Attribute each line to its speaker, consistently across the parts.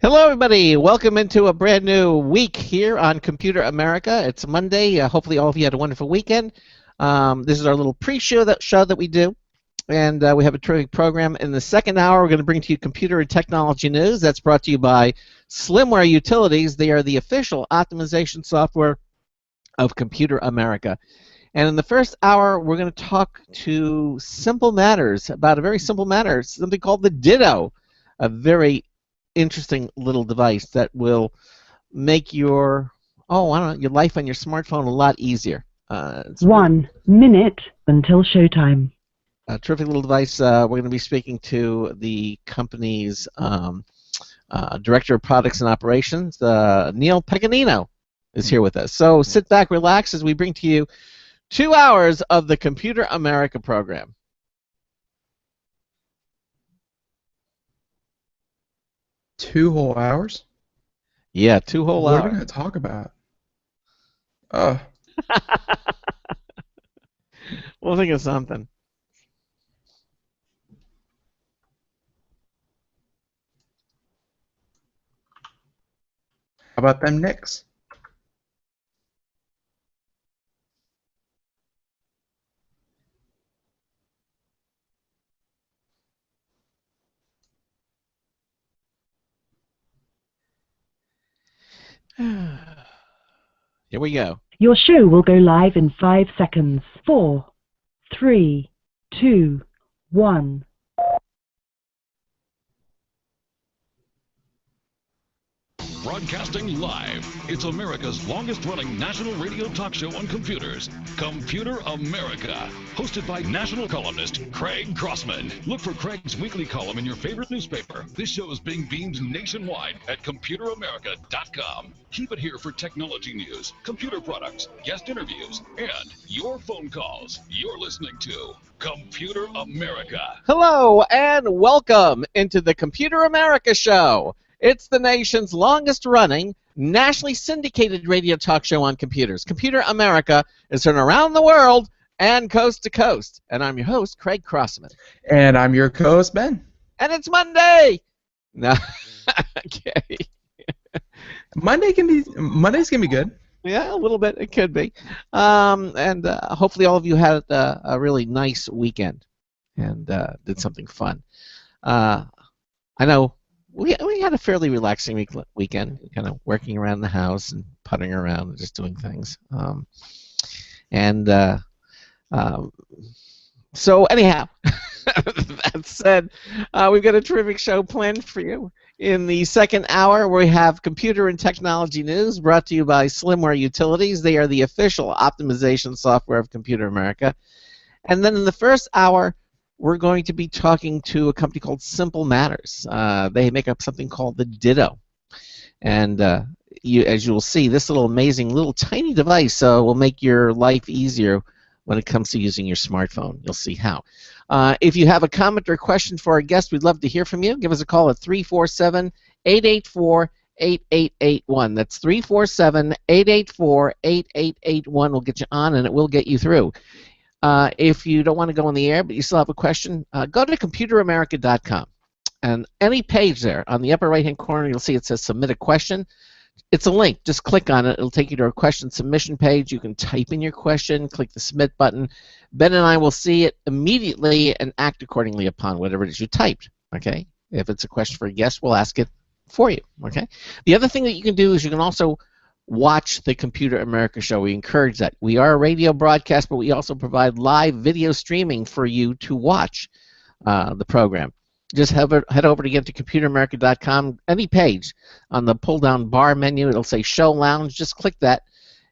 Speaker 1: Hello, everybody. Welcome into a brand new week here on Computer America. It's Monday. Hopefully, all of you had a wonderful weekend. This is our little pre-show that we do, and we have a terrific program. In the second hour, we're going to bring to you computer and technology news. That's brought to you by Slimware Utilities. They are the official optimization software of Computer America. And in the first hour, we're going to talk to simple matters about a very simple matter, something called the Ditto, a very interesting little device that will make your your life on your smartphone a lot easier. It's
Speaker 2: 1 minute until showtime.
Speaker 1: a terrific little device. We're going to be speaking to the company's director of products and operations, Neil Peganino, is here with us. So sit back, relax as we bring to you 2 hours of the Computer America program.
Speaker 3: Two whole hours?
Speaker 1: Yeah, 2 whole
Speaker 3: What
Speaker 1: hours.
Speaker 3: are we going to talk about?
Speaker 1: We'll think of something.
Speaker 3: How about them Knicks?
Speaker 1: Here we go.
Speaker 2: Your show will go live in 5 seconds. 4, 3, 2, 1.
Speaker 4: Broadcasting live, it's America's longest-running national radio talk show on computers, Computer America, hosted by national columnist Craig Crossman. Look for Craig's weekly column in your favorite newspaper. This show is being beamed nationwide at ComputerAmerica.com. Keep it here for technology news, computer products, guest interviews, and your phone calls. You're listening to Computer America.
Speaker 1: Hello and welcome into the Computer America Show. It's the nation's longest-running, nationally syndicated radio talk show on computers. Computer America is heard around the world and coast to coast. And I'm your host, Craig Crossman.
Speaker 3: And I'm your co-host, Ben.
Speaker 1: And it's Monday! No, okay.
Speaker 3: Mondays can be good.
Speaker 1: Yeah, a little bit. It could be. And hopefully all of you had a really nice weekend and did something fun. I know we had a fairly relaxing weekend, kind of working around the house and putting around and just doing things. So anyhow, that said, we've got a terrific show planned for you. In the second hour, we have computer and technology news brought to you by Slimware Utilities. They are the official optimization software of Computer America. And then in the first hour, we're going to be talking to a company called Simple Matters. They make up something called the Ditto. And as you will see, this little amazing, little tiny device will make your life easier when it comes to using your smartphone. You'll see how. If you have a comment or question for our guest, we'd love to hear from you. Give us a call at 347-884-8881. That's 347-884-8881. We'll get you on, and it will get you through. If you don't want to go on the air, but you still have a question, go to ComputerAmerica.com. And any page there, on the upper right-hand corner, you'll see it says Submit a Question. It's a link. Just click on it. It'll take you to a question submission page. You can type in your question, click the Submit button. Ben and I will see it immediately and act accordingly upon whatever it is you typed. Okay? If it's a question for a guest, we'll ask it for you. Okay? The other thing that you can do is you can also watch the Computer America Show. We encourage that. We are a radio broadcast, but we also provide live video streaming for you to watch the program. Just head over to ComputerAmerica.com. Any page on the pull-down bar menu, it'll say Show Lounge. Just click that,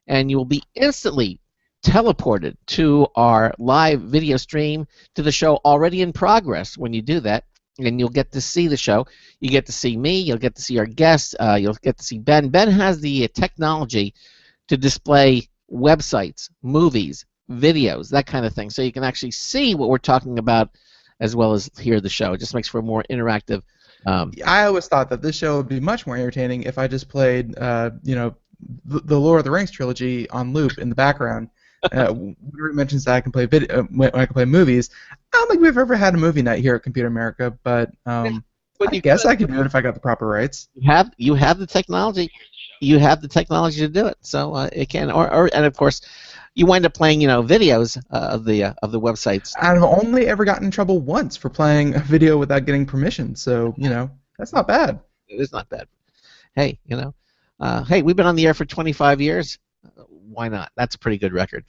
Speaker 1: and you'll be instantly teleported to our live video stream, to the show already in progress when you do that, and you'll get to see the show. You get to see me. You'll get to see our guests. You'll get to see Ben. Ben has the technology to display websites, movies, videos, that kind of thing, so you can actually see what we're talking about as well as hear the show. It just makes for a more interactive.
Speaker 3: I always thought that this show would be much more entertaining if I just played, the Lord of the Rings trilogy on loop in the background. Whenever it mentions that I can play when I can play movies, I don't think we've ever had a movie night here at Computer America, but
Speaker 1: But
Speaker 3: I guess I could do it if I got the proper rights.
Speaker 1: you have the technology. You have the technology to do it, so it can. And of course, you wind up playing videos of the websites.
Speaker 3: I've only ever gotten in trouble once for playing a video without getting permission, so that's not bad.
Speaker 1: It is not bad. Hey, hey, we've been on the air for 25 years. Why not? That's a pretty good record.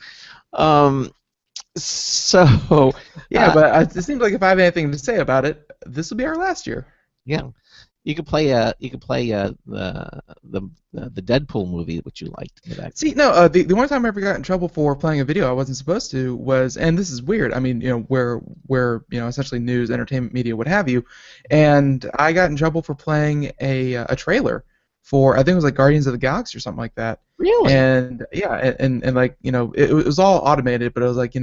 Speaker 1: So
Speaker 3: yeah, but it seems like if I have anything to say about it, this will be our last year.
Speaker 1: Yeah, you could play the Deadpool movie, which you liked.
Speaker 3: See, no, the one time I ever got in trouble for playing a video I wasn't supposed to was, and this is weird. I mean, we're essentially news, entertainment media, what have you, and I got in trouble for playing a trailer for, I think it was like Guardians of the Galaxy or something like that.
Speaker 1: Really?
Speaker 3: And yeah, and like it was all automated, but it was like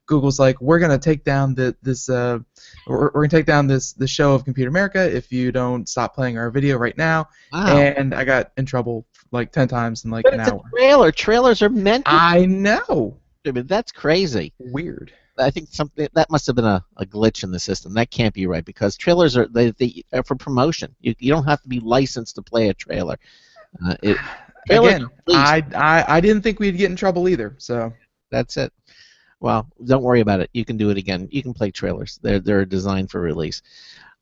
Speaker 3: Google's like, we're gonna take down we're gonna take down this show of Computer America if you don't stop playing our video right now.
Speaker 1: Wow.
Speaker 3: And I got in trouble like 10 times in like an hour.
Speaker 1: It's a trailer. Trailers are meant to.
Speaker 3: I know.
Speaker 1: I mean, that's crazy.
Speaker 3: Weird.
Speaker 1: I think that must have been a glitch in the system. That can't be right because trailers are they are for promotion. You don't have to be licensed to play a trailer.
Speaker 3: Again, I didn't think we'd get in trouble either. So
Speaker 1: that's it. Well, don't worry about it. You can do it again. You can play trailers. They're designed for release.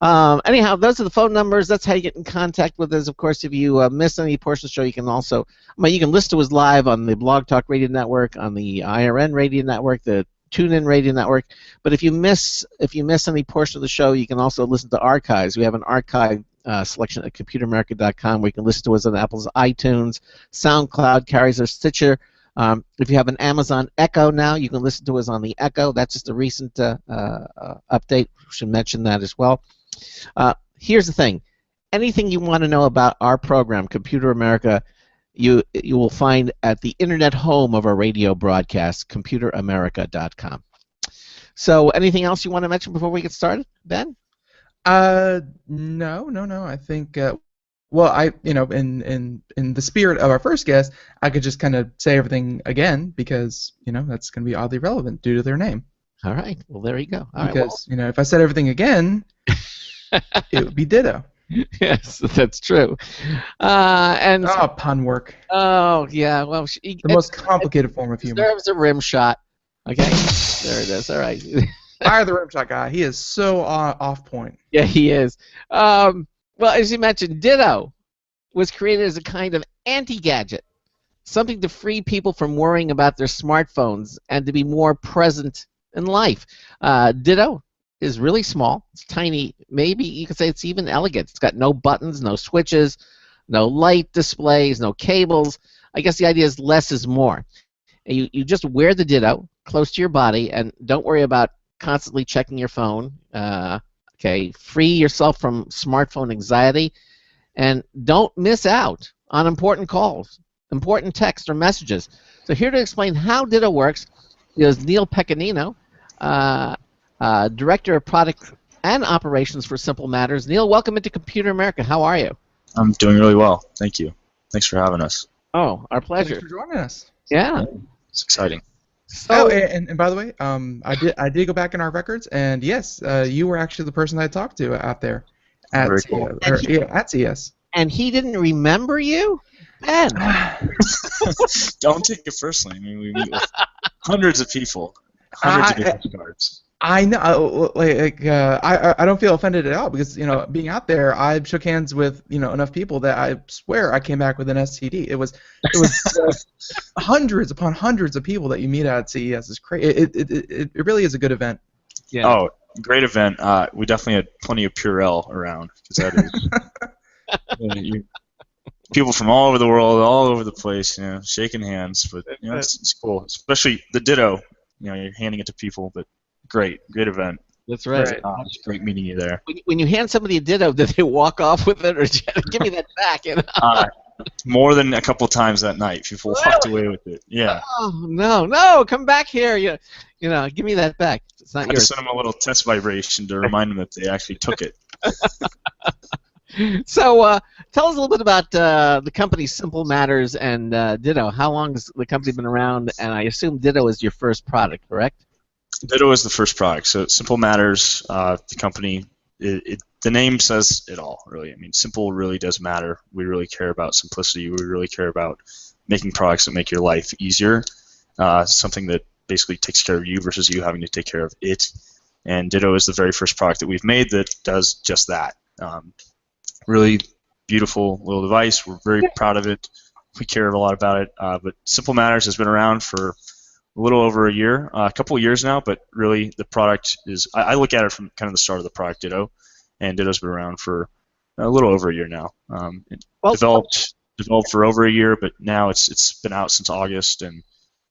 Speaker 1: Anyhow, those are the phone numbers. That's how you get in contact with us. Of course, if you miss any portion of the show, you can also you can listen to us live on the Blog Talk Radio Network, on the IRN Radio Network, the TuneIn Radio Network. But if you miss any portion of the show, you can also listen to archives. We have an archive selection at computeramerica.com where you can listen to us on Apple's iTunes. SoundCloud carries our Stitcher. If you have an Amazon Echo now, you can listen to us on the Echo. That's just a recent update. We should mention that as well. Here's the thing. Anything you want to know about our program, Computer America, you will find at the internet home of our radio broadcast, computeramerica.com. So anything else you want to mention before we get started, Ben?
Speaker 3: No. I think in the spirit of our first guest, I could just kind of say everything again because that's going to be oddly relevant due to their name.
Speaker 1: All right. Well, there you go. All
Speaker 3: because
Speaker 1: right,
Speaker 3: if I said everything again, it would be Ditto.
Speaker 1: Yes, that's true. And
Speaker 3: pun work.
Speaker 1: Oh yeah. Well,
Speaker 3: the most complicated form of humor.
Speaker 1: Deserves a rim shot. Okay. There it is. All right.
Speaker 3: Fire the rim shot guy. He is so off point.
Speaker 1: Yeah, he is. Well, as you mentioned, Ditto was created as a kind of anti-gadget, something to free people from worrying about their smartphones and to be more present in life. Ditto is really small. It's tiny. Maybe you could say it's even elegant. It's got no buttons, no switches, no light displays, no cables. I guess the idea is less is more. And you just wear the Ditto close to your body and don't worry about constantly checking your phone. Okay, free yourself from smartphone anxiety, and don't miss out on important calls, important texts or messages. So here to explain how Ditto works is Neil Pecanino, Director of Product and Operations for Simple Matters. Neil, welcome into Computer America. How are you?
Speaker 5: I'm doing really well. Thank you. Thanks for having us.
Speaker 1: Oh, our pleasure.
Speaker 3: Thanks for joining us.
Speaker 1: Yeah.
Speaker 5: It's exciting.
Speaker 3: So, and by the way, I did go back in our records, and yes, you were actually the person I talked to out there at at CES.
Speaker 1: And he didn't remember you, Ben.
Speaker 5: Don't take it personally. I mean, we meet with hundreds of people, hundreds of business cards.
Speaker 3: I know, I don't feel offended at all because being out there, I shook hands with enough people that I swear I came back with an STD. It was hundreds upon hundreds of people that you meet at CES. It's crazy. It really is a good event.
Speaker 1: Yeah.
Speaker 5: Oh, great event. We definitely had plenty of Purell around because that is people from all over the world, all over the place, shaking hands. But it's cool, especially the Ditto. You're handing it to people, but. Great event.
Speaker 1: That's right.
Speaker 5: It's great meeting you there.
Speaker 1: When you hand somebody a Ditto, did they walk off with it, or give me that back?
Speaker 5: More than a couple times that night, people walked away with it. Yeah.
Speaker 1: Oh no! Come back here. Give me that back. It's not
Speaker 5: I
Speaker 1: yours.
Speaker 5: sent them a little test vibration to remind them that they actually took it.
Speaker 1: So, tell us a little bit about the company Simple Matters and Ditto. How long has the company been around? And I assume Ditto is your first product, correct?
Speaker 5: Ditto is the first product. So Simple Matters, the company, the name says it all, really. I mean, simple really does matter. We really care about simplicity. We really care about making products that make your life easier, something that basically takes care of you versus you having to take care of it. And Ditto is the very first product that we've made that does just that. Really beautiful little device. We're very proud of it. We care a lot about it. But Simple Matters has been around for a little over a year, a couple of years now, but really the product is, I look at it from kind of the start of the product, Ditto, and Ditto's been around for a little over a year now. Developed for over a year, but now it's been out since August, and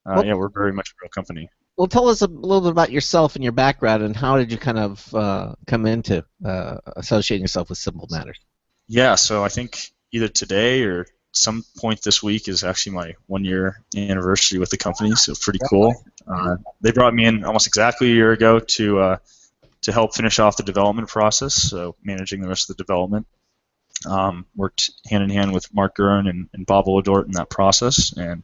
Speaker 5: yeah, we're very much a real company.
Speaker 1: Well, tell us a little bit about yourself and your background, and how did you kind of come into associating yourself with Simple Matters?
Speaker 5: Yeah, so I think either today or some point this week is actually my 1-year anniversary with the company, so pretty cool. They brought me in almost exactly a year ago to help finish off the development process, so managing the rest of the development. Worked hand in hand with Mark Gurin and Bob Oladort in that process, and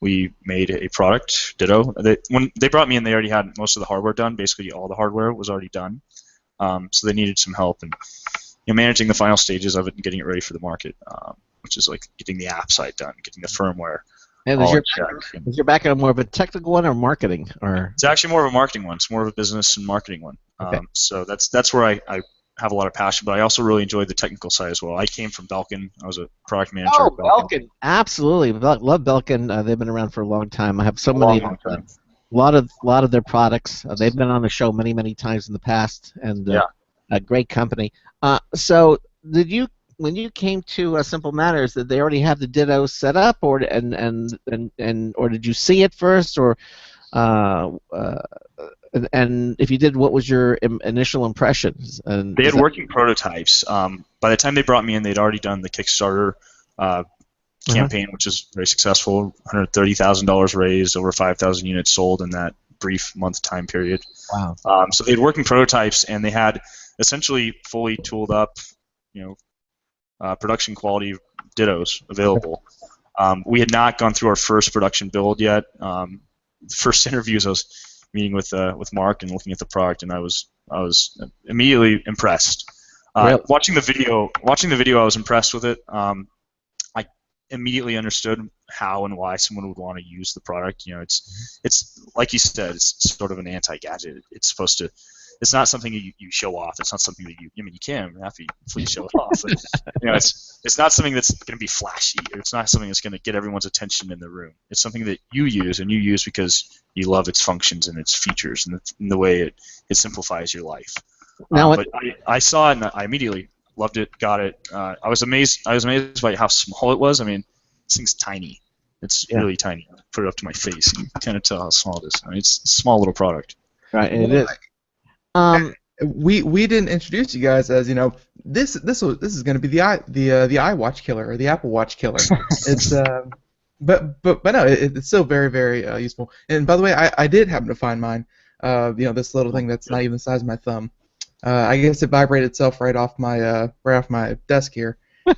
Speaker 5: we made a product, Ditto. When they brought me in, they already had most of the hardware done. Basically, all the hardware was already done, so they needed some help in managing the final stages of it and getting it ready for the market, which is like getting the app side done, getting the firmware.
Speaker 1: And is your background more of a technical one or marketing? Or
Speaker 5: it's actually more of a marketing one. It's more of a business and marketing one.
Speaker 1: Okay.
Speaker 5: So that's where I have a lot of passion, but I also really enjoy the technical side as well. I came from Belkin. I was a product manager.
Speaker 1: Oh,
Speaker 5: at Belkin.
Speaker 1: Belkin. Absolutely. Love Belkin. They've been around for a long time. I have so many.
Speaker 5: Long time.
Speaker 1: A lot of their products. They've been on the show many times in the past, and a great company. So when you came to Simple Matters, did they already have the Ditto set up, or or did you see it first, or and if you did, what was your initial impressions? And
Speaker 5: they had working prototypes. By the time they brought me in, they'd already done the Kickstarter campaign, which was very successful. $130,000 raised, over 5,000 units sold in that brief month time period.
Speaker 1: Wow.
Speaker 5: So they had working prototypes, and they had essentially fully tooled up, production quality Dittos available. We had not gone through our first production build yet. The first interviews, I was meeting with Mark and looking at the product, and I was immediately impressed.
Speaker 1: Really?
Speaker 5: Watching the video, I was impressed with it. I immediately understood how and why someone would want to use the product. It's like you said, it's sort of an anti-gadget. It's not something you show off. It's not something that you can happily show it off. But, it's not something that's going to be flashy, or it's not something that's going to get everyone's attention in the room. It's something that you use because you love its functions and its features and the way it simplifies your life.
Speaker 1: Now,
Speaker 5: but I saw it and I immediately loved it, got it. I was amazed by how small it was. I mean, this thing's tiny. It's really tiny. I put it up to my face, and you can kind of tell how small it is. I mean, it's a small little product.
Speaker 1: Right, and it is.
Speaker 3: We didn't introduce you guys as this is going to be the iWatch killer, or the Apple Watch killer. It's but no, it's still very, very useful. And by the way, I did happen to find mine. This little thing that's not even the size of my thumb. I guess it vibrated itself right off my desk here. So,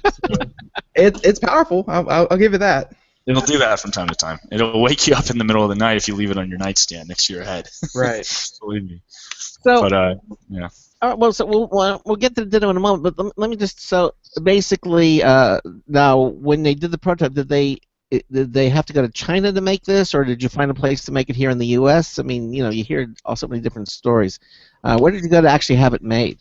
Speaker 3: it's powerful. I'll give it that.
Speaker 5: It'll do that from time to time. It'll wake you up in the middle of the night if you leave it on your nightstand next to your head.
Speaker 3: Right.
Speaker 5: Believe me.
Speaker 1: So,
Speaker 5: but yeah.
Speaker 1: All right, well, so we'll get to the Ditto in a moment, but let me just, so basically, now when they did the prototype, did they have to go to China to make this, or did you find a place to make it here in the U.S.? I mean, you hear so many different stories. Where did you go to actually have it made?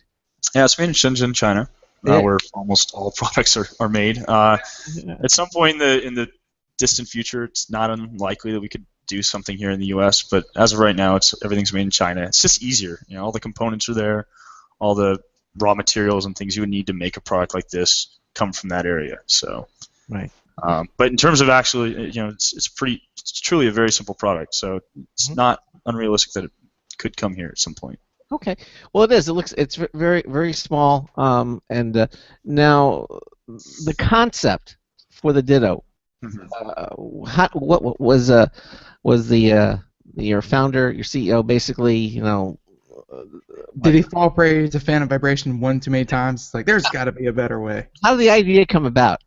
Speaker 5: Yeah, it's made in Shenzhen, China, where almost all products are made. At some point in the distant future, it's not unlikely that we could do something here in the U.S., but as of right now, everything's made in China. It's just easier. All the components are there, all the raw materials and things you would need to make a product like this come from that area. So,
Speaker 1: right.
Speaker 5: But in terms of actually, it's truly a very simple product. So it's not unrealistic that it could come here at some point.
Speaker 1: Okay. Well, it is. It's very, very small. And now the concept for the Ditto. What was your founder, your CEO, basically,
Speaker 3: did he fall prey to phantom vibration one too many times? It's like, there's got to be a better way.
Speaker 1: How did the idea come about?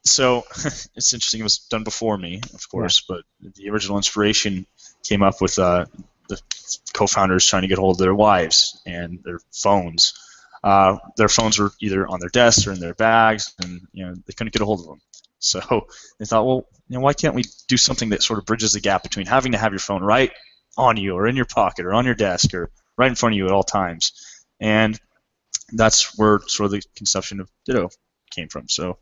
Speaker 5: So it's interesting. It was done before me, of course, but the original inspiration came up with the co-founders trying to get hold of their wives and their phones. their phones were either on their desks or in their bags, and they couldn't get a hold of them. So they thought, well, why can't we do something that sort of bridges the gap between having to have your phone right on you or in your pocket or on your desk or right in front of you at all times? And that's where sort of the conception of Ditto came from. So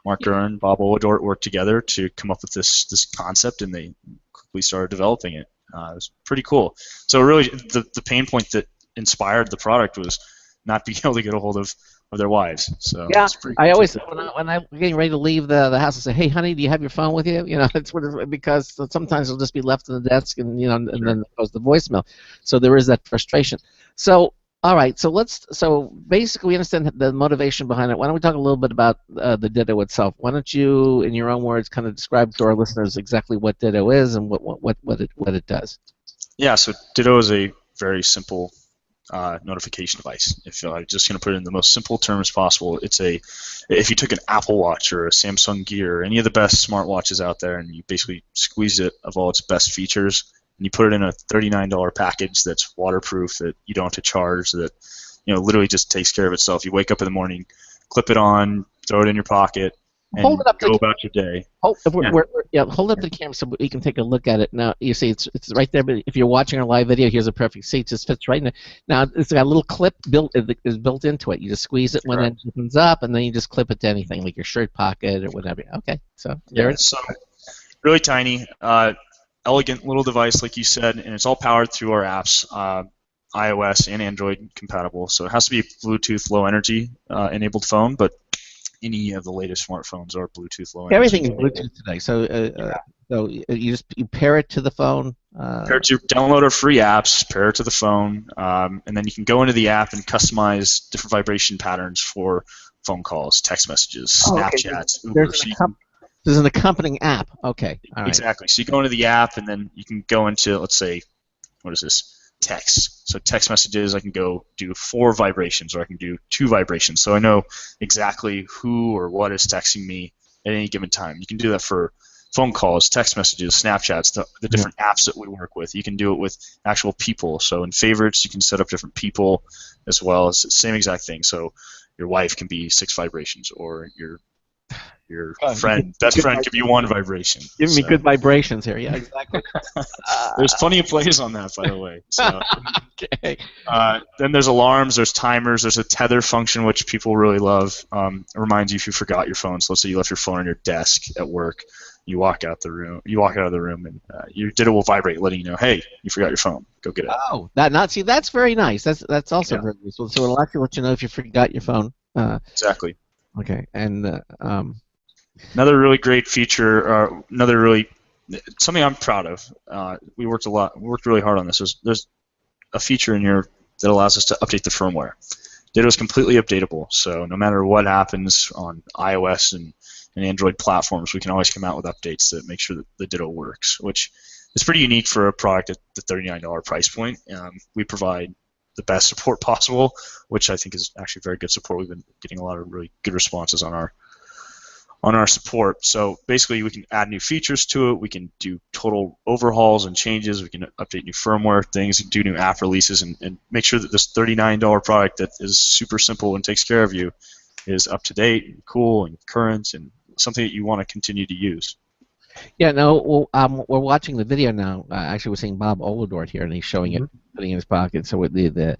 Speaker 5: Mark Gurr and Bob Oladort worked together to come up with this concept, and they quickly started developing it. It was pretty cool. So really, the pain point that inspired the product was not being able to get a hold of their wives. So
Speaker 1: yeah,
Speaker 5: it's pretty
Speaker 1: I
Speaker 5: cool.
Speaker 1: always when I'm getting ready to leave the house, I say, "Hey, honey, do you have your phone with you?" It's because sometimes it'll just be left on the desk, and and then it goes to voicemail. So there is that frustration. So all right, so basically we understand the motivation behind it. Why don't we talk a little bit about the Ditto itself? Why don't you, in your own words, kind of describe to our listeners exactly what Ditto is and what it does?
Speaker 5: Yeah, so Ditto is a very simple notification device. If I'm just going to put it in the most simple terms possible, if you took an Apple Watch or a Samsung Gear or any of the best smartwatches out there, and you basically squeeze it of all its best features, and you put it in a $39 package that's waterproof, that you don't have to charge, that literally just takes care of itself. You wake up in the morning, clip it on, throw it in your pocket, and go about your day.
Speaker 1: Hold up the camera so we can take a look at it. Now, you see it's right there, but if you're watching our live video, here's a perfect seat. It just fits right in there. Now, it's got a little clip built into it. You just squeeze it when it opens up, and then you just clip it to anything, like your shirt pocket or whatever. Okay, so there it is.
Speaker 5: So really tiny, elegant little device, like you said, and it's all powered through our apps, iOS and Android compatible. So it has to be a Bluetooth low energy enabled phone, but any of the latest smartphones are Bluetooth low energy.
Speaker 1: Everything is Bluetooth today. So so you pair it to the phone.
Speaker 5: Download our free apps, pair it to the phone, and then you can go into the app and customize different vibration patterns for phone calls, text messages, Snapchats, Uber.
Speaker 1: There's an accompanying app. Okay. All right.
Speaker 5: Exactly. So you go into the app, and then you can go into, let's say, what is this? Text. So text messages, I can go do 4 vibrations, or I can do 2 vibrations. So I know exactly who or what is texting me at any given time. You can do that for phone calls, text messages, Snapchats, the different apps that we work with. You can do it with actual people. So in favorites, you can set up different people as well. It's the same exact thing. So your wife can be 6 vibrations, or your best friend could be 1 vibration.
Speaker 1: Giving me good vibrations here. Yeah, exactly.
Speaker 5: There's plenty of plays on that, by the way. So,
Speaker 1: okay.
Speaker 5: Then there's alarms, there's timers, there's a tether function, which people really love. It reminds you if you forgot your phone. So let's say you left your phone on your desk at work. You walk out of the room, and your Ditto will vibrate, letting you know, hey, you forgot your phone. Go get it.
Speaker 1: Oh, that's very nice. That's also very useful. So it'll actually let you know if you forgot your phone.
Speaker 5: Exactly.
Speaker 1: Okay, and
Speaker 5: another really great feature, something I'm proud of. We worked really hard on this. There's a feature in here that allows us to update the firmware. Ditto is completely updatable, so no matter what happens on iOS and Android platforms, we can always come out with updates that make sure that the Ditto works, which is pretty unique for a product at the $39 price point. We provide the best support possible, which I think is actually very good support. We've been getting a lot of really good responses on our support. So basically, we can add new features to it. We can do total overhauls and changes. We can update new firmware things, do new app releases, and make sure that this $39 product that is super simple and takes care of you is up to date and cool and current and something that you want to continue to use.
Speaker 1: Yeah, no, well, we're watching the video now. Actually, we're seeing Bob Oladort here, and he's showing it, putting it in his pocket. So the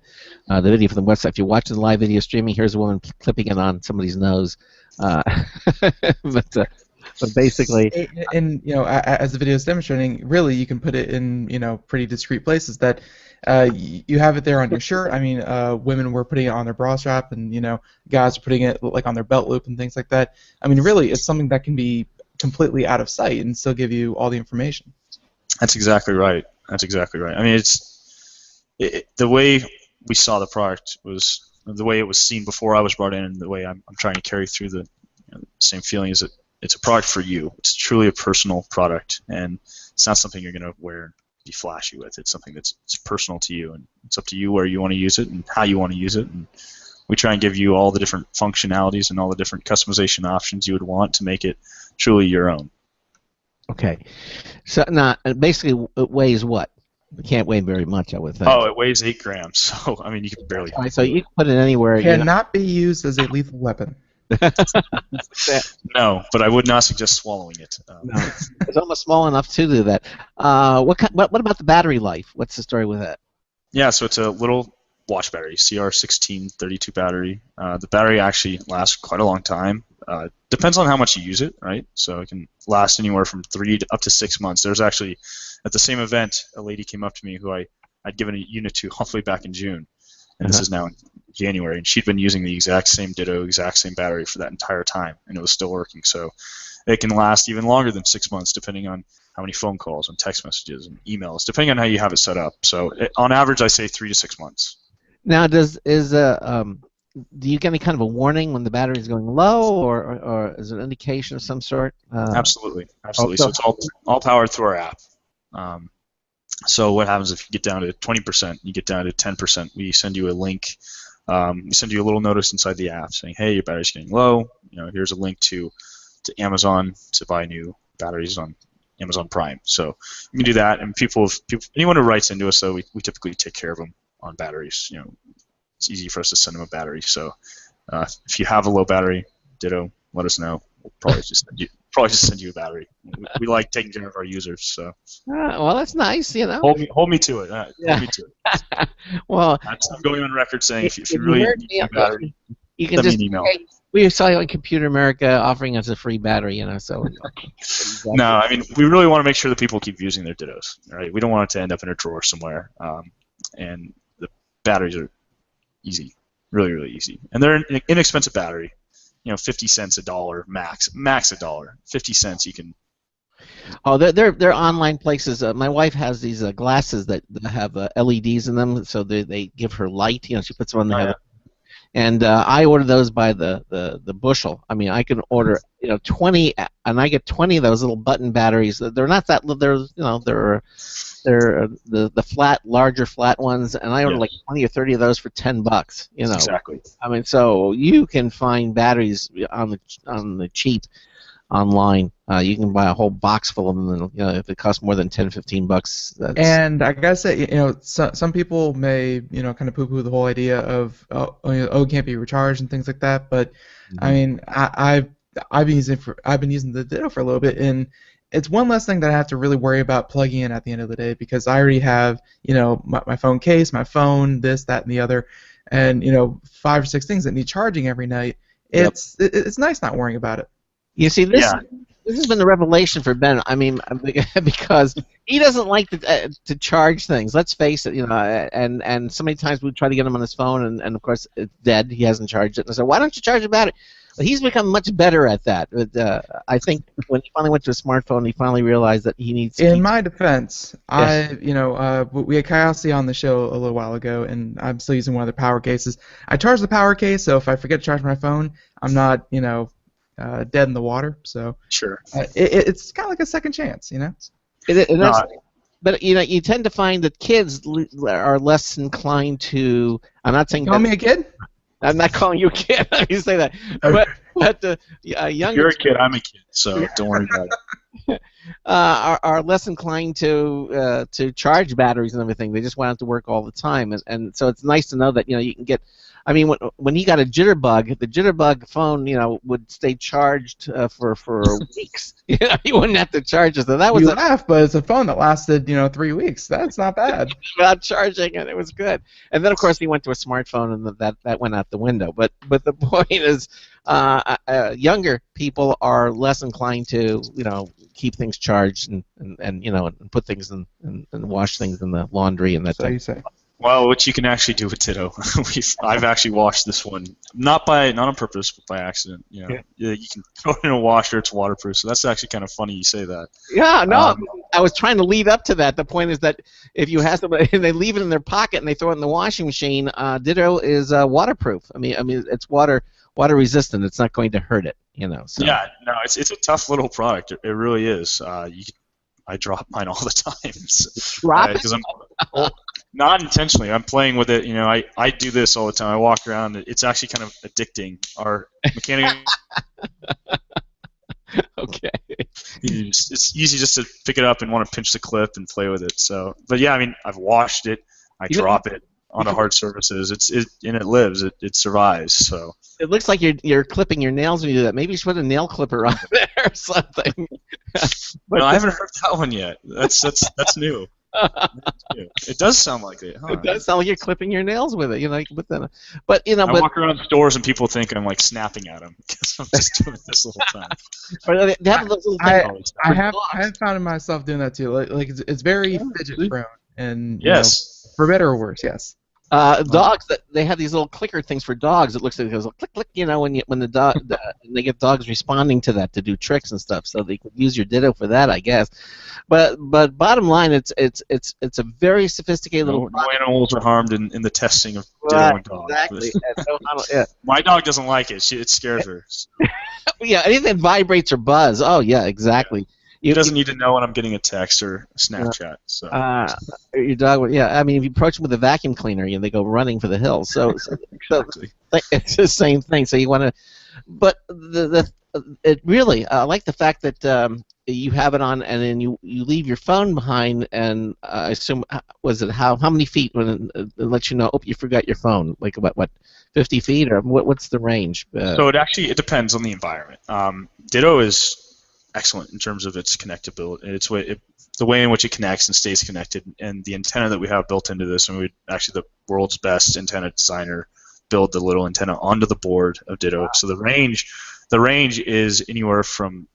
Speaker 1: video from the website, if you're watching the live video streaming, here's a woman clipping it on somebody's nose. But basically,
Speaker 3: and as the video is demonstrating, really you can put it in pretty discreet places that you have it there on your shirt. I mean, women were putting it on their bra strap, and guys are putting it like on their belt loop and things like that. I mean, really, it's something that can be completely out of sight and still give you all the information.
Speaker 5: That's exactly right. I mean, the way we saw the product was the way it was seen before I was brought in, and the way I'm trying to carry through the same feeling is that it's a product for you. It's truly a personal product, and it's not something you're going to wear and be flashy with. It's something it's personal to you, and it's up to you where you want to use it and how you want to use it. And we try and give you all the different functionalities and all the different customization options you would want to make it truly your own.
Speaker 1: Okay. So now, basically, it weighs what? It can't weigh very much, I would think.
Speaker 5: Oh, it weighs 8 grams, so I mean you can barely.
Speaker 1: All right, so you can put it anywhere.
Speaker 3: Cannot be used as a lethal weapon.
Speaker 5: No, but I would not suggest swallowing it.
Speaker 1: No, it's almost small enough to do that. What about the battery life? What's the story with that?
Speaker 5: Yeah, so it's a little watch battery, CR1632 battery. The battery actually lasts quite a long time. Depends on how much you use it, right? So it can last anywhere from 3 to up to 6 months. There's actually, at the same event, a lady came up to me who I'd given a unit to all the way back in June, and this is now in January, and she'd been using the exact same Ditto, exact same battery for that entire time, and it was still working. So it can last even longer than 6 months, depending on how many phone calls and text messages and emails, depending on how you have it set up. So on average, I say 3 to 6 months.
Speaker 1: Now, do you get any kind of a warning when the battery is going low, or is it an indication of some sort?
Speaker 5: Absolutely. So it's all powered through our app. So what happens if you get down to 20%, you get down to 10%, we send you a link. We send you a little notice inside the app saying, hey, your battery's getting low. Here's a link to Amazon to buy new batteries on Amazon Prime. So you can do that, and anyone who writes into us, though, we typically take care of them on batteries. It's easy for us to send them a battery. So if you have a low battery, Ditto, let us know. We'll probably just send you a battery. We like taking care of our users. So.
Speaker 1: Well, that's nice,
Speaker 5: Hold me to it. Hold me to it.
Speaker 1: Well,
Speaker 5: I'm going on record saying if you really need a battery,
Speaker 1: you can
Speaker 5: send
Speaker 1: just
Speaker 5: me an email.
Speaker 1: Hey, we saw you on Computer America offering us a free battery, So.
Speaker 5: No, I mean we really want to make sure that people keep using their Dittos. Right? We don't want it to end up in a drawer somewhere. And the batteries are easy, really, really easy, and they're an inexpensive battery. 50 cents, $1 max $1. 50 cents you can.
Speaker 1: Oh, they're online places. My wife has these glasses that have LEDs in them, so they give her light. She puts them on the head. And I order those by the bushel. I mean, I can order 20, and I get 20 of those little button batteries. They're not that. They're the larger flat ones, and I order like 20 or 30 of those for $10.
Speaker 5: Exactly.
Speaker 1: I mean, so you can find batteries on the cheap online. You can buy a whole box full of them, and if it costs more than $10-15,
Speaker 3: and I gotta say, some people may, kind of poo-poo the whole idea of it can't be recharged and things like that. But I mean, I've been using the Ditto for a little bit, and it's one less thing that I have to really worry about plugging in at the end of the day, because I already have, my phone case, my phone, this, that, and the other, and 5 or 6 things that need charging every night. It's nice not worrying about it.
Speaker 1: You see, this has been the revelation for Ben. I mean, because he doesn't like to charge things. Let's face it, and so many times we try to get him on his phone, and of course it's dead. He hasn't charged it. And I said, why don't you charge it battery? But he's become much better at that. But I think when he finally went to a smartphone, he finally realized that he needs to.
Speaker 3: In my defense, we had Kayose on the show a little while ago, and I'm still using one of the power cases. I charge the power case, so if I forget to charge my phone, I'm not, dead in the water. So
Speaker 5: sure,
Speaker 3: it's kind of like a second chance,
Speaker 1: But you tend to find that kids are less inclined to. I'm not saying.
Speaker 3: Call me a kid?
Speaker 1: I'm not calling you a kid. Let me say that. But the younger.
Speaker 5: You're a kid. I'm a kid. So don't worry about it.
Speaker 1: Are less inclined to charge batteries and everything. They just want it to work all the time, and so it's nice to know that you can get. I mean, when he got a Jitterbug, the Jitterbug phone, would stay charged for weeks. He wouldn't have to charge it. So that was.
Speaker 3: You laugh, but it's a phone that lasted 3 weeks. That's not bad.
Speaker 1: Without charging, and it was good. And then of course he went to a smartphone, and that went out the window. But the point is, younger people are less inclined to keep things charged and put things in and wash things in the laundry and that.
Speaker 3: So you say.
Speaker 5: Well, what you can actually do with Ditto, I've actually washed this one, not on purpose, but by accident. You can throw it in a washer; it's waterproof. So that's actually kind of funny you say that.
Speaker 1: Yeah, no, I was trying to lead up to that. The point is that if you have somebody and they leave it in their pocket and they throw it in the washing machine, Ditto is waterproof. I mean, it's water resistant. It's not going to hurt it. So.
Speaker 5: Yeah, no, it's a tough little product. It really is. I drop mine all the time.
Speaker 1: Drop it?
Speaker 5: Because not intentionally. I'm playing with it. I do this all the time. I walk around. It's actually kind of addicting. Our mechanic.
Speaker 1: Okay.
Speaker 5: It's easy just to pick it up and want to pinch the clip and play with it. So, but yeah, I mean, I've washed it. I drop it onto hard surfaces. And it lives. It survives. So
Speaker 1: it looks like you're clipping your nails when you do that. Maybe you should put a nail clipper on there or something.
Speaker 5: No, I haven't heard that one yet. That's new. It does sound like it, huh?
Speaker 1: It does sound like you're clipping your nails with it, you know. You can put that on. But you know,
Speaker 5: I walk around stores and people think I'm like snapping at them because I'm just doing this the whole time.
Speaker 1: Or they have those little things.
Speaker 3: I have found myself doing that too. Like it's very fidget prone, and
Speaker 5: yes,
Speaker 3: for better or worse, yes.
Speaker 1: Dogs they have these little clicker things for dogs. It looks like it goes click click. You know, when the dog they get dogs responding to that to do tricks and stuff. So they could use your Ditto for that, I guess. But bottom line, it's a very sophisticated little.
Speaker 5: No animals are harmed in the testing of Ditto and dogs.
Speaker 1: Exactly.
Speaker 5: My dog doesn't like it. It scares her. So.
Speaker 1: Yeah, anything that vibrates or buzz. Oh yeah, exactly.
Speaker 5: He doesn't need to know when I'm getting a text or a Snapchat. So.
Speaker 1: Your dog would, yeah. I mean, if you approach them with a vacuum cleaner, you know, they go running for the hills. So
Speaker 5: Exactly.
Speaker 1: it's the same thing. So you want to, but it really, I like the fact that you have it on, and then you leave your phone behind, and I assume was it how many feet when it lets you know? Oh, you forgot your phone. Like what 50 feet or what's the range?
Speaker 5: So it depends on the environment. Ditto is excellent in terms of its connectability. The way in which it connects and stays connected, and the antenna that we have built into this, and we actually the world's best antenna designer build the little antenna onto the board of Ditto. So the range is anywhere from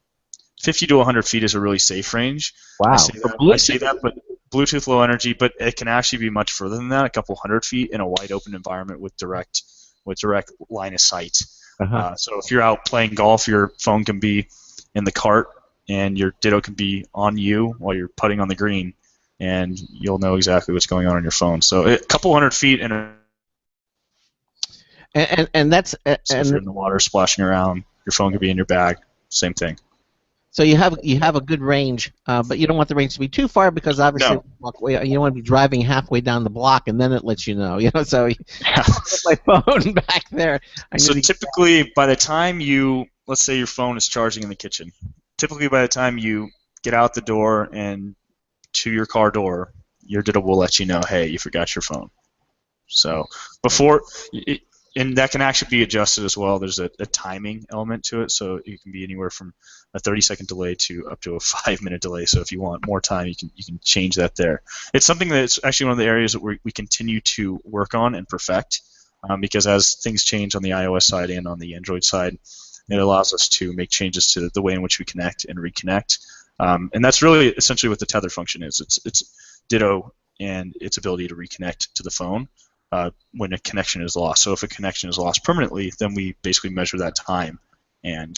Speaker 5: 50 to 100 feet is a really safe range.
Speaker 1: Wow.
Speaker 5: I say that, but Bluetooth low energy, but it can actually be much further than that, a couple hundred feet in a wide open environment with direct line of sight. So if you're out playing golf, your phone can be in the cart, and your Ditto can be on you while you're putting on the green, and you'll know exactly what's going on your phone. So a couple hundred feet, and
Speaker 1: that's
Speaker 5: so if you're in the water splashing around, your phone could be in your bag. Same thing.
Speaker 1: So you have a good range, but you don't want the range to be too far because obviously you don't want to be driving halfway down the block and then it lets you know. You know, so my phone back there.
Speaker 5: So typically, by the time let's say your phone is charging in the kitchen. Typically, by the time you get out the door and to your car door, your Ditto will let you know, hey, you forgot your phone. So and that can actually be adjusted as well. There's a timing element to it, so it can be anywhere from a 30-second delay to up to a 5-minute delay. So if you want more time, you can change that there. It's something that's actually one of the areas that we continue to work on and perfect, because as things change on the iOS side and on the Android side, it allows us to make changes to the way in which we connect and reconnect. And that's really essentially what the tether function is. It's Ditto and its ability to reconnect to the phone when a connection is lost. So if a connection is lost permanently, then we basically measure that time and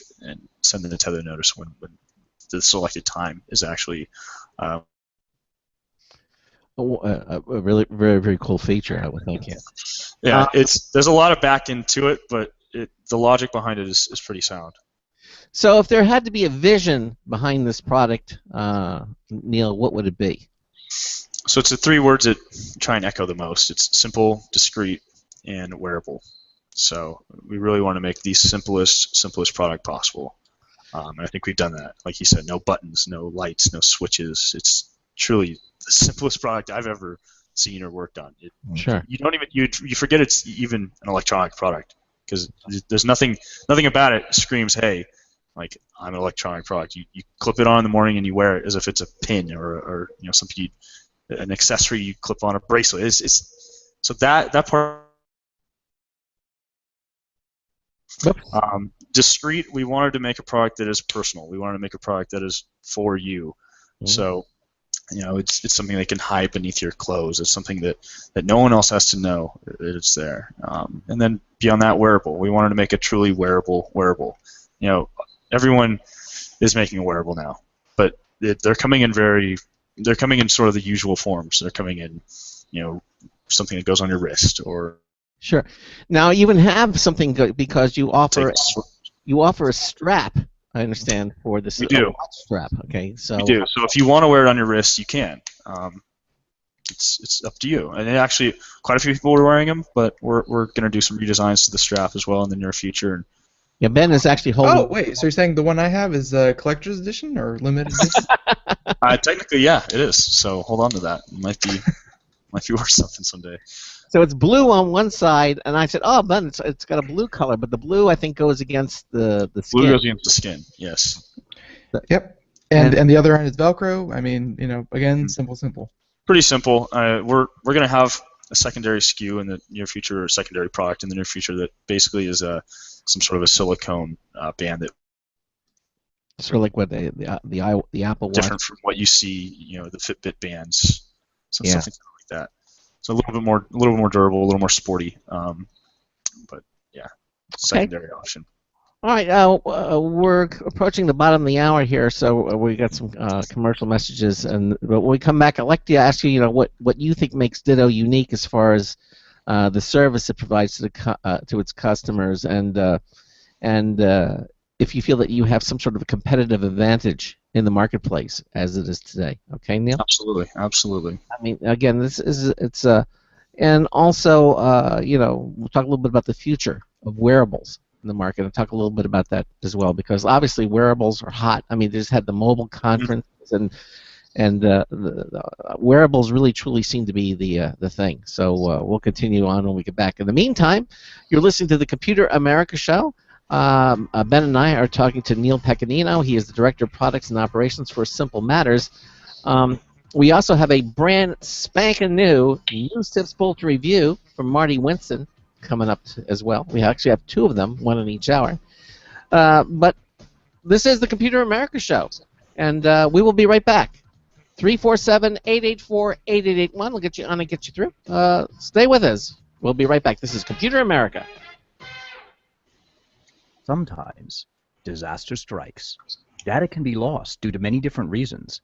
Speaker 5: send in a tether notice when the selected time is actually
Speaker 1: a really very very cool feature, I would think.
Speaker 5: Yeah, there's a lot of back end to it, but the logic behind it is pretty sound.
Speaker 1: So if there had to be a vision behind this product, Neil, what would it be?
Speaker 5: So it's the 3 words that try and echo the most. It's simple, discreet, and wearable. So we really want to make the simplest product possible. And I think we've done that. Like you said, no buttons, no lights, no switches. It's truly the simplest product I've ever seen or worked on.
Speaker 1: Sure.
Speaker 5: You don't even you forget it's even an electronic product because there's nothing about it screams, hey, like I'm an electronic product. You clip it on in the morning and you wear it as if it's a pin or something an accessory you clip on a bracelet. So that part. Discreet. We wanted to make a product that is personal. We wanted to make a product that is for you. Mm-hmm. So, it's something that can hide beneath your clothes. It's something that no one else has to know that it's there. And then beyond that, wearable. We wanted to make a truly wearable. Everyone is making a wearable now, but they're coming in sort of the usual forms. They're coming in, something that goes on your wrist or.
Speaker 1: Sure. Now you even have something good because you offer a strap. I understand for this.
Speaker 5: We do.
Speaker 1: Strap. Okay. So.
Speaker 5: We do. So if you want to wear it on your wrist, you can. It's up to you. And actually, quite a few people are wearing them, but we're going to do some redesigns to the strap as well in the near future.
Speaker 1: Yeah, Ben is actually holding.
Speaker 3: Oh, wait. So you're saying the one I have is a collector's edition or limited edition?
Speaker 5: Technically, yeah, it is. So hold on to that. It might be worth something someday.
Speaker 1: So it's blue on one side, and I said, "Oh, Ben, it's got a blue color, but the blue I think goes against the skin."
Speaker 5: Blue goes against the skin. Yes.
Speaker 3: Yep. And the other end is Velcro. I mean, again, simple.
Speaker 5: Pretty simple. We're gonna have a secondary SKU in the near future, or secondary product in the near future that basically is some sort of a silicone band that
Speaker 1: sort of like what the Apple Watch.
Speaker 5: Different from what you see, the Fitbit bands, something like that. So a little bit more durable, a little more sporty, but yeah, secondary option.
Speaker 1: All right, we're approaching the bottom of the hour here, so we got some commercial messages, but when we come back, I'd like to ask you, what you think makes Ditto unique as far as the service it provides to its customers, and if you feel that you have some sort of a competitive advantage in the marketplace as it is today. Okay, Neil?
Speaker 5: Absolutely.
Speaker 1: I mean, again, and also, we'll talk a little bit about the future of wearables in the market, and talk a little bit about that as well, because obviously wearables are hot. I mean, they just had the mobile conference, and the wearables really truly seem to be the thing. So we'll continue on when we get back. In the meantime, you're listening to the Computer America Show. Ben and I are talking to Neil Pecanino. He is the Director of Products and Operations for Simple Matters. We also have a brand spanking new News Tips Poultry Review from Marty Winston coming up as well. We actually have two of them, one in each hour. But this is the Computer America Show, and we will be right back. 347-884-8881. We'll get you on and get you through. Stay with us. We'll be right back. This is Computer America.
Speaker 6: Sometimes, disaster strikes. Data can be lost due to many different reasons.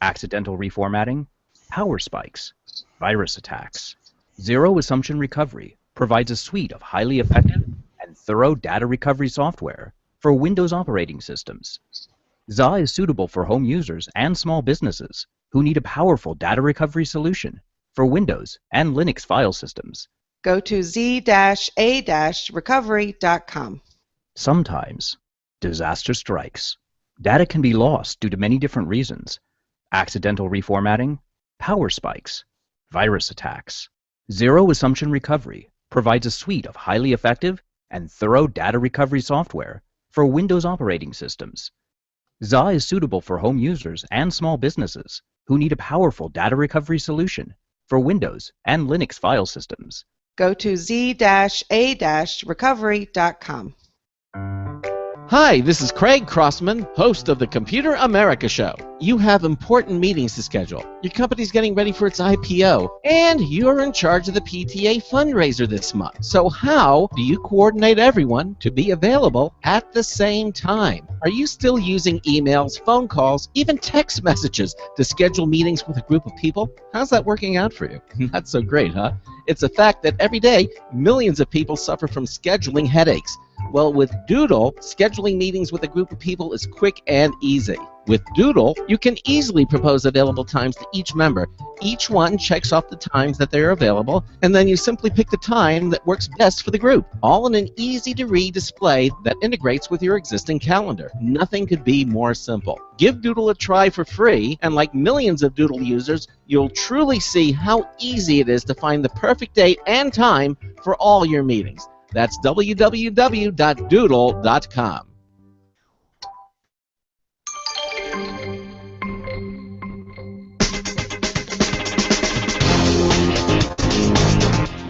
Speaker 6: Accidental reformatting, power spikes, virus attacks. Zero Assumption Recovery provides a suite of highly effective and thorough data recovery software for Windows operating systems. ZA is suitable for home users and small businesses who need a powerful data recovery solution for Windows and Linux file systems.
Speaker 7: Go to z-a-recovery.com.
Speaker 6: Sometimes, disaster strikes. Data can be lost due to many different reasons. Accidental reformatting, power spikes, virus attacks. Zero Assumption Recovery provides a suite of highly effective and thorough data recovery software for Windows operating systems. ZA is suitable for home users and small businesses who need a powerful data recovery solution for Windows and Linux file systems.
Speaker 7: Go to z-a-recovery.com.
Speaker 1: Hi, this is Craig Crossman, host of the Computer America Show. You have important meetings to schedule. Your company's getting ready for its IPO, and you're in charge of the PTA fundraiser this month. So how do you coordinate everyone to be available at the same time? Are you still using emails, phone calls, even text messages to schedule meetings with a group of people? How's that working out for you? Not so great, huh? It's a fact that every day, millions of people suffer from scheduling headaches. Well, with Doodle, scheduling meetings with a group of people is quick and easy. With Doodle, you can easily propose available times to each member. Each one checks off the times that they are available, and then you simply pick the time that works best for the group, all in an easy-to-read display that integrates with your existing calendar. Nothing could be more simple. Give Doodle a try for free, and like millions of Doodle users, you'll truly see how easy it is to find the perfect date and time for all your meetings. That's www.doodle.com.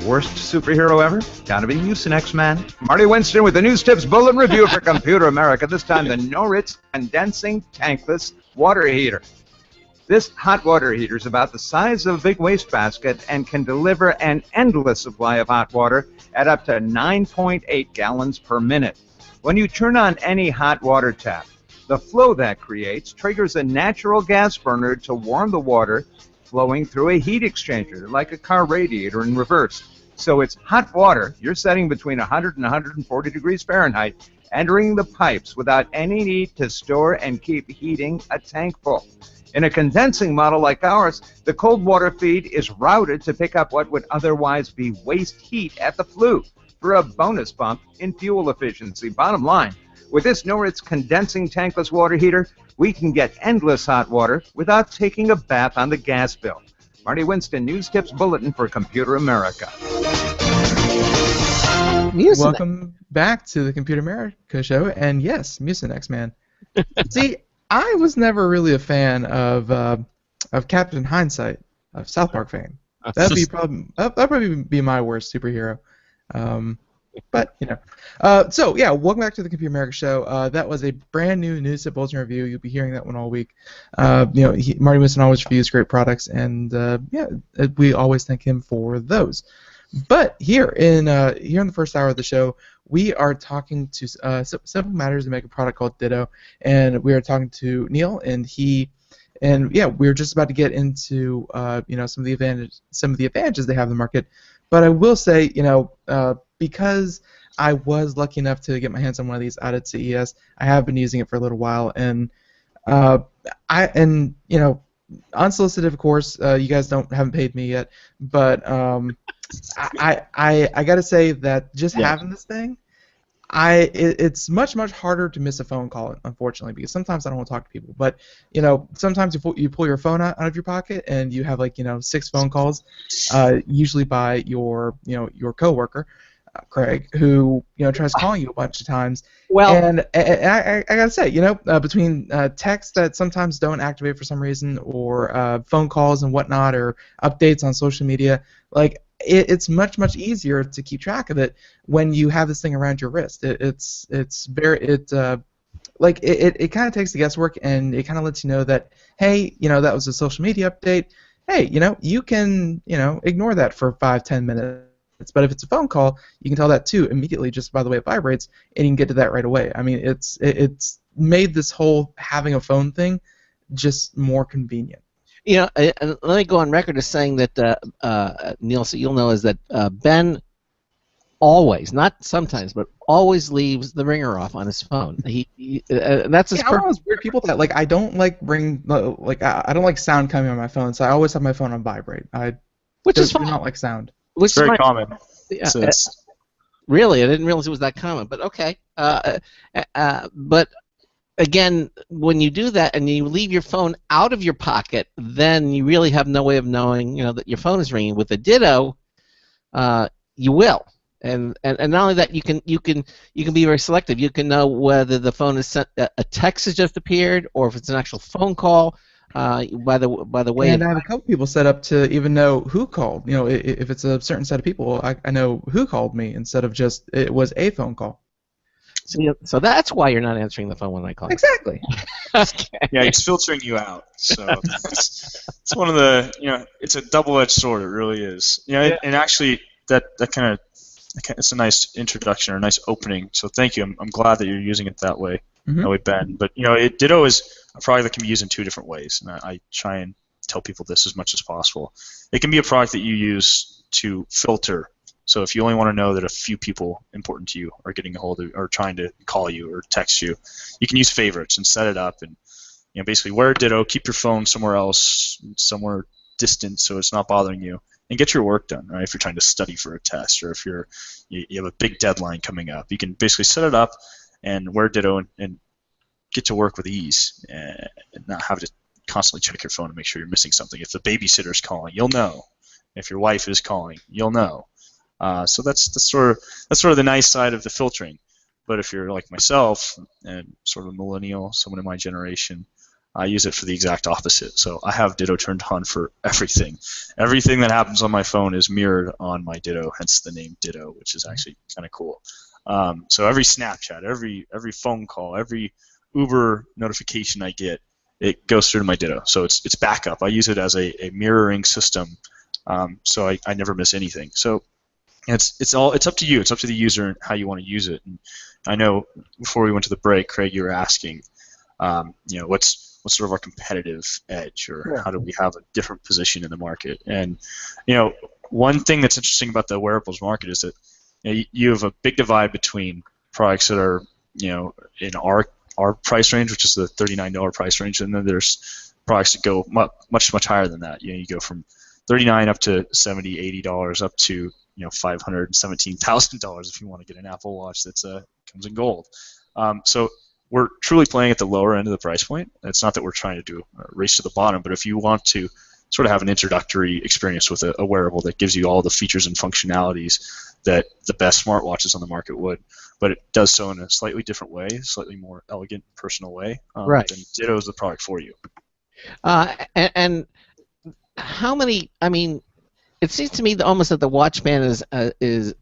Speaker 8: Worst superhero ever? Gotta be Mucinex, man. Marty Winston with the News Tips Bulletin Review for Computer America. This time the No-Ritz Condensing Tankless Water Heater. This hot water heater is about the size of a big wastebasket and can deliver an endless supply of hot water at up to 9.8 gallons per minute. When you turn on any hot water tap, the flow that creates triggers a natural gas burner to warm the water flowing through a heat exchanger, like a car radiator in reverse. So it's hot water you're setting between 100 and 140 degrees Fahrenheit, entering the pipes without any need to store and keep heating a tank full. In a condensing model like ours, the cold water feed is routed to pick up what would otherwise be waste heat at the flue. for a bonus bump in fuel efficiency. Bottom line, with this Noritz condensing tankless water heater, we can get endless hot water without taking a bath on the gas bill. Marty Winston, News Tips Bulletin for Computer America.
Speaker 3: Welcome back to the Computer America show, and yes, Mucinex Man. See, I was never really a fan of Captain Hindsight of South Park fame. That'd probably be my worst superhero. But you know, so yeah, welcome back to the Computer America show. That was a brand new News Tip Bulletin review. You'll be hearing that one all week. You know, Marty Winston always reviews great products, and yeah, we always thank him for those. But here in the first hour of the show, we are talking to Simple Matters to make a product called Ditto, and we are talking to Neil, and yeah, we're just about to get into you know, some of the advantages they have in the market. But I will say, you know, because I was lucky enough to get my hands on one of these out at CES, I have been using it for a little while, and you know, unsolicited, of course. You guys haven't paid me yet, but I gotta say that just having this thing, it's much harder to miss a phone call, unfortunately, because sometimes I don't want to talk to people. But you know, sometimes you pull your phone out of your pocket and you have, like, you know, 6 phone calls, usually by your coworker, Craig, who, you know, tries calling you a bunch of times.
Speaker 1: Well,
Speaker 3: and I gotta say, you know, between texts that sometimes don't activate for some reason, or phone calls and whatnot, or updates on social media, like, it's much easier to keep track of it when you have this thing around your wrist. It kind of takes the guesswork, and it kind of lets you know that, hey, you know, that was a social media update. Hey, you know, you can, you know, ignore that for 5-10 minutes. But if it's a phone call, you can tell that too immediately just by the way it vibrates, and you can get to that right away. I mean, it's made this whole having a phone thing just more convenient.
Speaker 1: You know, and let me go on record as saying that, Neil, so you'll know, is that Ben always, not sometimes, but always leaves the ringer off on his phone. And that's his
Speaker 3: I'm one of those weird people that, like, I don't like I don't like sound coming on my phone, so I always have my phone on vibrate.
Speaker 1: Which is
Speaker 3: do
Speaker 1: fine.
Speaker 3: not like sound.
Speaker 5: It's very common.
Speaker 1: Yeah,
Speaker 5: So it's,
Speaker 1: really, I didn't realize it was that common, but okay. But again, when you do that and you leave your phone out of your pocket, then you really have no way of knowing, you know, that your phone is ringing. With the Ditto, you will, and not only that, you can be very selective. You can know whether the phone is sent, a text has just appeared, or if it's an actual phone call. By the way,
Speaker 3: and I have a couple people set up to even know who called. You know, if it's a certain set of people, I know who called me instead of just it was a phone call.
Speaker 1: So that's why you're not answering the phone when I call.
Speaker 3: Exactly.
Speaker 1: Okay.
Speaker 5: yeah, it's filtering you out. So it's one of the, you know, it's a double-edged sword. It really is. You know, and actually that kind of, it's a nice introduction or a nice opening. So thank you. I'm glad that you're using it that way. That way, Ben. But you know, Ditto is a product that can be used in 2 different ways, and I try and tell people this as much as possible. It can be a product that you use to filter. So if you only want to know that a few people important to you are getting a hold of, or trying to call you or text you, you can use favorites and set it up, and, you know, basically wear Ditto, keep your phone somewhere else, somewhere distant, so it's not bothering you, and get your work done. Right? If you're trying to study for a test, or if you have a big deadline coming up, you can basically set it up and wear Ditto and get to work with ease, and not have to constantly check your phone to make sure you're missing something. If the babysitter's calling, you'll know. If your wife is calling, you'll know. So that's sort of the nice side of the filtering. But if you're like myself and sort of a millennial, someone in my generation, I use it for the exact opposite. So I have Ditto turned on for everything. Everything that happens on my phone is mirrored on my Ditto, hence the name Ditto, which is actually kind of cool. So every Snapchat, every phone call, every Uber notification I get, it goes through to my Ditto. So it's backup. I use it as a mirroring system, so I never miss anything. So it's up to you. It's up to the user and how you want to use it. And I know before we went to the break, Craig, you were asking, you know, what's sort of our competitive edge, or how do we have a different position in the market? And, you know, one thing that's interesting about the wearables market is that, you know, you have a big divide between products that are, you know, in our price range, which is the $39 price range, and then there's products that go much higher than that. You know, you go from $39 up to $70, $80, up to $517,000 if you want to get an Apple Watch that's comes in gold. So we're truly playing at the lower end of the price point. It's not that we're trying to do a race to the bottom, but if you want to sort of have an introductory experience with a wearable that gives you all the features and functionalities that the best smartwatches on the market would, but it does so in a slightly different way, slightly more elegant, personal way,
Speaker 1: Right.
Speaker 5: then Ditto is the product for you.
Speaker 1: And how many? I mean, it seems to me that almost that the watch band is the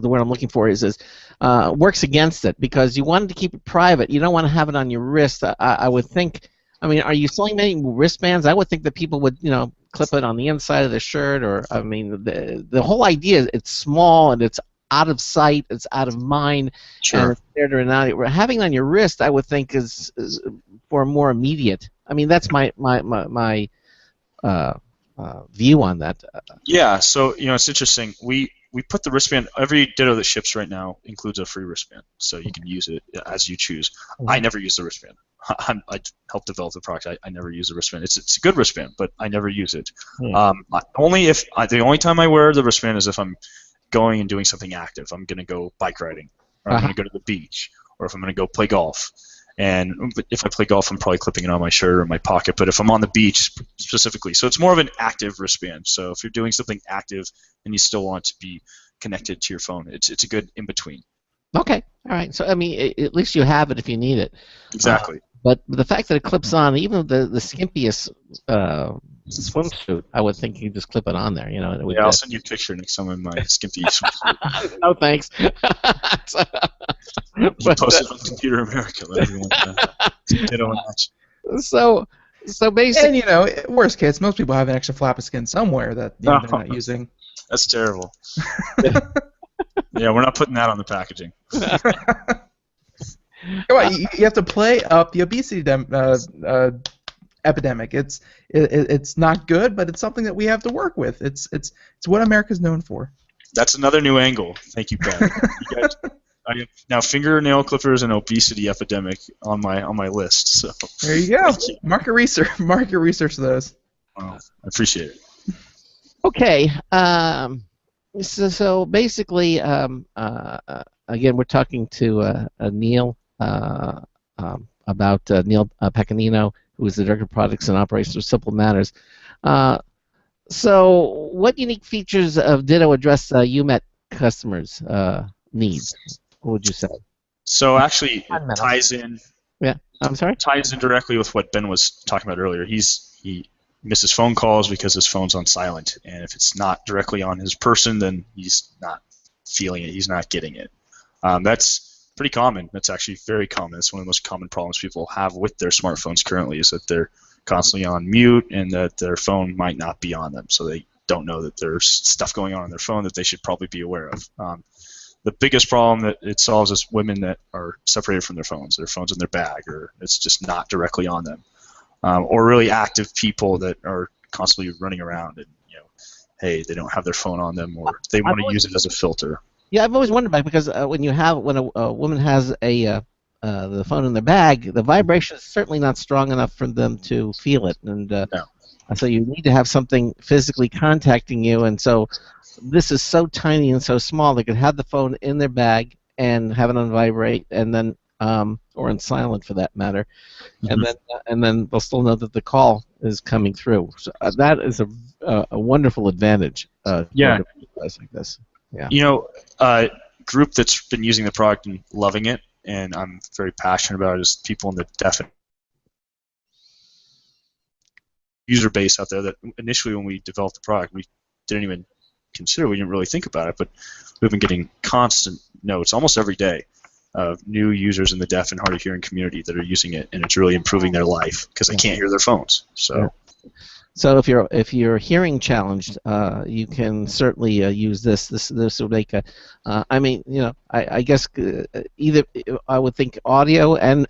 Speaker 1: word I'm looking for is works against it, because you wanted to keep it private. You don't want to have it on your wrist. I would think. I mean, are you selling many wristbands? I would think that people would, clip it on the inside of the shirt, or I mean, the whole idea is it's small and it's out of sight, it's out of mind,
Speaker 5: Sure.
Speaker 1: and it's there to having it on your wrist, I would think is for more immediate. I mean, that's my view on that.
Speaker 5: Yeah, so it's interesting. We put the wristband. Every Ditto that ships right now includes a free wristband, so you can use it as you choose. I never use the wristband. I helped develop the product. I never use the wristband. It's a good wristband, but I never use it. The only time I wear the wristband is if I'm going and doing something active. I'm going to go bike riding, or I'm going to go to the beach, or if I'm going to go play golf. And if I play golf, I'm probably clipping it on my shirt or my pocket. But if I'm on the beach specifically, so it's more of an active wristband. So if you're doing something active and you still want to be connected to your phone, it's a good in between.
Speaker 1: Okay, all right. So I mean, at least you have it if you need it.
Speaker 5: Exactly.
Speaker 1: But the fact that it clips on, even the skimpiest swimsuit, I would think you just clip it on there. And it would,
Speaker 5: I'll send you a picture next time of my skimpy swimsuit.
Speaker 1: No thanks.
Speaker 5: You post it on Computer America. Let everyone Ditto and watch.
Speaker 1: So basically,
Speaker 3: And worst case, most people have an extra flap of skin somewhere that they're not using.
Speaker 5: That's terrible. Yeah, we're not putting that on the packaging.
Speaker 3: Come on, you have to play up the obesity epidemic. It's not good, but it's something that we have to work with. It's what America's known for.
Speaker 5: That's another new angle. Thank you, Pat. I have now fingernail clippers and obesity epidemic on my list. So
Speaker 3: there you go. Market research those.
Speaker 5: Wow, I appreciate it.
Speaker 1: okay. So basically, again, we're talking to Neil about Neil Pecanino, who is the Director of Products and Operations of Simple Matters. So what unique features of Ditto address UMET customers' needs? What would you say?
Speaker 5: So actually, it ties in.
Speaker 1: Yeah, I'm sorry.
Speaker 5: Ties in directly with what Ben was talking about earlier. He misses phone calls because his phone's on silent, and if it's not directly on his person, then he's not feeling it. He's not getting it. That's pretty common. That's actually very common. It's one of the most common problems people have with their smartphones currently, is that they're constantly on mute and that their phone might not be on them, so they don't know that there's stuff going on their phone that they should probably be aware of. The biggest problem that it solves is women that are separated from their phone's in their bag, or it's just not directly on them, or really active people that are constantly running around and hey, they don't have their phone on them, or they want to use it as a filter.
Speaker 1: Yeah, I've always wondered about it, because when a woman has the phone in their bag, the vibration is certainly not strong enough for them to feel it, and
Speaker 5: No.
Speaker 1: so you need to have something physically contacting you, and so this is so tiny and so small they could have the phone in their bag and have it on vibrate, and then or in silent for that matter, and then they'll still know that the call is coming through. So that is a wonderful advantage.
Speaker 5: Yeah.
Speaker 1: For a device like this. Yeah.
Speaker 5: A group that's been using the product and loving it, and I'm very passionate about it, is people in the deaf user base out there that initially when we developed the product we didn't even consider, we didn't really think about it, but we've been getting constant notes almost every day of new users in the deaf and hard of hearing community that are using it, and it's really improving their life because they can't hear their phones. So
Speaker 1: if you're hearing challenged, you can certainly use this. This will make I guess either I would think audio and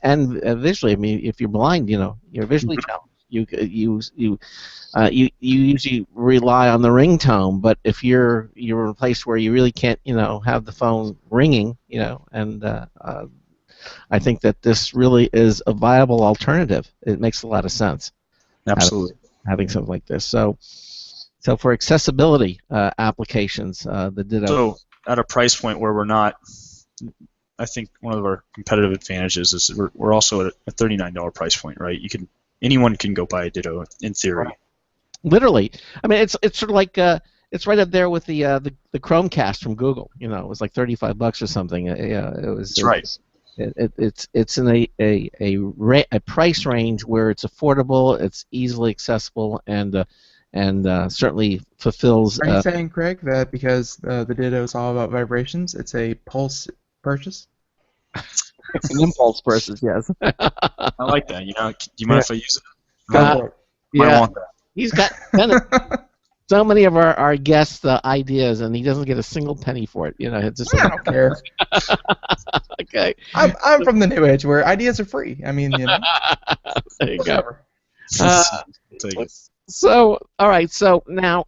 Speaker 1: visually. I mean, if you're blind, you're visually challenged. You usually rely on the ringtone, but if you're in a place where you really can't, have the phone ringing, and I think that this really is a viable alternative. It makes a lot of sense.
Speaker 5: Absolutely.
Speaker 1: Having something like this. So So for accessibility applications, the Ditto.
Speaker 5: So at a price point where we're not, I think one of our competitive advantages is we're also at a $39 price point, right? Anyone can go buy a Ditto in theory.
Speaker 1: Literally, I mean, it's sort of like it's right up there with the Chromecast from Google. You know, it was like $35 or something. Yeah, it was.
Speaker 5: That's right.
Speaker 1: It's in a price range where it's affordable, it's easily accessible, and certainly fulfills.
Speaker 3: Are you saying, Craig, that because the Ditto is all about vibrations, it's a pulse purchase?
Speaker 1: It's an impulse purchase, yes.
Speaker 5: I like that. Do you mind if I use it?
Speaker 3: Go for it.
Speaker 5: I want that.
Speaker 1: He's got so many of our guests' ideas, and he doesn't get a single penny for it. You know, it's just.
Speaker 3: I don't care.
Speaker 1: Okay.
Speaker 3: I'm from the new age where ideas are free. I mean, you know.
Speaker 1: There you
Speaker 3: Whatever.
Speaker 1: go.
Speaker 5: Take it.
Speaker 1: So, all right. So now,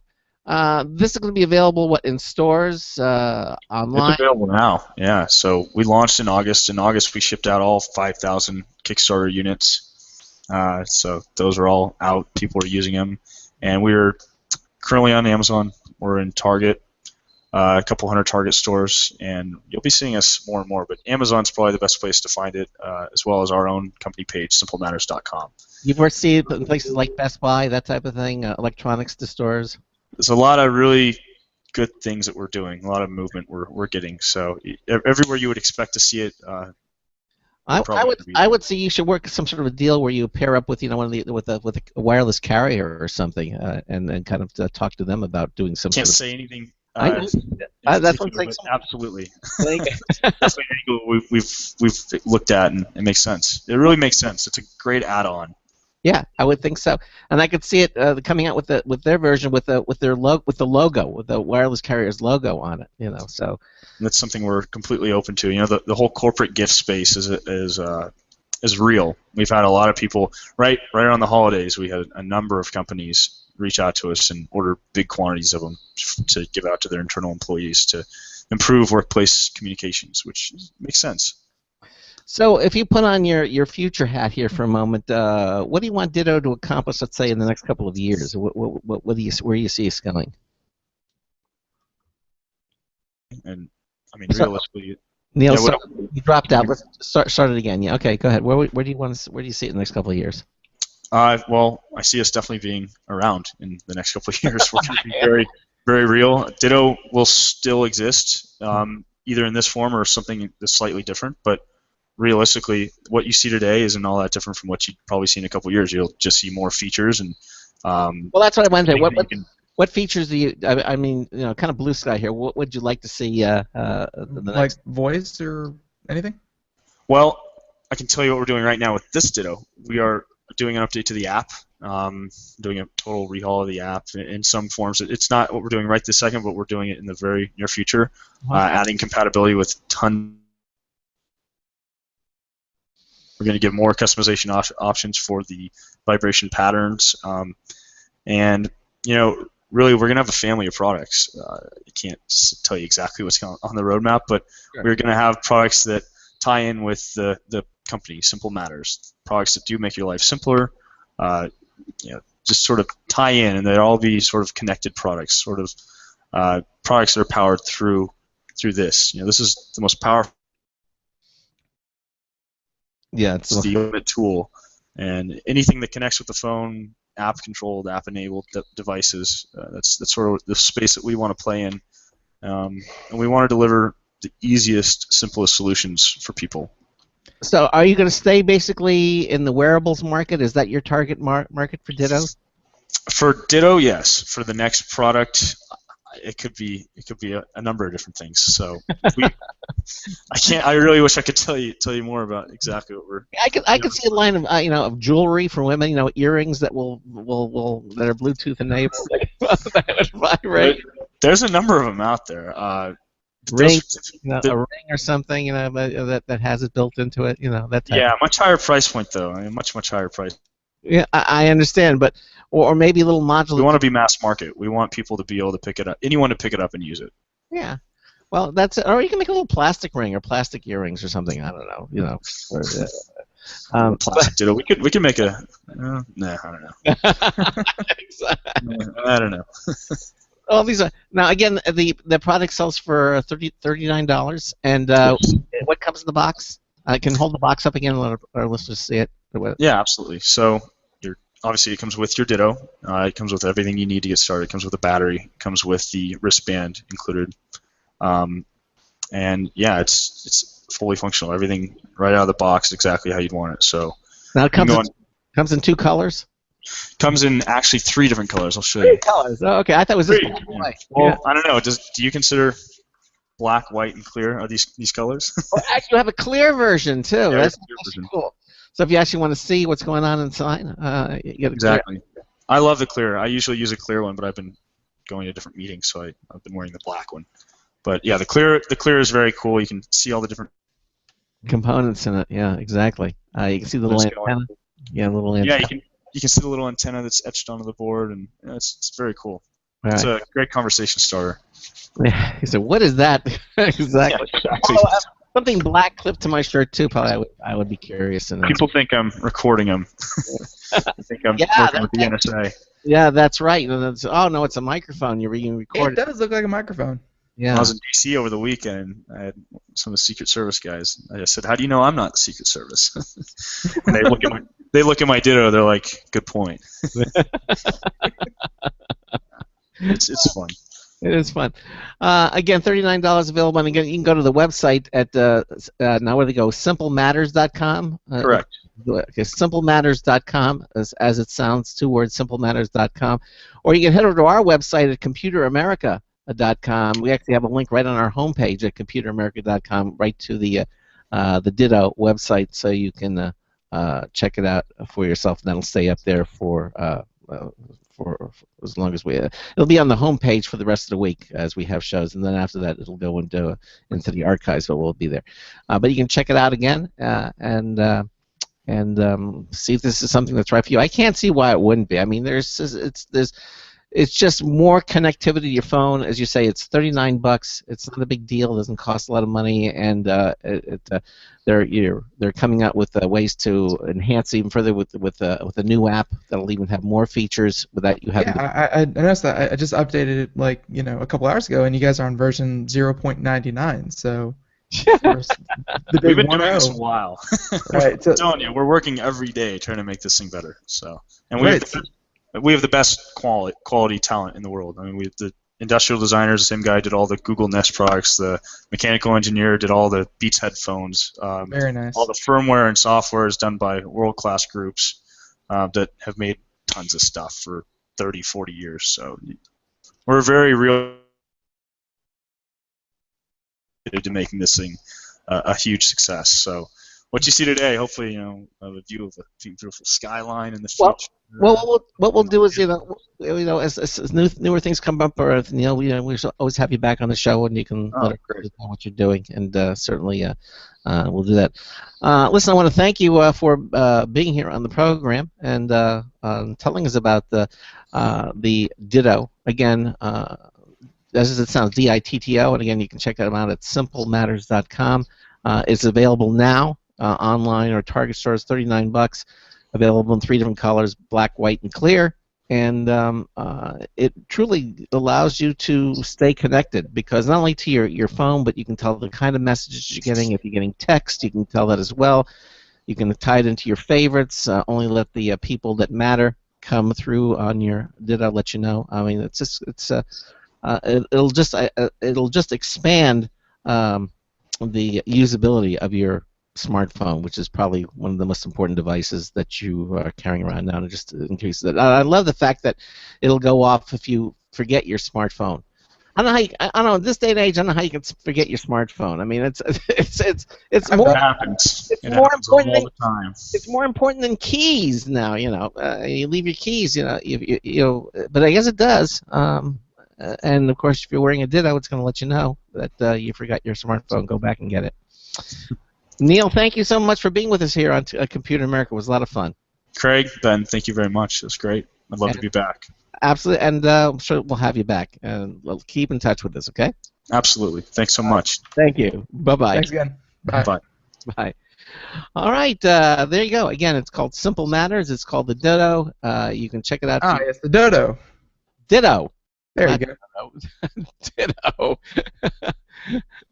Speaker 1: this is going to be available in stores, online.
Speaker 5: It's available now. Yeah. So we launched in August. In August, we shipped out all 5,000 Kickstarter units. So those are all out. People are using them, and we're currently on Amazon. We're in Target, a couple hundred Target stores, and you'll be seeing us more and more. But Amazon's probably the best place to find it, as well as our own company page, simplematters.com.
Speaker 1: You've ever seen it in places like Best Buy, that type of thing, electronics to stores?
Speaker 5: There's a lot of really good things that we're doing, a lot of movement we're getting. So everywhere you would expect to see it.
Speaker 1: I would say you should work some sort of a deal where you pair up with with a wireless carrier or something, and then kind of talk to them about doing some.
Speaker 5: Can't
Speaker 1: sort of,
Speaker 5: say anything.
Speaker 1: That's what I'm saying.
Speaker 5: Absolutely. That's an angle we've looked at, and it makes sense. It really makes sense. It's a great add-on.
Speaker 1: Yeah, I would think so, and I could see it coming out with their version with the logo, with the wireless carrier's logo on it. You know, so.
Speaker 5: And that's something we're completely open to. You know, the whole corporate gift space is real. We've had a lot of people right around the holidays. We had a number of companies reach out to us and order big quantities of them to give out to their internal employees to improve workplace communications, which makes sense.
Speaker 1: So if you put on your future hat here for a moment, what do you want Ditto to accomplish, let's say, in the next couple of years? Where do you see us going?
Speaker 5: And I mean, realistically,
Speaker 1: Neil, you dropped out. Let's start it again. Yeah, okay, go ahead. Where do you see it in the next couple of years?
Speaker 5: Well, I see us definitely being around in the next couple of years. We're going to be very, very real. Ditto will still exist, either in this form or something that's slightly different. But realistically, what you see today isn't all that different from what you'd probably see in a couple of years. You'll just see more features and.
Speaker 1: Well, that's what I wanted to say. What features do you? I mean, you know, kind of blue sky here. What would you like to see?
Speaker 3: Like voice or anything?
Speaker 5: Well, I can tell you what we're doing right now with this Ditto. We are doing an update to the app, doing a total rehaul of the app in some forms. It's not what we're doing right this second, but we're doing it in the very near future, adding compatibility with ton. We're going to give more customization options for the vibration patterns, and you know, really, we're going to have a family of products. I can't tell you exactly what's on the roadmap, but we're going to have products that tie in with the company, Simple Matters, products that do make your life simpler, you know, just sort of tie in, and they'll all be sort of connected products, sort of products that are powered through this. You know, this is the most powerful.
Speaker 1: Yeah, it's
Speaker 5: the ultimate tool, and anything that connects with the phone, app-controlled, app-enabled devices. That's sort of the space that we want to play in, and we want to deliver the easiest, simplest solutions for people.
Speaker 1: So, are you going to stay basically in the wearables market? Is that your target market for Ditto?
Speaker 5: For Ditto, yes. For the next product, it could be a number of different things. So, I really wish I could tell you more about exactly what we're.
Speaker 1: I could see a line of of jewelry for women. You know, earrings that will that are Bluetooth enabled. That would vibrate.
Speaker 5: There's a number of them out there.
Speaker 1: Ring, a ring or something, that has it built into it. You know, that type.
Speaker 5: Yeah, much higher price point though. I mean, much higher price.
Speaker 1: Yeah, I understand, but or maybe a little modular.
Speaker 5: We want to be mass market. We want people to be able to pick it up. Anyone to pick it up and use it.
Speaker 1: Yeah. Well, that's it. Or you can make a little plastic ring or plastic earrings or something. I don't know. You know. Or,
Speaker 5: plastic Ditto. We could make a Nah, I don't know.
Speaker 1: Exactly.
Speaker 5: I don't know.
Speaker 1: All these are now again. The product sells for $39, and what comes in the box? I can hold the box up again, or let's just see it.
Speaker 5: Yeah, absolutely. So obviously it comes with your Ditto. It comes with everything you need to get started. It comes with a battery. It comes with the wristband included. And yeah, it's fully functional. Everything right out of the box, exactly how you'd want it. So
Speaker 1: now it comes in 2 colors.
Speaker 5: Comes in actually 3 different colors. I'll show you.
Speaker 1: 3 colors. Oh, okay, I thought it was just
Speaker 5: 3.
Speaker 1: black and white.
Speaker 5: Well,
Speaker 1: Yeah.
Speaker 5: I don't know. Do you consider black, white, and clear are these colors?
Speaker 1: Well, actually, you have a clear version too.
Speaker 5: Yeah,
Speaker 1: That's
Speaker 5: clear version.
Speaker 1: cool. So if you actually want to see what's going on inside, you get a
Speaker 5: Exactly. I love the clear. I usually use a clear one, but I've been going to different meetings, so I've been wearing the black one. But yeah, the clear is very cool. You can see all the different
Speaker 1: components in it. Yeah, exactly. You can see the little antenna. Yeah, little antenna.
Speaker 5: Yeah, you can see the little antenna that's etched onto the board, and it's very cool.
Speaker 1: All
Speaker 5: It's
Speaker 1: right.
Speaker 5: a great conversation starter.
Speaker 1: Yeah. He said, "What is that?" Exactly.
Speaker 5: Yeah, exactly.
Speaker 1: Oh, something black clipped to my shirt too. Probably, I would be curious to know.
Speaker 5: People think I'm recording them. I think I'm working with the NSA.
Speaker 1: Yeah, that's right. And oh no, it's a microphone. You're being
Speaker 3: It
Speaker 1: recorded.
Speaker 3: does look like a microphone.
Speaker 1: Yeah.
Speaker 5: I was in D.C. over the weekend. I had some of the Secret Service guys. I said, "How do you know I'm not Secret Service?" And they look at my Ditto. They're like, "Good point." It's fun.
Speaker 1: It is fun. Again, $39 available. And again, you can go to the website at now where they go, simplematters.com.
Speaker 5: Correct.
Speaker 1: Okay, simplematters.com, as it sounds, 2 words, simplematters.com. Or you can head over to our website at computeramerica.com. We actually have a link right on our homepage at computeramerica.com, right to the Ditto website, so you can check it out for yourself, and that'll stay up there for as long as it'll be on the homepage for the rest of the week as we have shows, and then after that it'll go into the archives, but we'll be there. But you can check it out again and see if this is something that's right for you. I can't see why it wouldn't be. I mean, it's just more connectivity to your phone. As you say, it's $39. It's not a big deal. It doesn't cost a lot of money, and they're coming out with ways to enhance even further with a new app that'll even have more features without you having.
Speaker 3: Yeah, I noticed that. I just updated it a couple hours ago, and you guys are on version 0.99. So the
Speaker 5: We've
Speaker 3: big
Speaker 5: been doing this a
Speaker 3: 1.0.
Speaker 5: while.
Speaker 3: Right. So,
Speaker 5: I'm telling you, we're working every day trying to make this thing better. So, and
Speaker 3: right.
Speaker 5: we have the best quality talent in the world. I mean, we have the industrial designers. The same guy did all the Google Nest products. The mechanical engineer did all the Beats headphones.
Speaker 3: Very nice.
Speaker 5: All the firmware and software is done by world-class groups that have made tons of stuff for 30, 40 years. So we're very real to making this thing a huge success. So what you see today, hopefully, a view of a beautiful skyline in the future.
Speaker 1: Well, what we'll do is, as newer things come up, or we shall always have you back on the show, and you can let us know what you're doing, and certainly we'll do that. Listen, I want to thank you for being here on the program and telling us about the Ditto. Again, as it sounds, DITTO, and again, you can check them out at simplematters.com. It's available now online or Target stores, $39. Available in 3 different colors, black, white, and clear, and it truly allows you to stay connected, because not only to your phone, but you can tell the kind of messages you're getting. If you're getting text, you can tell that as well. You can tie it into your favorites. Only let the people that matter come through on your Ditto. Let you know. I mean, it'll just expand the usability of your smartphone, which is probably one of the most important devices that you are carrying around now, to just increase that. I love the fact that it'll go off if you forget your smartphone. I don't know. In this day and age, I don't know how you can forget your smartphone. I mean, it's more.
Speaker 5: It happens.
Speaker 1: It's more important
Speaker 5: all the time.
Speaker 1: It's more important than keys now. You leave your keys. But I guess it does. And of course, if you're wearing a Ditto, it's going to let you know that you forgot your smartphone. Go back and get it. Neil, thank you so much for being with us here on Computer America. It was a lot of fun.
Speaker 5: Craig, Ben, thank you very much. It was great. I'd love to be back.
Speaker 1: Absolutely, and I'm sure we'll have you back. And we'll keep in touch with us, okay?
Speaker 5: Absolutely. Thanks so much.
Speaker 1: Thank you. Bye-bye.
Speaker 3: Thanks again. Bye.
Speaker 5: Bye.
Speaker 1: Bye. All right, there you go. Again, it's called Simple Matters. It's called the Ditto. You can check it out.
Speaker 3: Ah, yes, the dodo.
Speaker 1: Ditto.
Speaker 3: There you
Speaker 1: Not
Speaker 3: go.
Speaker 1: Ditto.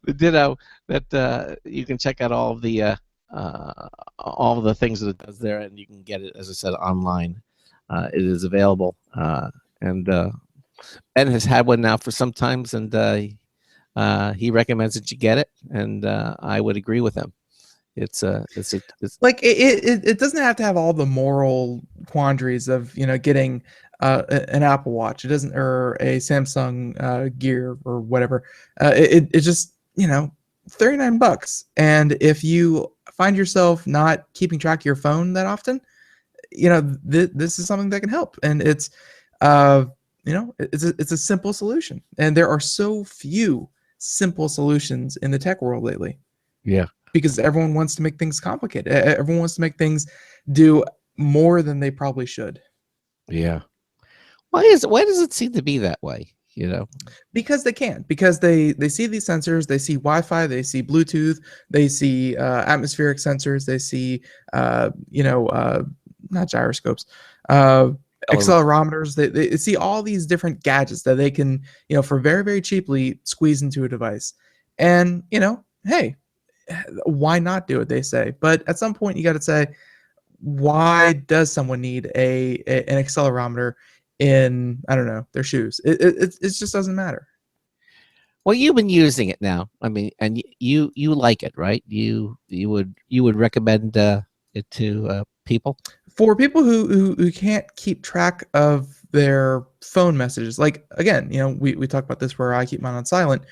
Speaker 1: The Ditto. That you can check out all of the things that it does there, and you can get it, as I said, online. It is available, and Ben has had one now for some times, and he recommends that you get it, and I would agree with him. It's
Speaker 3: Like it doesn't have to have all the moral quandaries of getting an Apple Watch. It doesn't, or a Samsung Gear or whatever. It's just $39, and if you find yourself not keeping track of your phone that often, this is something that can help, and it's it's a simple solution, and there are so few simple solutions in the tech world lately.
Speaker 1: Yeah.
Speaker 3: Because everyone wants to make things complicated. Everyone wants to make things do more than they probably should.
Speaker 1: Yeah. Why does it seem to be that way?
Speaker 3: Because they can. Because they see these sensors. They see Wi-Fi. They see Bluetooth. They see atmospheric sensors. They see not gyroscopes, accelerometers. They see all these different gadgets that they can for very, very cheaply squeeze into a device. And hey, why not do it, they say. But at some point you got to say, why does someone need an accelerometer in, I don't know, their shoes? It just doesn't matter.
Speaker 1: Well, you've been using it now. I mean, and you like it, right? You would recommend it to people?
Speaker 3: For people who can't keep track of their phone messages, like, again, we talk about this where I keep mine on silent.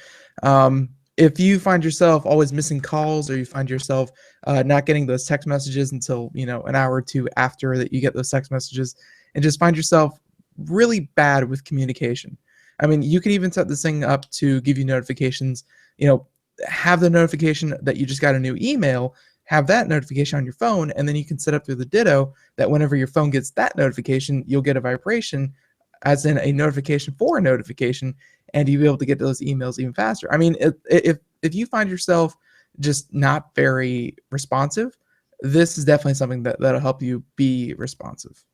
Speaker 3: If you find yourself always missing calls, or you find yourself not getting those text messages until an hour or two after that you get those text messages, and just find yourself really bad with communication. I mean, you can even set this thing up to give you notifications. Have the notification that you just got a new email, have that notification on your phone, and then you can set up through the Ditto that whenever your phone gets that notification, you'll get a vibration, as in a notification for a notification, and you'll be able to get those emails even faster. I mean, if you find yourself just not very responsive, this is definitely something that'll help you be responsive.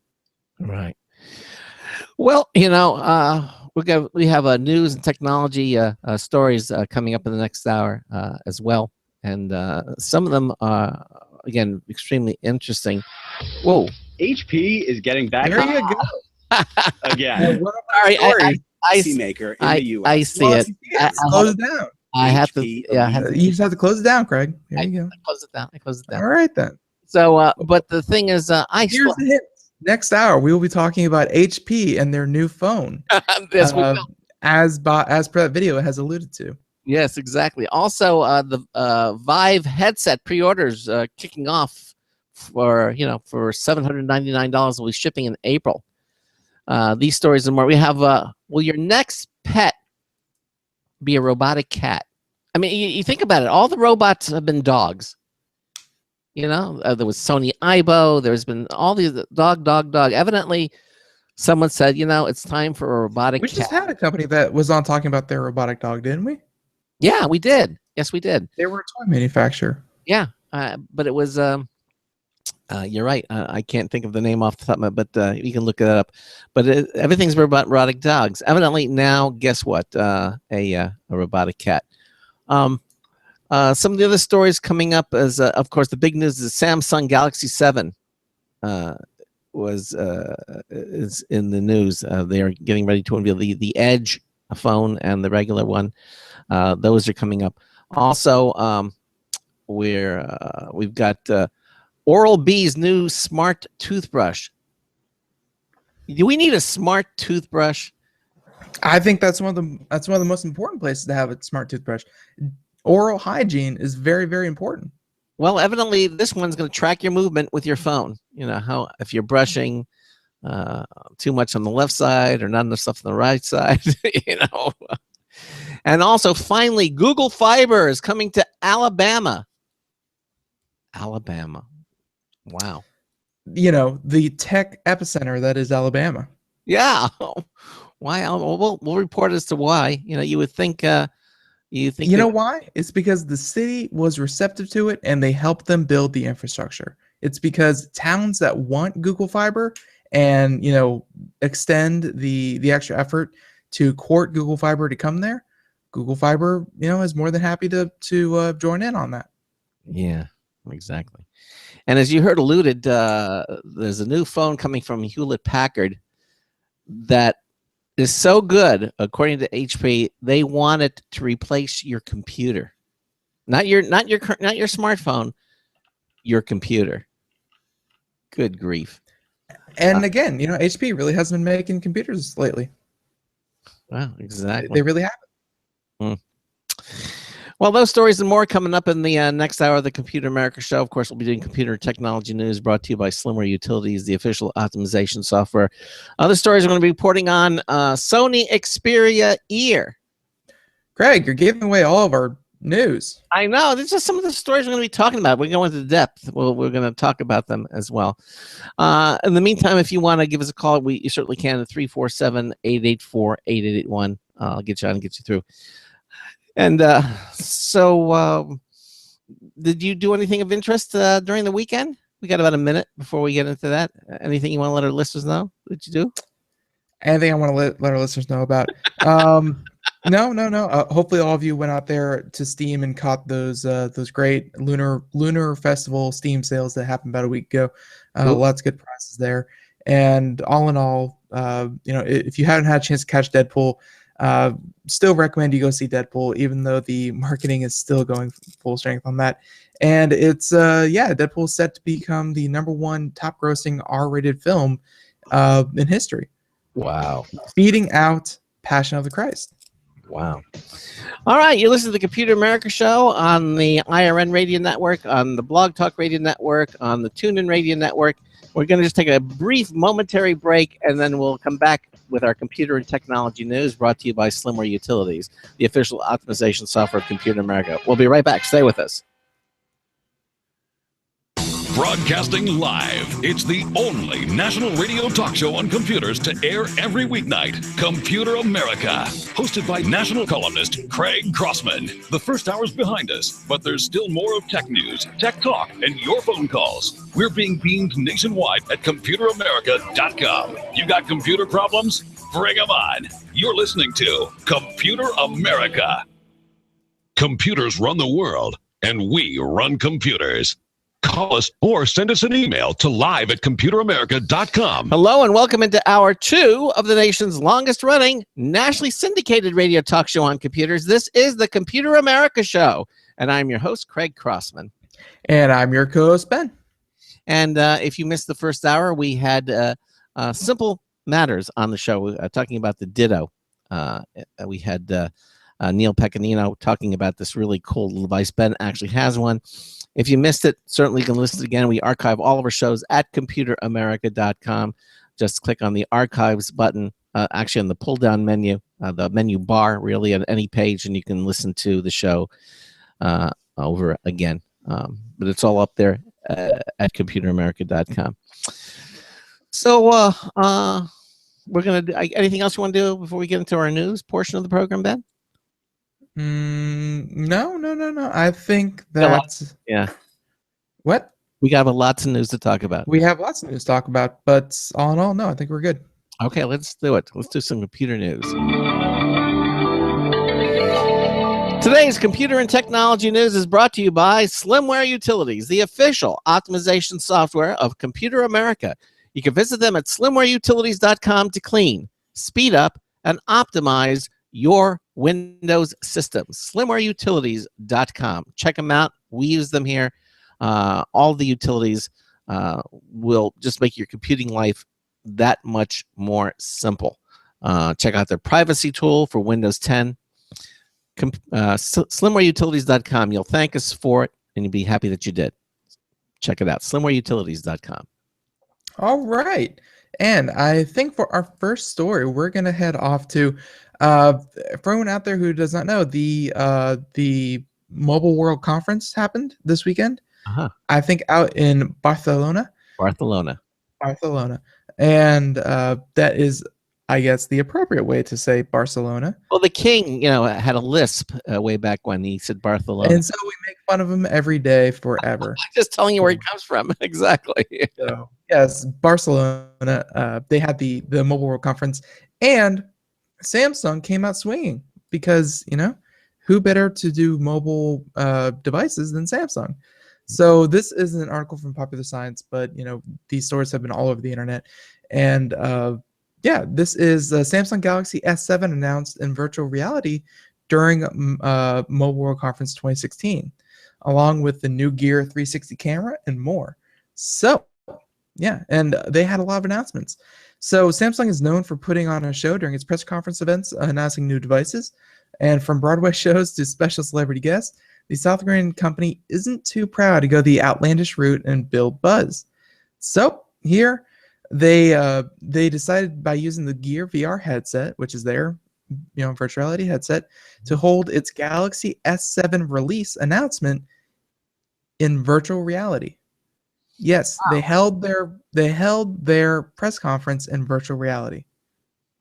Speaker 1: Right. Well, we have a news and technology stories coming up in the next hour as well, and some of them are, again, extremely interesting. Whoa!
Speaker 9: HP is getting back.
Speaker 3: There you go.
Speaker 9: Again.
Speaker 1: Sorry, I
Speaker 9: maker in
Speaker 1: I,
Speaker 9: the U.S.
Speaker 1: I see it.
Speaker 3: Close it down.
Speaker 1: I have to.
Speaker 9: HP
Speaker 1: Yeah, I have to.
Speaker 3: You just have to close it down, Craig. There you go.
Speaker 1: I close it down.
Speaker 3: All right then.
Speaker 1: So, but the thing is,
Speaker 3: Here's the hint. Next hour, we will be talking about HP and their new phone.
Speaker 1: Yes, we will.
Speaker 3: As per that video, it has alluded to.
Speaker 1: Yes, exactly. Also, the Vive headset pre-orders kicking off for $799. Will be shipping in April. These stories and more. We have will your next pet be a robotic cat? I mean, you think about it. All the robots have been dogs. There was Sony Aibo. There's been all these dog. Evidently, someone said, it's time for a robotic cat.
Speaker 3: We just had a company that was on talking about their robotic dog, didn't we?
Speaker 1: Yeah, we did. Yes, we did.
Speaker 3: They were a toy manufacturer.
Speaker 1: Yeah, but it was. You're right. I can't think of the name off the top of my head, but you can look it up. But everything's about robotic dogs. Evidently, now, guess what? A robotic cat. Some of the other stories coming up is, of course, the big news is Samsung Galaxy 7 is in the news. They are getting ready to unveil the Edge phone and the regular one. Those are coming up. Also, we've got Oral-B's new smart toothbrush. Do we need a smart toothbrush?
Speaker 3: I think that's one of the most important places to have a smart toothbrush. Oral hygiene is very, very important.
Speaker 1: Well, evidently, this one's going to track your movement with your phone. How if you're brushing too much on the left side or not enough stuff on the right side. And also, finally, Google Fiber is coming to Alabama. Alabama. Wow.
Speaker 3: The tech epicenter that is Alabama.
Speaker 1: Yeah. Why? We'll report as to why. You would think You think
Speaker 3: You know why? It's because the city was receptive to it and they helped them build the infrastructure. It's because towns that want Google Fiber and extend the extra effort to court Google Fiber to come there, Google Fiber is more than happy to join in on that.
Speaker 1: Yeah, exactly. And as you heard alluded, there's a new phone coming from Hewlett Packard that is so good, according to HP, they want it to replace your computer, not your smartphone, your computer. Good grief!
Speaker 3: And again, HP really hasn't been making computers lately.
Speaker 1: Wow, exactly.
Speaker 3: They really haven't.
Speaker 1: Well, those stories and more coming up in the next hour of the Computer America Show. Of course, we'll be doing computer and technology news brought to you by Slimware Utilities, the official optimization software. Other stories we're going to be reporting on Sony Xperia Ear.
Speaker 3: Craig, you're giving away all of our news.
Speaker 1: I know. These are some of the stories we're going to be talking about. We're going into depth. We're going to talk about them as well. In the meantime, if you want to give us a call, you certainly can at 347-884-8881. I'll get you on and get you through. And so did you do anything of interest during the weekend? We got about a minute before we get into that. Anything you want to let our listeners know that you do?
Speaker 3: Anything I want to let our listeners know about? No. Hopefully all of you went out there to Steam and caught those great Lunar Festival Steam sales that happened about a week ago. Lots of good prizes there. And all in all, if you haven't had a chance to catch Deadpool, still recommend you go see Deadpool, even though the marketing is still going full strength on that. And it's Deadpool is set to become the #1 top grossing R-rated film in history.
Speaker 1: Wow.
Speaker 3: Beating out Passion of the Christ.
Speaker 1: Wow. All right, you listen to the Computer America Show on the IRN Radio Network, on the Blog Talk Radio Network, on the TuneIn Radio Network. We're going to just take a brief momentary break, and then we'll come back with our computer and technology news brought to you by Slimware Utilities, the official optimization software of Computer America. We'll be right back. Stay with us.
Speaker 4: Broadcasting live, it's the only national radio talk show on computers to air every weeknight. Computer America, hosted by national columnist Craig Crossman. The first hour's behind us, but there's still more of tech news, tech talk, and your phone calls. We're being beamed nationwide at ComputerAmerica.com. You got computer problems? Bring them on. You're listening to Computer America. Computers run the world, and we run computers. Call us or send us an email to live@computeramerica.com.
Speaker 1: Hello and welcome into hour 2 of the nation's longest running, nationally syndicated radio talk show on computers. This is the Computer America Show, and I'm your host, Craig Crossman.
Speaker 3: And I'm your co-host, Ben.
Speaker 1: And if you missed the first hour, we had Simple Matters on the show, talking about the Ditto. We had Neil Pecanino talking about this really cool device. Ben actually has one. If you missed it, certainly you can listen again. We archive all of our shows at ComputerAmerica.com. Just click on the Archives button, actually on the pull-down menu, the menu bar, really, on any page, and you can listen to the show over again. But it's all up there at ComputerAmerica.com. So we're going to do anything else you want to do before we get into our news portion of the program, Ben?
Speaker 3: No. I think that's...
Speaker 1: Yeah.
Speaker 3: What?
Speaker 1: We got lots of news to talk about.
Speaker 3: We have lots of news to talk about, but all in all, no, I think we're good.
Speaker 1: Okay, let's do it. Let's do some computer news. Today's computer and technology news is brought to you by Slimware Utilities, the official optimization software of Computer America. You can visit them at slimwareutilities.com to clean, speed up, and optimize your Windows systems. Slimwareutilities.com. Check them out. We use them here. All the utilities will just make your computing life that much more simple. Check out their privacy tool for Windows 10. Slimwareutilities.com. You'll thank us for it, and you'll be happy that you did. Check it out. Slimwareutilities.com. All
Speaker 3: right. And I think for our first story, we're going to head off to, for everyone out there who does not know, the Mobile World Conference happened this weekend. I think out in Barcelona. And that is, I guess, the appropriate way to say Barcelona.
Speaker 1: Well, the king, had a lisp way back when he said Barcelona.
Speaker 3: And so we make fun of him every day forever.
Speaker 1: I'm just telling you where it comes from. Exactly.
Speaker 3: So, yes, Barcelona, they had the Mobile World Conference, and Samsung came out swinging because, who better to do mobile devices than Samsung? So this is an article from Popular Science, but, these stories have been all over the internet. And, this is Samsung Galaxy S7 announced in virtual reality during Mobile World Conference 2016, along with the new Gear 360 camera and more. So, yeah, and they had a lot of announcements. So Samsung is known for putting on a show during its press conference events, announcing new devices. And from Broadway shows to special celebrity guests, the South Korean company isn't too proud to go the outlandish route and build buzz. So here, they decided by using the Gear VR headset, which is their virtual reality headset, to hold its Galaxy S7 release announcement in virtual reality. Yes, wow. They held their press conference in virtual reality.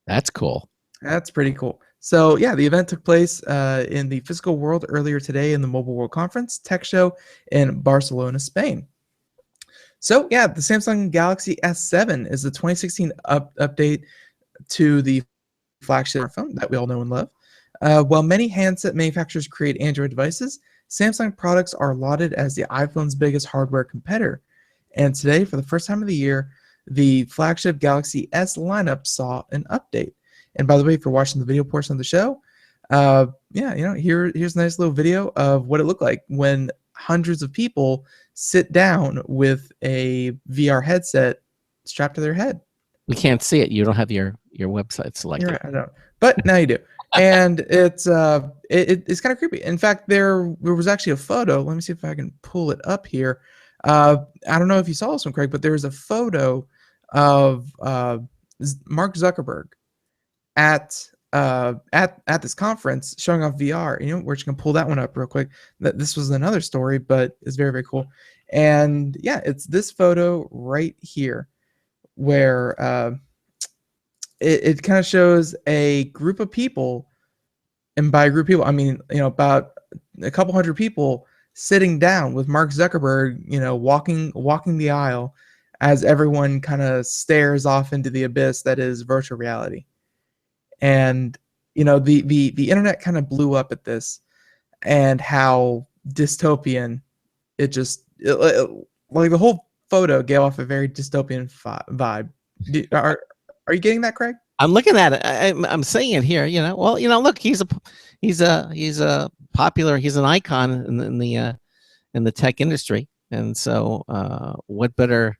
Speaker 1: That's cool.
Speaker 3: That's pretty cool. So yeah, the event took place in the physical world earlier today in the Mobile World Conference Tech Show in Barcelona, Spain. So yeah, the Samsung Galaxy S7 is the 2016 update to the flagship phone that we all know and love. While many handset manufacturers create Android devices, Samsung products are lauded as the iPhone's biggest hardware competitor. And today, for the first time of the year, the flagship Galaxy S lineup saw an update. And by the way, if you're watching the video portion of the show, here's a nice little video of what it looked like when hundreds of people sit down with a VR headset strapped to their head.
Speaker 1: We can't see it. You don't have your website selected.
Speaker 3: Right, I don't. But now you do. And it's kind of creepy. In fact, there was actually a photo. Let me see if I can pull it up here. I don't know if you saw this one, Craig, but there was a photo of Mark Zuckerberg at this conference showing off VR. We're just gonna pull that one up real quick. This was another story, but it's very, very cool. And yeah, it's this photo right here where it kind of shows a group of people, and by a group of people, I mean about a couple hundred people sitting down with Mark Zuckerberg, walking the aisle as everyone kind of stares off into the abyss that is virtual reality. And the internet kind of blew up at this, and how dystopian like the whole photo gave off a very dystopian vibe. Are you getting that, Craig?
Speaker 1: I'm looking at it. I'm saying it here. Well, look, he's a popular. He's an icon in the tech industry, and so what better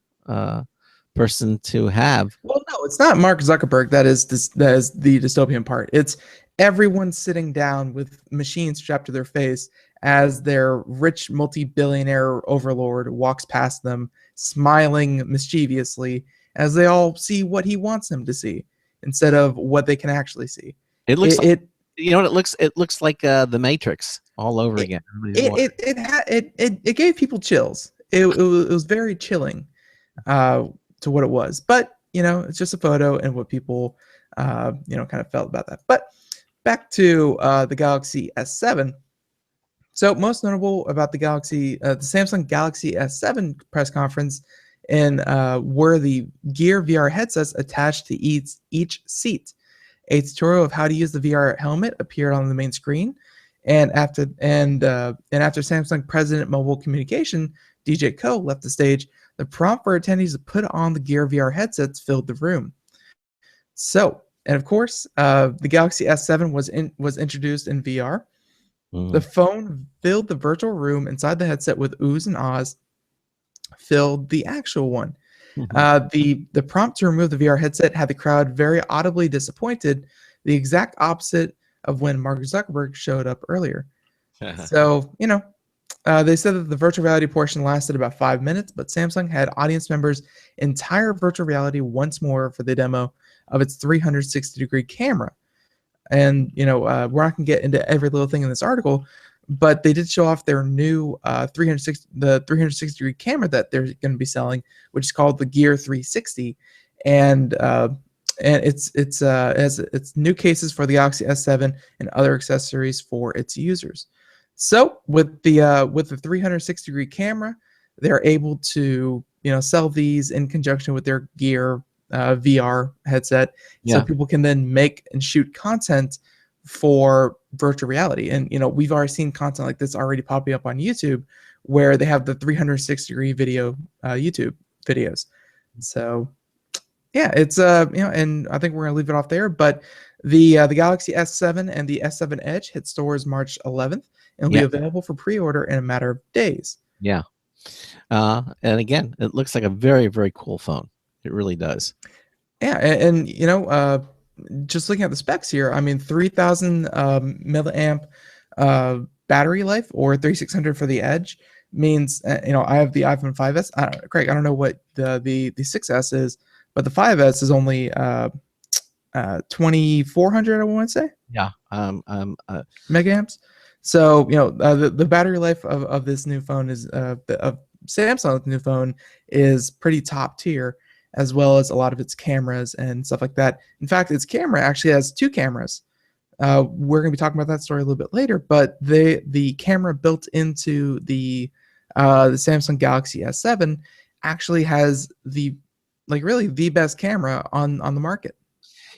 Speaker 1: person to have?
Speaker 3: Well, no, it's not Mark Zuckerberg. That is the dystopian part. It's everyone sitting down with machines strapped to their face as their rich multi-billionaire overlord walks past them, smiling mischievously as they all see what he wants them to see instead of what they can actually see.
Speaker 1: It looks it looks like the Matrix all over again.
Speaker 3: It gave people chills. It was very chilling to what it was, but it's just a photo and what people kind of felt about that. But back to the Galaxy S7. So most notable about the Samsung Galaxy S7 press conference were the Gear VR headsets attached to each seat. A tutorial of how to use the VR helmet appeared on the main screen, and after Samsung President Mobile Communication DJ Ko left the stage, the prompt for attendees to put on the Gear VR headsets filled the room. So, and of course, the Galaxy S7 was introduced in VR. The phone filled the virtual room inside the headset with oohs and ahs, filled the actual one. The prompt to remove the VR headset had the crowd very audibly disappointed, the exact opposite of when Mark Zuckerberg showed up earlier. So, they said that the virtual reality portion lasted about 5 minutes, but Samsung had audience members' entire virtual reality once more for the demo of its 360-degree camera. And, we're not going to get into every little thing in this article, but they did show off their new 360-degree camera that they're going to be selling, which is called the Gear 360. And and it's new cases for the Galaxy S7 and other accessories for its users. So with the 360-degree camera, they're able to sell these in conjunction with their Gear VR headset, so
Speaker 1: Yeah.
Speaker 3: people can then make and shoot content for virtual reality. And we've already seen content like this already popping up on YouTube, where they have the 360-degree video YouTube videos. So yeah, it's and I think we're gonna leave it off there. But the Galaxy S7 and the S7 Edge hit stores March 11th and will be available for pre-order in a matter of days.
Speaker 1: Yeah. And again, it looks like a very, very cool phone. It really does.
Speaker 3: Yeah, and just looking at the specs here, I mean, 3,000 milliamp battery life, or 3,600 for the Edge, means I have the iPhone 5s. Craig, I don't know what the 6s is, but the 5s is only 2,400. I want to say.
Speaker 1: Yeah.
Speaker 3: Megaamps. So the battery life of this new phone is of Samsung's new phone is pretty top tier, as well as a lot of its cameras and stuff like that. In fact, its camera actually has 2 cameras. We're going to be talking about that story a little bit later, but the camera built into the Samsung Galaxy S7 actually has really the best camera on the market.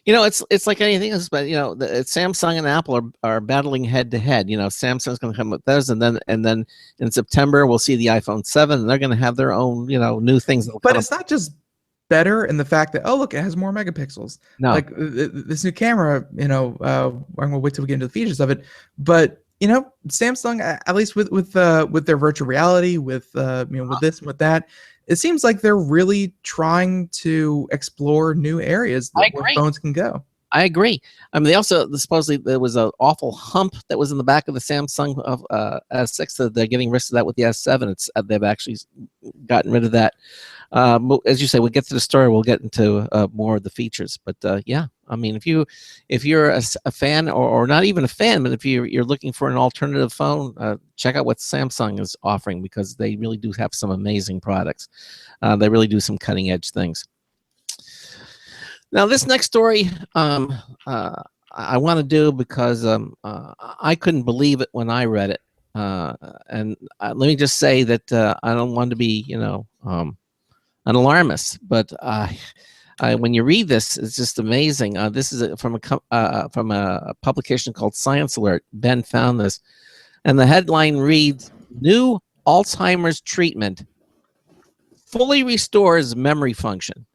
Speaker 1: It's like anything else, but Samsung and Apple are battling head to head. Samsung's going to come with theirs, and then in September we'll see the iPhone 7, and they're going to have their own new things.
Speaker 3: But it's not just better in the fact that, oh look, it has more megapixels.
Speaker 1: No.
Speaker 3: Like this new camera, I'm gonna wait till we get into the features of it. But Samsung, at least with their virtual reality, with this and with that, it seems like they're really trying to explore new areas where phones can go.
Speaker 1: I agree. I mean, they also supposedly there was an awful hump that was in the back of the Samsung S6. So they're getting rid of that with the S7. They've actually gotten rid of that. As you say, we'll get to the story. We'll get into more of the features. But yeah, I mean, if you're a fan, or not even a fan, but if you're looking for an alternative phone, check out what Samsung is offering, because they really do have some amazing products. They really do some cutting edge things. Now, this next story I want to do because I couldn't believe it when I read it. And let me just say that I don't want to be, an alarmist, but when you read this, it's just amazing. This is from a publication called Science Alert. Ben found this, and the headline reads: "New Alzheimer's treatment fully restores memory function."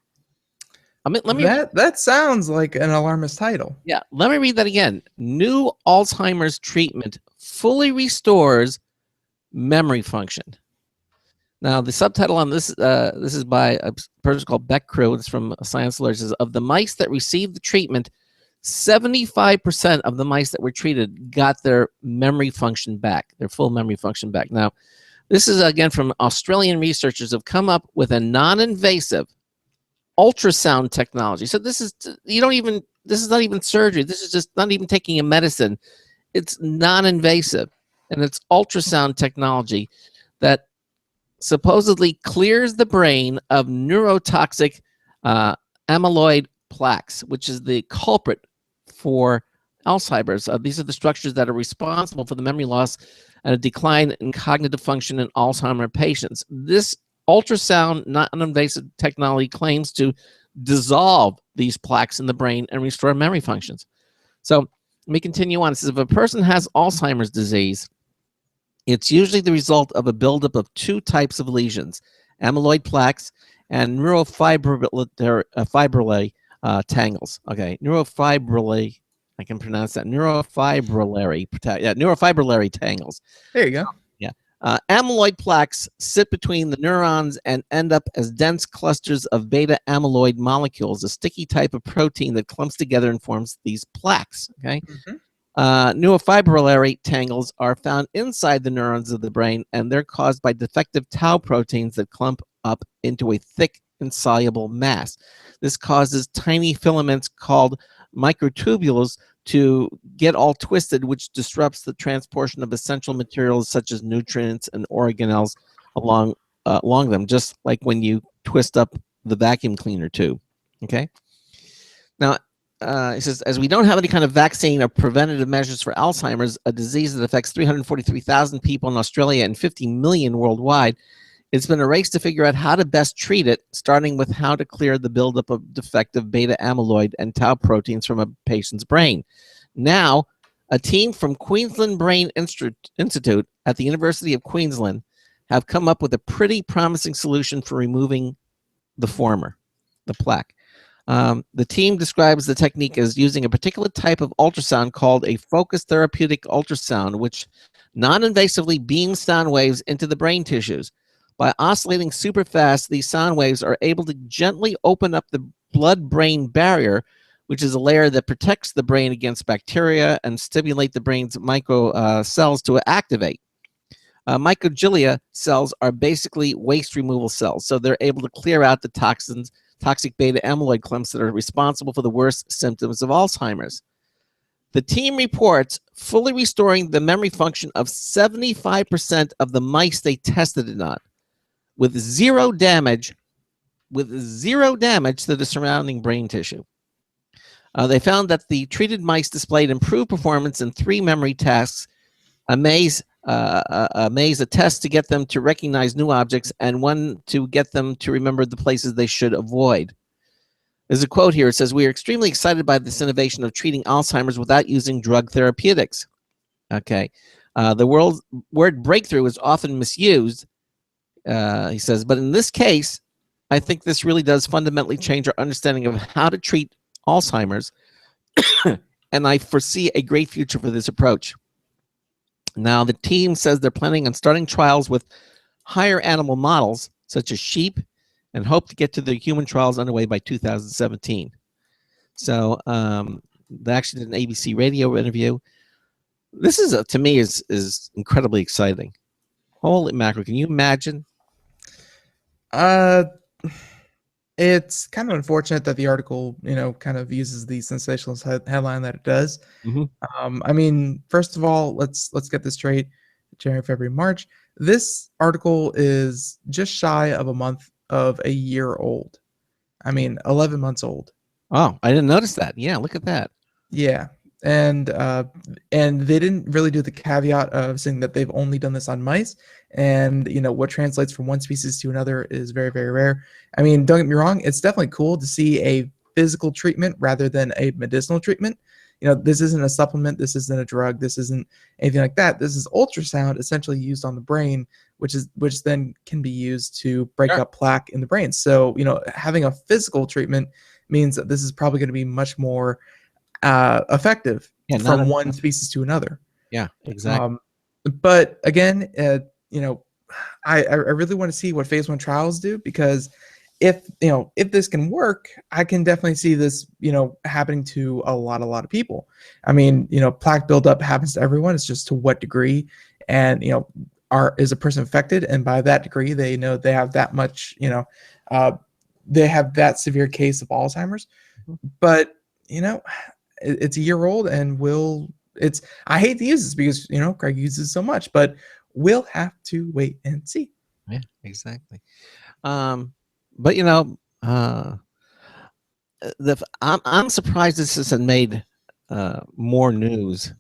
Speaker 3: That sounds like an alarmist title.
Speaker 1: Yeah, let me read that again. New Alzheimer's treatment fully restores memory function. Now, the subtitle on this is by a person called Beck Crew. It's from Science Alert. It says, of the mice that received the treatment, 75% of the mice that were treated got their memory function back, their full memory function back. Now, this is again from Australian researchers who have come up with a non-invasive ultrasound technology. So this is not even surgery. This is just not even taking a medicine. It's non-invasive, and it's ultrasound technology that supposedly clears the brain of neurotoxic amyloid plaques, which is the culprit for Alzheimer's. These are the structures that are responsible for the memory loss and a decline in cognitive function in Alzheimer's patients. This ultrasound, non-invasive technology, claims to dissolve these plaques in the brain and restore memory functions. So let me continue on. It says, if a person has Alzheimer's disease, it's usually the result of a buildup of 2 types of lesions: amyloid plaques and neurofibrillary tangles. Okay, neurofibrillary. I can pronounce that. Neurofibrillary tangles.
Speaker 3: There you go.
Speaker 1: Amyloid plaques sit between the neurons and end up as dense clusters of beta amyloid molecules, a sticky type of protein that clumps together and forms these plaques. Okay. Neurofibrillary tangles are found inside the neurons of the brain, and they're caused by defective tau proteins that clump up into a thick, insoluble mass. This causes tiny filaments called microtubules to get all twisted, which disrupts the transportation of essential materials such as nutrients and organelles along them, just like when you twist up the vacuum cleaner tube. Okay. Now, he says, as we don't have any kind of vaccine or preventative measures for Alzheimer's, a disease that affects 343,000 people in Australia and 50 million worldwide, it's been a race to figure out how to best treat it, starting with how to clear the buildup of defective beta amyloid and tau proteins from a patient's brain. Now, a team from Queensland Brain Institute at the University of Queensland have come up with a pretty promising solution for removing the former, the plaque. The team describes the technique as using a particular type of ultrasound called a focused therapeutic ultrasound, which non-invasively beams sound waves into the brain tissues. By oscillating super fast, these sound waves are able to gently open up the blood-brain barrier, which is a layer that protects the brain against bacteria and stimulate the brain's micro cells to activate. Microglia cells are basically waste removal cells, so they're able to clear out the toxic beta amyloid clumps that are responsible for the worst symptoms of Alzheimer's. The team reports fully restoring the memory function of 75% of the mice they tested it on, with zero damage to the surrounding brain tissue. They found that the treated mice displayed improved performance in 3 memory tasks: a maze, a test to get them to recognize new objects, and one to get them to remember the places they should avoid. There's a quote here. It says, "We are extremely excited by this innovation of treating Alzheimer's without using drug therapeutics." Okay. The word breakthrough is often misused, he says, but in this case, I think this really does fundamentally change our understanding of how to treat Alzheimer's, and I foresee a great future for this approach. Now, the team says they're planning on starting trials with higher animal models, such as sheep, and hope to get to the human trials underway by 2017. So they actually did an ABC radio interview. This is, to me, is incredibly exciting. Holy mackerel, can you imagine?
Speaker 3: It's kind of unfortunate that the article, kind of uses the sensationalist headline that it does. I mean, first of all, let's get this straight. January, February, March. This article is just shy of a month of a year old. I mean, 11 months old.
Speaker 1: Oh, I didn't notice that. Yeah, look at that.
Speaker 3: Yeah. And they didn't really do the caveat of saying that they've only done this on mice, and what translates from one species to another is very, very rare. I mean, don't get me wrong, it's definitely cool to see a physical treatment rather than a medicinal treatment. This isn't a supplement, this isn't a drug, this isn't anything like that. This is ultrasound essentially used on the brain, which then can be used to break up plaque in the brain. So having a physical treatment means that this is probably going to be much more effective from one species to another.
Speaker 1: Yeah, exactly.
Speaker 3: But again, I really want to see what phase 1 trials do, because if this can work, I can definitely see this happening to a lot of people. I mean, plaque buildup happens to everyone. It's just to what degree, and is a person affected, and by that degree they know they have that much, they have that severe case of Alzheimer's. But it's a year old, and I hate to use this because Craig uses so much, but we'll have to wait and see.
Speaker 1: Yeah, exactly. But I'm surprised this hasn't made more news.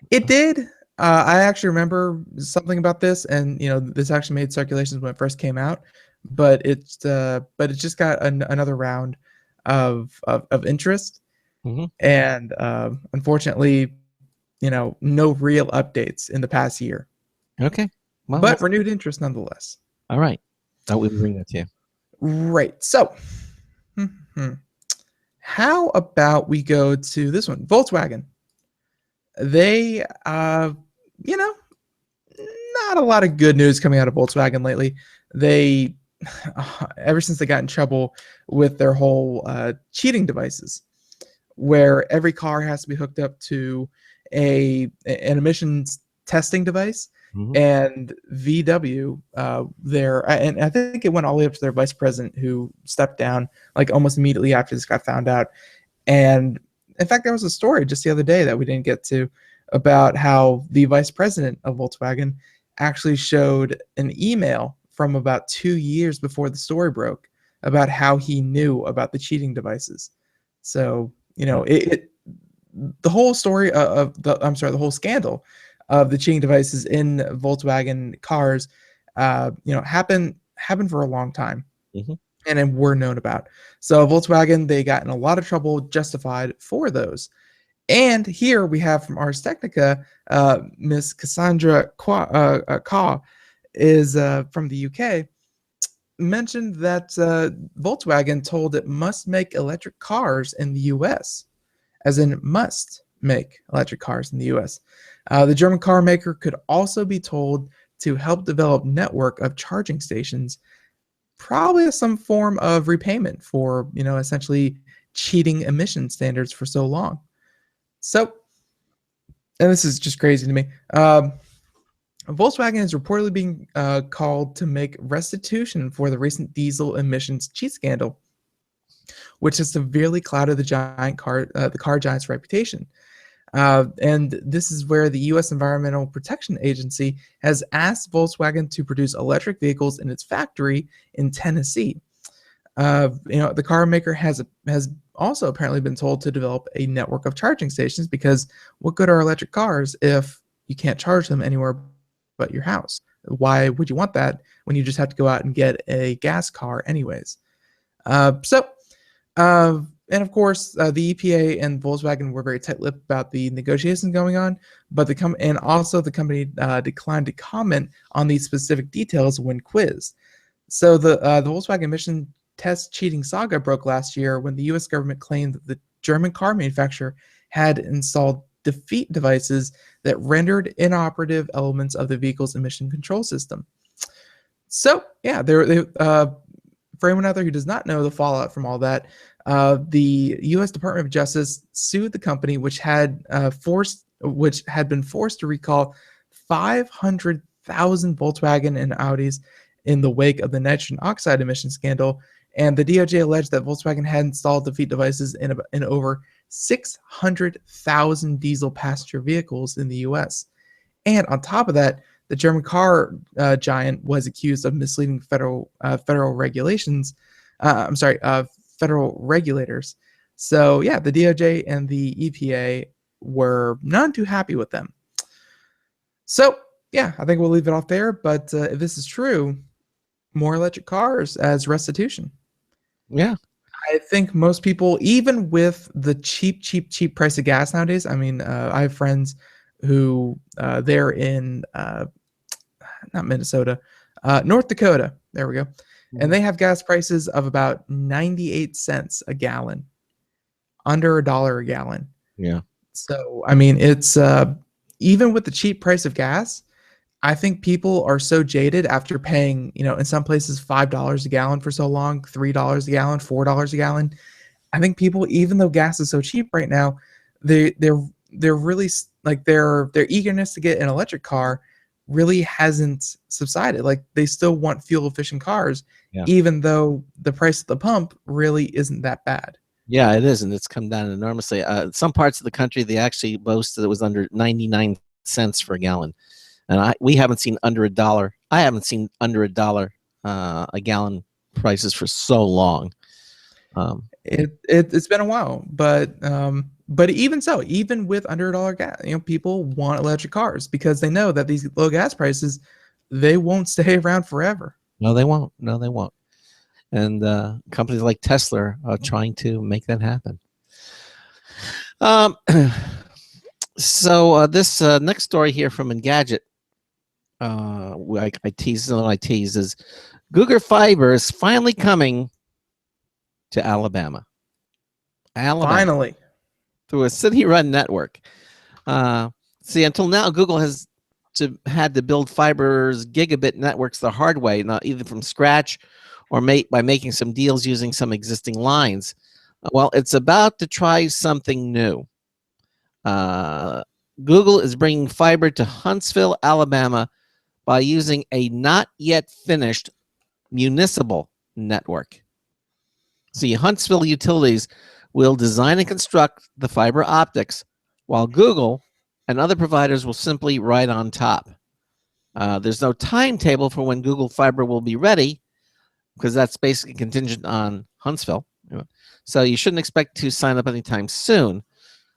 Speaker 3: It did. I actually remember something about this, and this actually made circulations when it first came out, but it just got another round of interest. And unfortunately, no real updates in the past year.
Speaker 1: Okay. Well,
Speaker 3: but renewed interest nonetheless.
Speaker 1: All right. Thought we would bring that to you.
Speaker 3: Right. So, how about we go to this one? Volkswagen. They, not a lot of good news coming out of Volkswagen lately. They, ever since they got in trouble with their whole cheating devices, where every car has to be hooked up to an emissions testing device, and VW, and I think it went all the way up to their vice president, who stepped down like almost immediately after this got found out. And in fact, there was a story just the other day that we didn't get to about how the vice president of Volkswagen actually showed an email from about 2 years before the story broke about how he knew about the cheating devices. So the whole story the whole scandal of the cheating devices in Volkswagen cars, happened for a long time, and then were known about. So Volkswagen, they got in a lot of trouble, justified, for those. And here we have from Ars Technica, Miss Cassandra Kaw is from the UK, mentioned that Volkswagen told it must make electric cars in the US, as in must make electric cars in the US. The German car maker could also be told to help develop network of charging stations, probably as some form of repayment for, essentially cheating emission standards for so long. So, and this is just crazy to me. Volkswagen is reportedly being called to make restitution for the recent diesel emissions cheat scandal, which has severely clouded the car giant's reputation. And this is where the U.S. Environmental Protection Agency has asked Volkswagen to produce electric vehicles in its factory in Tennessee. The car maker has also apparently been told to develop a network of charging stations, because what good are electric cars if you can't charge them anywhere but your house? Why would you want that when you just have to go out and get a gas car anyways? And of course, the EPA and Volkswagen were very tight-lipped about the negotiations going on, but the company declined to comment on these specific details when quizzed. So the Volkswagen emission test cheating saga broke last year when the U.S. government claimed that the German car manufacturer had installed defeat devices that rendered inoperative elements of the vehicle's emission control system. So yeah, for anyone out there who does not know the fallout from all that, the U.S. Department of Justice sued the company, which had been forced to recall 500,000 Volkswagen and Audis in the wake of the nitrogen oxide emission scandal. And the DOJ alleged that Volkswagen had installed defeat devices in over 600,000 diesel passenger vehicles in the U.S. And on top of that, the German car giant was accused of misleading federal regulators. So yeah, the DOJ and the EPA were none too happy with them. So yeah, I think we'll leave it off there. But if this is true, more electric cars as restitution.
Speaker 1: Yeah.
Speaker 3: I think most people, even with the cheap price of gas nowadays, I mean, I have friends who they're in not Minnesota, North Dakota. There we go. And they have gas prices of about 98 cents a gallon, under $1 a gallon.
Speaker 1: Yeah.
Speaker 3: So, I mean, it's even with the cheap price of gas, I think people are so jaded after paying, in some places $5 a gallon for so long, $3 a gallon, $4 a gallon. I think people, even though gas is so cheap right now, they're really like their eagerness to get an electric car really hasn't subsided. Like, they still want fuel efficient cars, even though the price at the pump really isn't that bad.
Speaker 1: Yeah, it isn't. It's come down enormously. Some parts of the country, they actually boast that it was under 99 cents for a gallon. And we haven't seen under $1. I haven't seen under $1 a gallon prices for so long.
Speaker 3: It's been a while, but even so, even with under $1 gas, people want electric cars because they know that these low gas prices, they won't stay around forever.
Speaker 1: No, they won't. And companies like Tesla are trying to make that happen. So this next story here from Engadget, I tease is Google Fiber is finally coming to Alabama.
Speaker 3: Finally.
Speaker 1: Through a city-run network. See, until now, Google has had to build fiber's gigabit networks the hard way, not either from scratch or by making some deals using some existing lines. Well, it's about to try something new. Google is bringing fiber to Huntsville, Alabama, by using a not yet finished municipal network. See, Huntsville Utilities will design and construct the fiber optics, while Google and other providers will simply ride on top. There's no timetable for when Google Fiber will be ready, because that's basically contingent on Huntsville So you shouldn't expect to sign up anytime soon.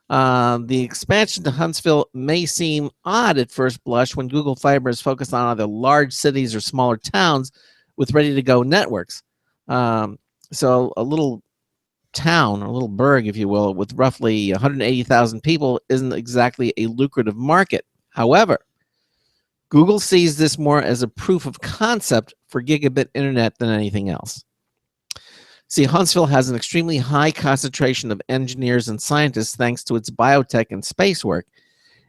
Speaker 1: The expansion to Huntsville may seem odd at first blush when Google Fiber is focused on either large cities or smaller towns with ready-to-go networks. So a little town, a little burg, if you will, with roughly 180,000 people isn't exactly a lucrative market. However, Google sees this more as a proof of concept for gigabit internet than anything else. See, Huntsville has an extremely high concentration of engineers and scientists thanks to its biotech and space work,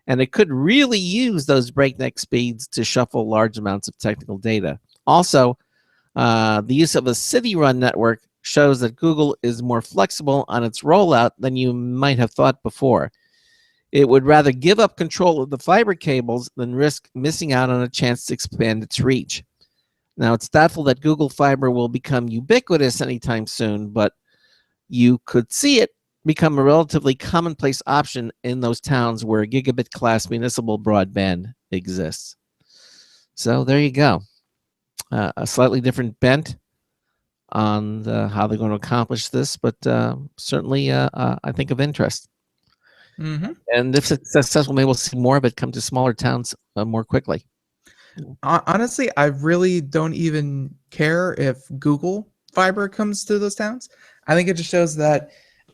Speaker 1: and it could really use those breakneck speeds to shuffle large amounts of technical data. Also, the use of a city-run network shows that Google is more flexible on its rollout than you might have thought before. It would rather give up control of the fiber cables than risk missing out on a chance to expand its reach. Now, it's doubtful that Google Fiber will become ubiquitous anytime soon, but you could see it become a relatively commonplace option in those towns where gigabit-class municipal broadband exists. So there you go. A slightly different bent on how they're going to accomplish this, but certainly, I think, of interest.
Speaker 3: Mm-hmm.
Speaker 1: And if it's successful, maybe we'll see more of it come to smaller towns more quickly.
Speaker 3: Honestly, I really don't even care if Google Fiber comes to those towns. I think it just shows that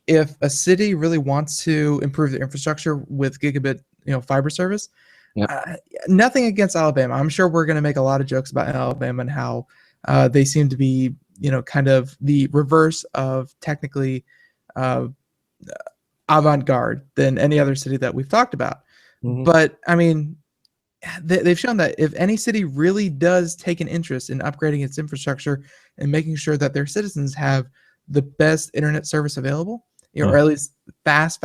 Speaker 3: if a city really wants to improve their infrastructure with gigabit, fiber service, nothing against Alabama. I'm sure we're going to make a lot of jokes about Alabama and how they seem to be, kind of the reverse of technically avant-garde than any other city that we've talked about.
Speaker 1: Mm-hmm.
Speaker 3: But I mean, they've shown that if any city really does take an interest in upgrading its infrastructure and making sure that their citizens have the best internet service available, or at least fast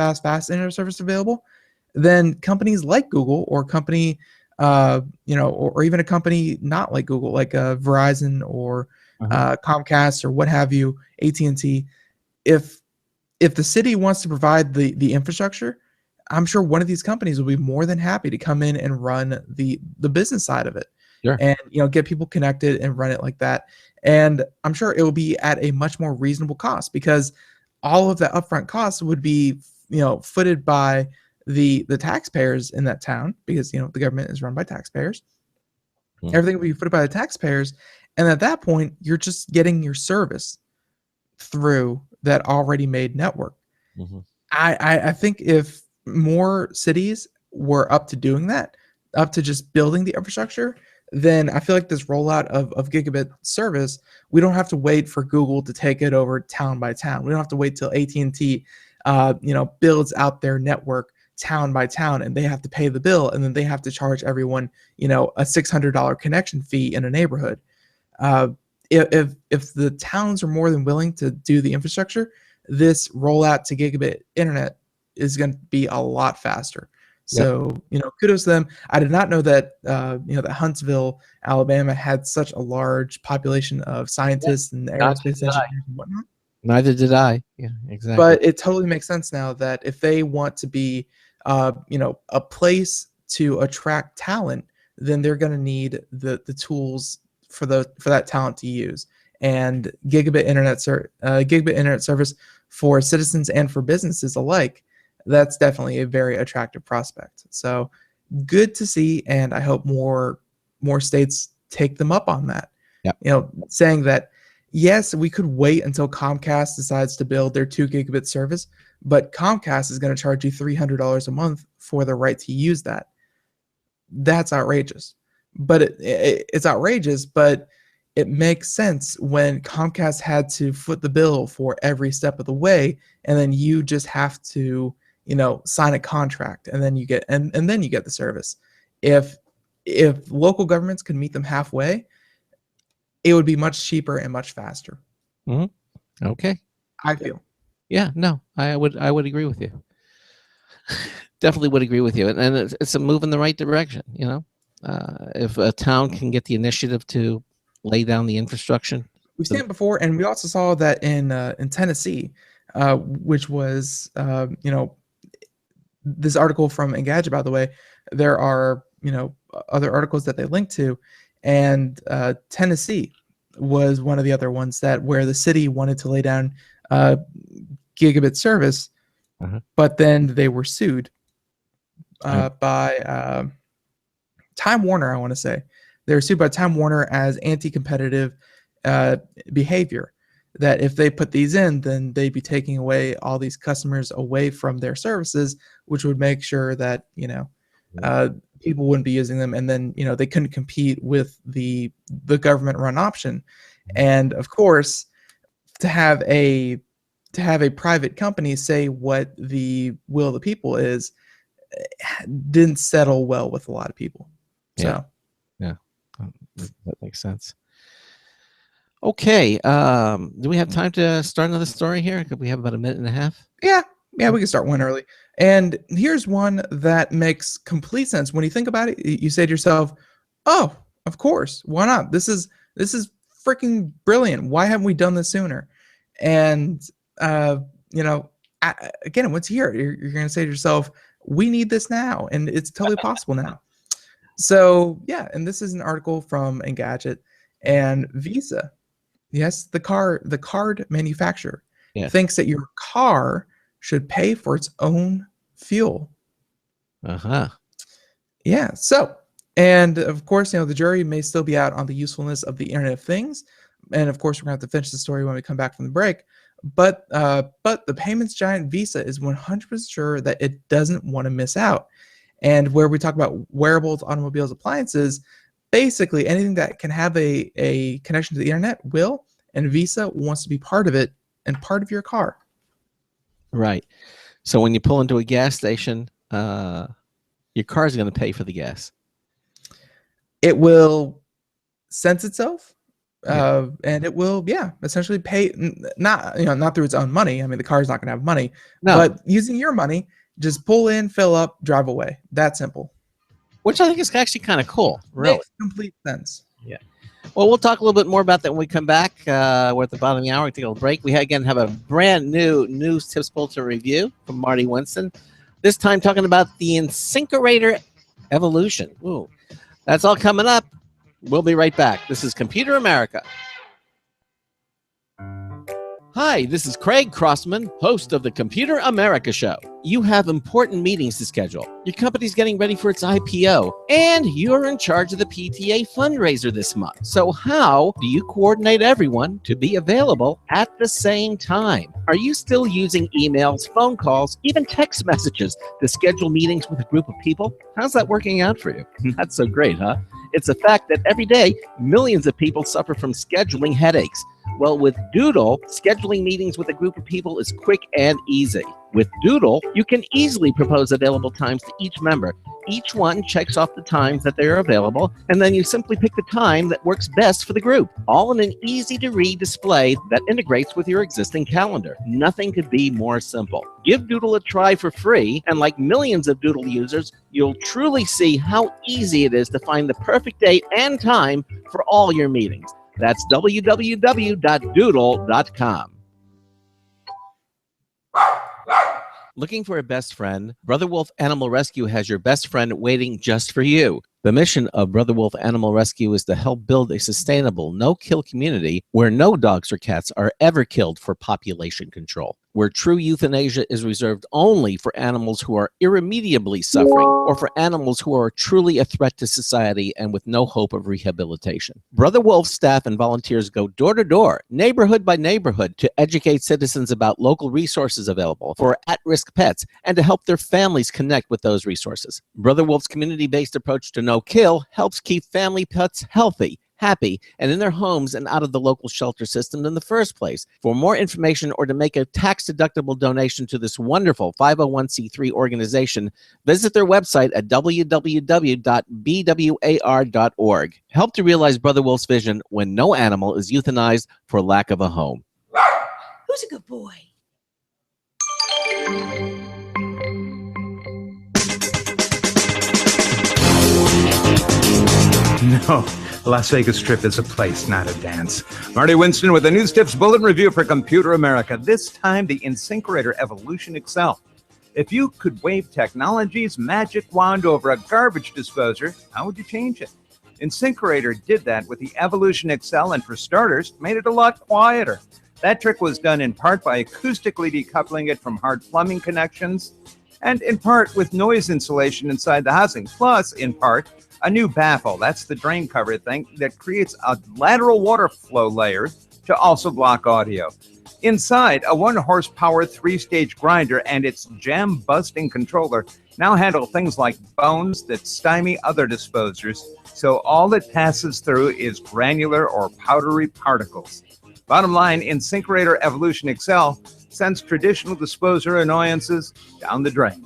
Speaker 3: internet service available, then companies like Google or company, or even a company not like Google, like Verizon or Comcast or what have you, AT&T, if the city wants to provide the infrastructure, I'm sure one of these companies will be more than happy to come in and run the business side of it.
Speaker 1: Sure. And
Speaker 3: get people connected and run it like that. And I'm sure it will be at a much more reasonable cost because all of the upfront costs would be footed by the taxpayers in that town because the government is run by taxpayers. Mm-hmm. Everything will be footed by the taxpayers, and at that point, you're just getting your service through that already made network. Mm-hmm. I think if more cities were up to doing that, up to just building the infrastructure, then I feel like this rollout of gigabit service, we don't have to wait for Google to take it over town by town. We don't have to wait till AT&T, builds out their network town by town, and they have to pay the bill, and then they have to charge everyone, a $600 connection fee in a neighborhood. If the towns are more than willing to do the infrastructure, this rollout to gigabit internet is going to be a lot faster. So, kudos to them. I did not know that, that Huntsville, Alabama had such a large population of scientists and aerospace engineers and whatnot.
Speaker 1: Neither did I. Yeah, exactly.
Speaker 3: But it totally makes sense now that if they want to be, a place to attract talent, then they're going to need the tools for that talent to use. And gigabit internet service for citizens and for businesses alike, that's definitely a very attractive prospect. So good to see, and I hope more states take them up on that.
Speaker 1: Yep.
Speaker 3: Saying that, yes, we could wait until Comcast decides to build their 2 gigabit service, but Comcast is going to charge you $300 a month for the right to use that. That's outrageous. But it's outrageous, but it makes sense when Comcast had to foot the bill for every step of the way, and then you just have to sign a contract, and then you get and then you get the service. If local governments could meet them halfway, it would be much cheaper and much faster.
Speaker 1: Mm-hmm. Okay.
Speaker 3: I feel.
Speaker 1: Yeah, no, I would agree with you. Definitely would agree with you, and it's a move in the right direction. If a town can get the initiative to lay down the infrastructure,
Speaker 3: we've seen it before, and we also saw that in Tennessee, which was this article from Engadget, by the way. There are other articles that they link to, and Tennessee was one of the other ones where the city wanted to lay down gigabit service, but then they were sued by Time Warner, I want to say. They were sued by Time Warner as anti-competitive behavior. That if they put these in, then they'd be taking away all these customers away from their services, which would make sure that people wouldn't be using them, and then they couldn't compete with the government-run option. And of course, to have a private company say what the will of the people is didn't settle well with a lot of people. So
Speaker 1: yeah, that makes sense. Okay, do we have time to start another story here? Could we have about a minute and a half?
Speaker 3: Yeah, we can start one early. And here's one that makes complete sense. When you think about it, you say to yourself, "Oh, of course, why not? This is freaking brilliant. Why haven't we done this sooner?" And again, once here, you're going to say to yourself, "We need this now, and it's totally possible now." So yeah, and this is an article from Engadget, and Visa, yes, the card manufacturer, thinks that your car should pay for its own fuel. Yeah. So, and of course, the jury may still be out on the usefulness of the Internet of Things, and of course, we're going to have to finish the story when we come back from the break. But the payments giant Visa is 100% sure that it doesn't want to miss out. And where we talk about wearables, automobiles, appliances, basically anything that can have a connection to the internet will, and Visa wants to be part of it and part of your car.
Speaker 1: Right. So when you pull into a gas station, your car is going to pay for the gas.
Speaker 3: It will sense itself, and it will, essentially pay, not through its own money. I mean, the car's not going to have money, but using your money, just pull in, fill up, drive away. That simple.
Speaker 1: Which I think is actually kind of cool. Really.
Speaker 3: Makes complete sense.
Speaker 1: Yeah. Well, we'll talk a little bit more about that when we come back. We're at the bottom of the hour. We take a little break. We again have a brand new news tips bulletin review from Marty Winston. This time talking about the InSinkErator evolution. Ooh, that's all coming up. We'll be right back. This is Computer America. Hi, this is Craig Crossman, host of the Computer America Show. You have important meetings to schedule. Your company's getting ready for its IPO, and you're in charge of the PTA fundraiser this month. So how do you coordinate everyone to be available at the same time? Are you still using emails, phone calls, even text messages to schedule meetings with a group of people? How's that working out for you? That's so great, huh? It's a fact that every day, millions of people suffer from scheduling headaches. Well, with Doodle, scheduling meetings with a group of people is quick and easy. With Doodle, you can easily propose available times to each member. Each one checks off the times that they are available, and then you simply pick the time that works best for the group, all in an easy-to-read display that integrates with your existing calendar. Nothing could be more simple. Give Doodle a try for free, and like millions of Doodle users, you'll truly see how easy it is to find the perfect date and time for all your meetings. That's www.doodle.com. Looking for a best friend? Brother Wolf Animal Rescue has your best friend waiting just for you. The mission of Brother Wolf Animal Rescue is to help build a sustainable, no-kill community where no dogs or cats are ever killed for population control, where true euthanasia is reserved only for animals who are irremediably suffering or for animals who are truly a threat to society and with no hope of rehabilitation. Brother Wolf staff and volunteers go door to door, neighborhood by neighborhood, to educate citizens about local resources available for at-risk pets and to help their families connect with those resources. Brother Wolf's community-based approach to no-kill helps keep family pets healthy, happy, and in their homes and out of the local shelter system in the first place. For more information or to make a tax-deductible donation to this wonderful 501c3 organization, visit their website at www.bwar.org. Help to realize Brother Wolf's vision when no animal is euthanized for lack of a home.
Speaker 10: Who's a good boy?
Speaker 8: No, Las Vegas Strip is a place, not a dance. Marty Winston with the News Tips Bulletin Review for Computer America. This time, the InSinkErator Evolution XL. If you could wave technology's magic wand over a garbage disposer, how would you change it? InSinkErator did that with the Evolution XL, and for starters, made it a lot quieter. That trick was done in part by acoustically decoupling it from hard plumbing connections, and in part with noise insulation inside the housing, plus, in part, a new baffle, that's the drain cover thing, that creates a lateral water flow layer to also block audio. Inside, a 1-horsepower 3-stage grinder and its jam-busting controller now handle things like bones that stymie other disposers, so all that passes through is granular or powdery particles. Bottom line, InSinkErator Evolution Excel sends traditional disposer annoyances down the drain.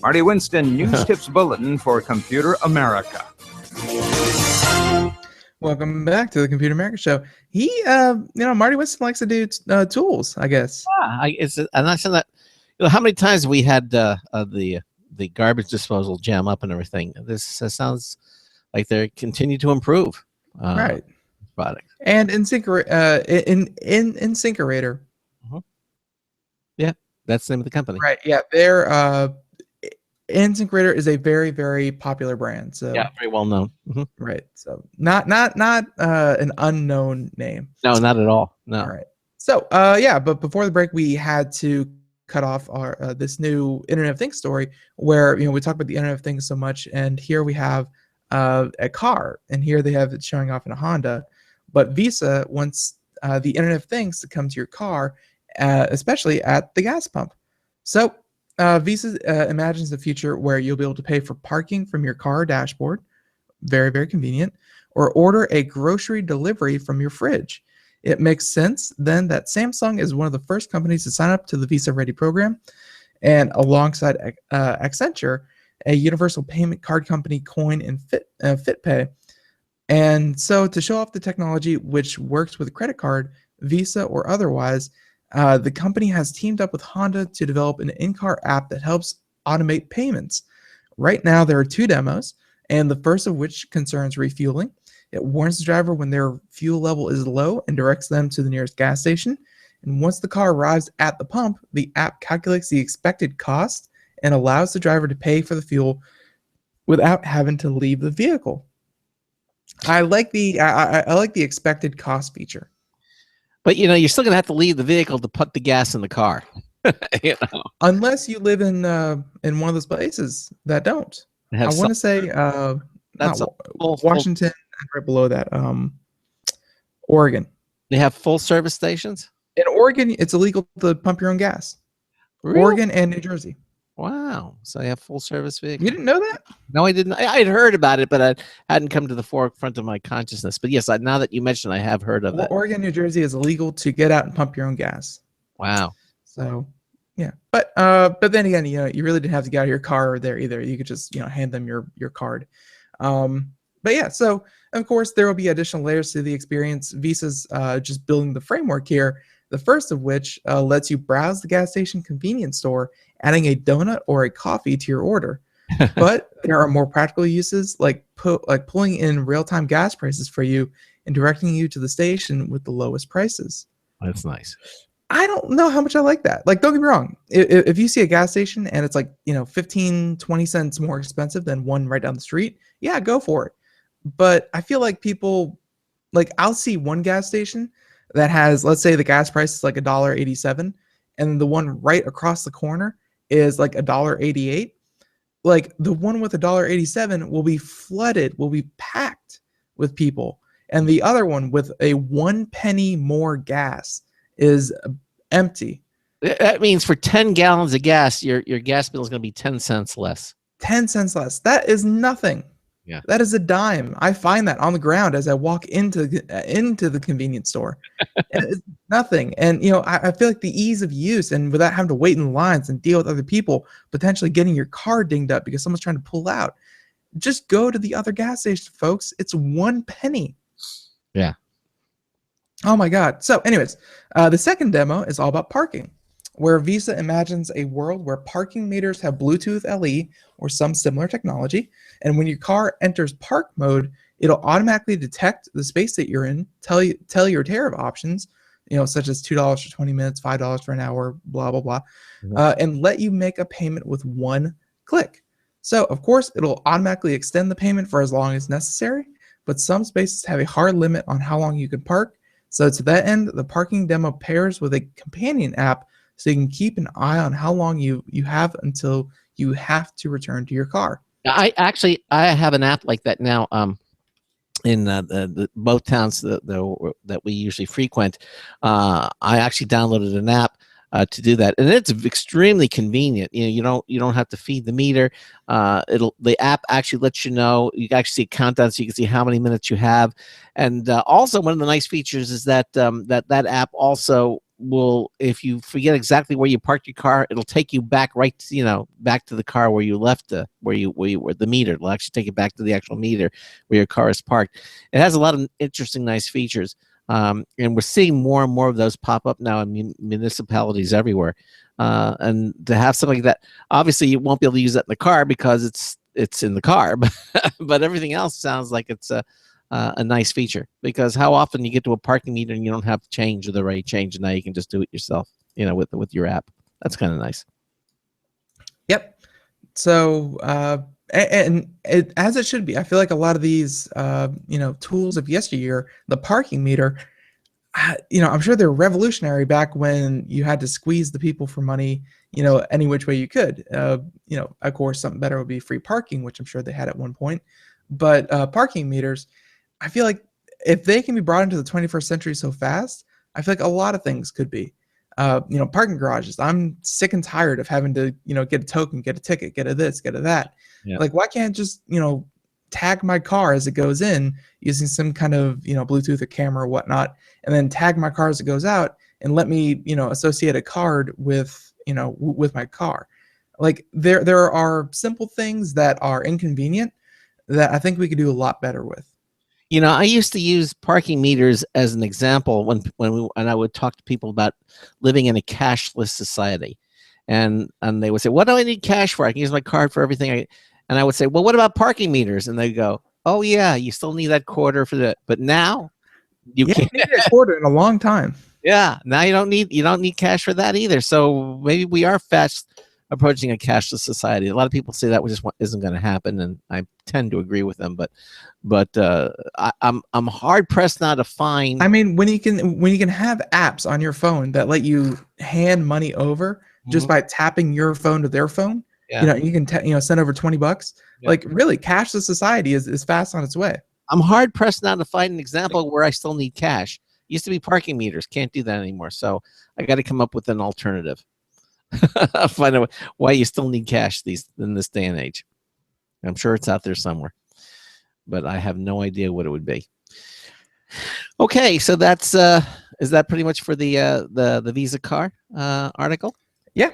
Speaker 8: Marty Winston, News Tips Bulletin for Computer America.
Speaker 3: Welcome back to the Computer America Show. Marty Winston likes to do tools, I guess.
Speaker 1: Yeah, and I said that. How many times we had the garbage disposal jam up and everything? This sounds like they continue to improve.
Speaker 3: Right.
Speaker 1: Product.
Speaker 3: And InSinkErator.
Speaker 1: Yeah, that's the name of the company.
Speaker 3: Right. Yeah, they're InSinkErator is a very, very popular brand. So
Speaker 1: yeah, very well known.
Speaker 3: Right. So not an unknown name.
Speaker 1: No, not at all. No.
Speaker 3: All right. So but before the break, we had to cut off our this new Internet of Things story where we talk about the Internet of Things so much, and here we have a car, and here they have it showing off in a Honda, but Visa wants the Internet of Things to come to your car, especially at the gas pump. So Visa imagines a future where you'll be able to pay for parking from your car dashboard, very, very convenient, or order a grocery delivery from your fridge. It makes sense then that Samsung is one of the first companies to sign up to the Visa Ready program, and alongside Accenture, a universal payment card company, Coin and FitPay. And so to show off the technology which works with a credit card, Visa or otherwise, the company has teamed up with Honda to develop an in-car app that helps automate payments. Right now, there are 2 demos, and the first of which concerns refueling. It warns the driver when their fuel level is low and directs them to the nearest gas station. And once the car arrives at the pump, the app calculates the expected cost and allows the driver to pay for the fuel without having to leave the vehicle. I like the expected cost feature.
Speaker 1: But you're still gonna have to leave the vehicle to put the gas in the car.
Speaker 3: Unless you live in one of those places that don't. I want to say
Speaker 1: that's
Speaker 3: Washington, and right below that, Oregon.
Speaker 1: They have full service stations?
Speaker 3: In Oregon, it's illegal to pump your own gas.
Speaker 1: Really?
Speaker 3: Oregon and New Jersey.
Speaker 1: Wow. So they have full service vehicles.
Speaker 3: You didn't know that?
Speaker 1: No, I didn't. I had heard about it, but I hadn't come to the forefront of my consciousness. But yes, now that you mentioned, I have heard of it.
Speaker 3: Oregon, New Jersey is illegal to get out and pump your own gas.
Speaker 1: Wow.
Speaker 3: So, yeah. But then again, you really didn't have to get out of your car there either. You could just hand them your card. But yeah, so of course there will be additional layers to the experience. Visa's just building the framework here. The first of which lets you browse the gas station convenience store, adding a donut or a coffee to your order. But there are more practical uses, like pulling in real-time gas prices for you and directing you to the station with the lowest prices.
Speaker 1: That's nice.
Speaker 3: I don't know how much I like that. Like, don't get me wrong. If you see a gas station and it's like 15, 20 cents more expensive than one right down the street, yeah, go for it. But I feel like people, I'll see one gas station that has, let's say the gas price is like $1.87, and the one right across the corner is like $1.88. Like, the one with $1.87 will be flooded, will be packed with people, and the other one with a 1 penny more gas is empty.
Speaker 1: That means for 10 gallons of gas, your gas bill is going to be 10 cents less.
Speaker 3: 10 cents less. That is nothing.
Speaker 1: Yeah.
Speaker 3: That is a dime. I find that on the ground as I walk into the convenience store. And it's nothing. And I feel like the ease of use, and without having to wait in lines and deal with other people, potentially getting your car dinged up because someone's trying to pull out. Just go to the other gas station, folks. It's 1 penny.
Speaker 1: Yeah.
Speaker 3: Oh my God. So anyways, the second demo is all about parking, where Visa imagines a world where parking meters have Bluetooth LE or some similar technology. And when your car enters park mode, it'll automatically detect the space that you're in, tell your tariff options, such as $2 for 20 minutes, $5 for an hour, blah, blah, blah, and let you make a payment with one click. So of course, it'll automatically extend the payment for as long as necessary, but some spaces have a hard limit on how long you can park. So to that end, the parking demo pairs with a companion app so you can keep an eye on how long you have until you have to return to your car.
Speaker 1: I have an app like that now. In both towns that we usually frequent, I actually downloaded an app to do that, and it's extremely convenient. You don't have to feed the meter. The app actually lets you know. You can actually see a countdown, so you can see how many minutes you have. And also, one of the nice features is that that app also will, if you forget exactly where you parked your car, it'll take you back back to the car where you left where you were the meter. It'll actually take you back to the actual meter where your car is parked. It has a lot of interesting, nice features. And we're seeing more and more of those pop up now in municipalities everywhere. And to have something like that, obviously you won't be able to use that in the car because it's in the car, but everything else sounds like it's a nice feature, because how often you get to a parking meter and you don't have to change or the rate change, and now you can just do it yourself, with your app. That's kind of nice.
Speaker 3: Yep. So, as it should be. I feel like a lot of these, tools of yesteryear, the parking meter, I'm sure they're revolutionary back when you had to squeeze the people for money, any which way you could. Of course, something better would be free parking, which I'm sure they had at one point. But parking meters, I feel like if they can be brought into the 21st century so fast, I feel like a lot of things could be. Parking garages. I'm sick and tired of having to, get a token, get a ticket, get a this, get a that.
Speaker 1: Yeah.
Speaker 3: Like, why can't just, tag my car as it goes in using some kind of, Bluetooth or camera or whatnot, and then tag my car as it goes out and let me, associate a card with, with my car. Like, there are simple things that are inconvenient that I think we could do a lot better with.
Speaker 1: I used to use parking meters as an example when I would talk to people about living in a cashless society, and they would say, "What do I need cash for? I can use my card for everything." And I would say, "Well, what about parking meters?" And they go, "Oh yeah, you still need that quarter for that, but now you can't
Speaker 3: need a quarter in a long time."
Speaker 1: Yeah, now you don't need cash for that either. So maybe we are fast approaching a cashless society. A lot of people say that just isn't going to happen, and I tend to agree with them. But I'm hard pressed now to find.
Speaker 3: I mean, when you can have apps on your phone that let you hand money over just by tapping your phone to their phone,
Speaker 1: Yeah.
Speaker 3: You can send over $20.
Speaker 1: Yeah.
Speaker 3: Like, really, cashless society is fast on its way.
Speaker 1: I'm hard pressed now to find an example where I still need cash. Used to be parking meters, can't do that anymore. So I got to come up with an alternative. Find out why you still need cash in this day and age. I'm sure it's out there somewhere, but I have no idea what it would be. Okay, so that's is that pretty much for the Visa car article?
Speaker 3: Yeah.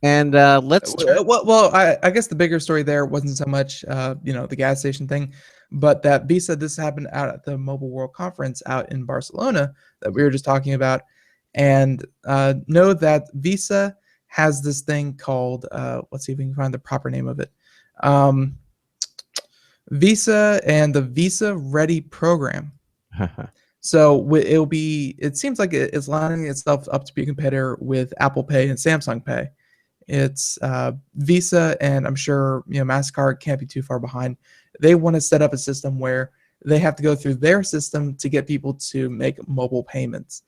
Speaker 1: And let's.
Speaker 3: Well, I guess the bigger story there wasn't so much the gas station thing, but that Visa. This happened out at the Mobile World Conference out in Barcelona that we were just talking about, and know that Visa has this thing called, let's see if we can find the proper name of it. Visa and the Visa Ready program. So it seems like it's lining itself up to be a competitor with Apple Pay and Samsung Pay. It's Visa, and I'm sure MasterCard can't be too far behind. They want to set up a system where they have to go through their system to get people to make mobile payments,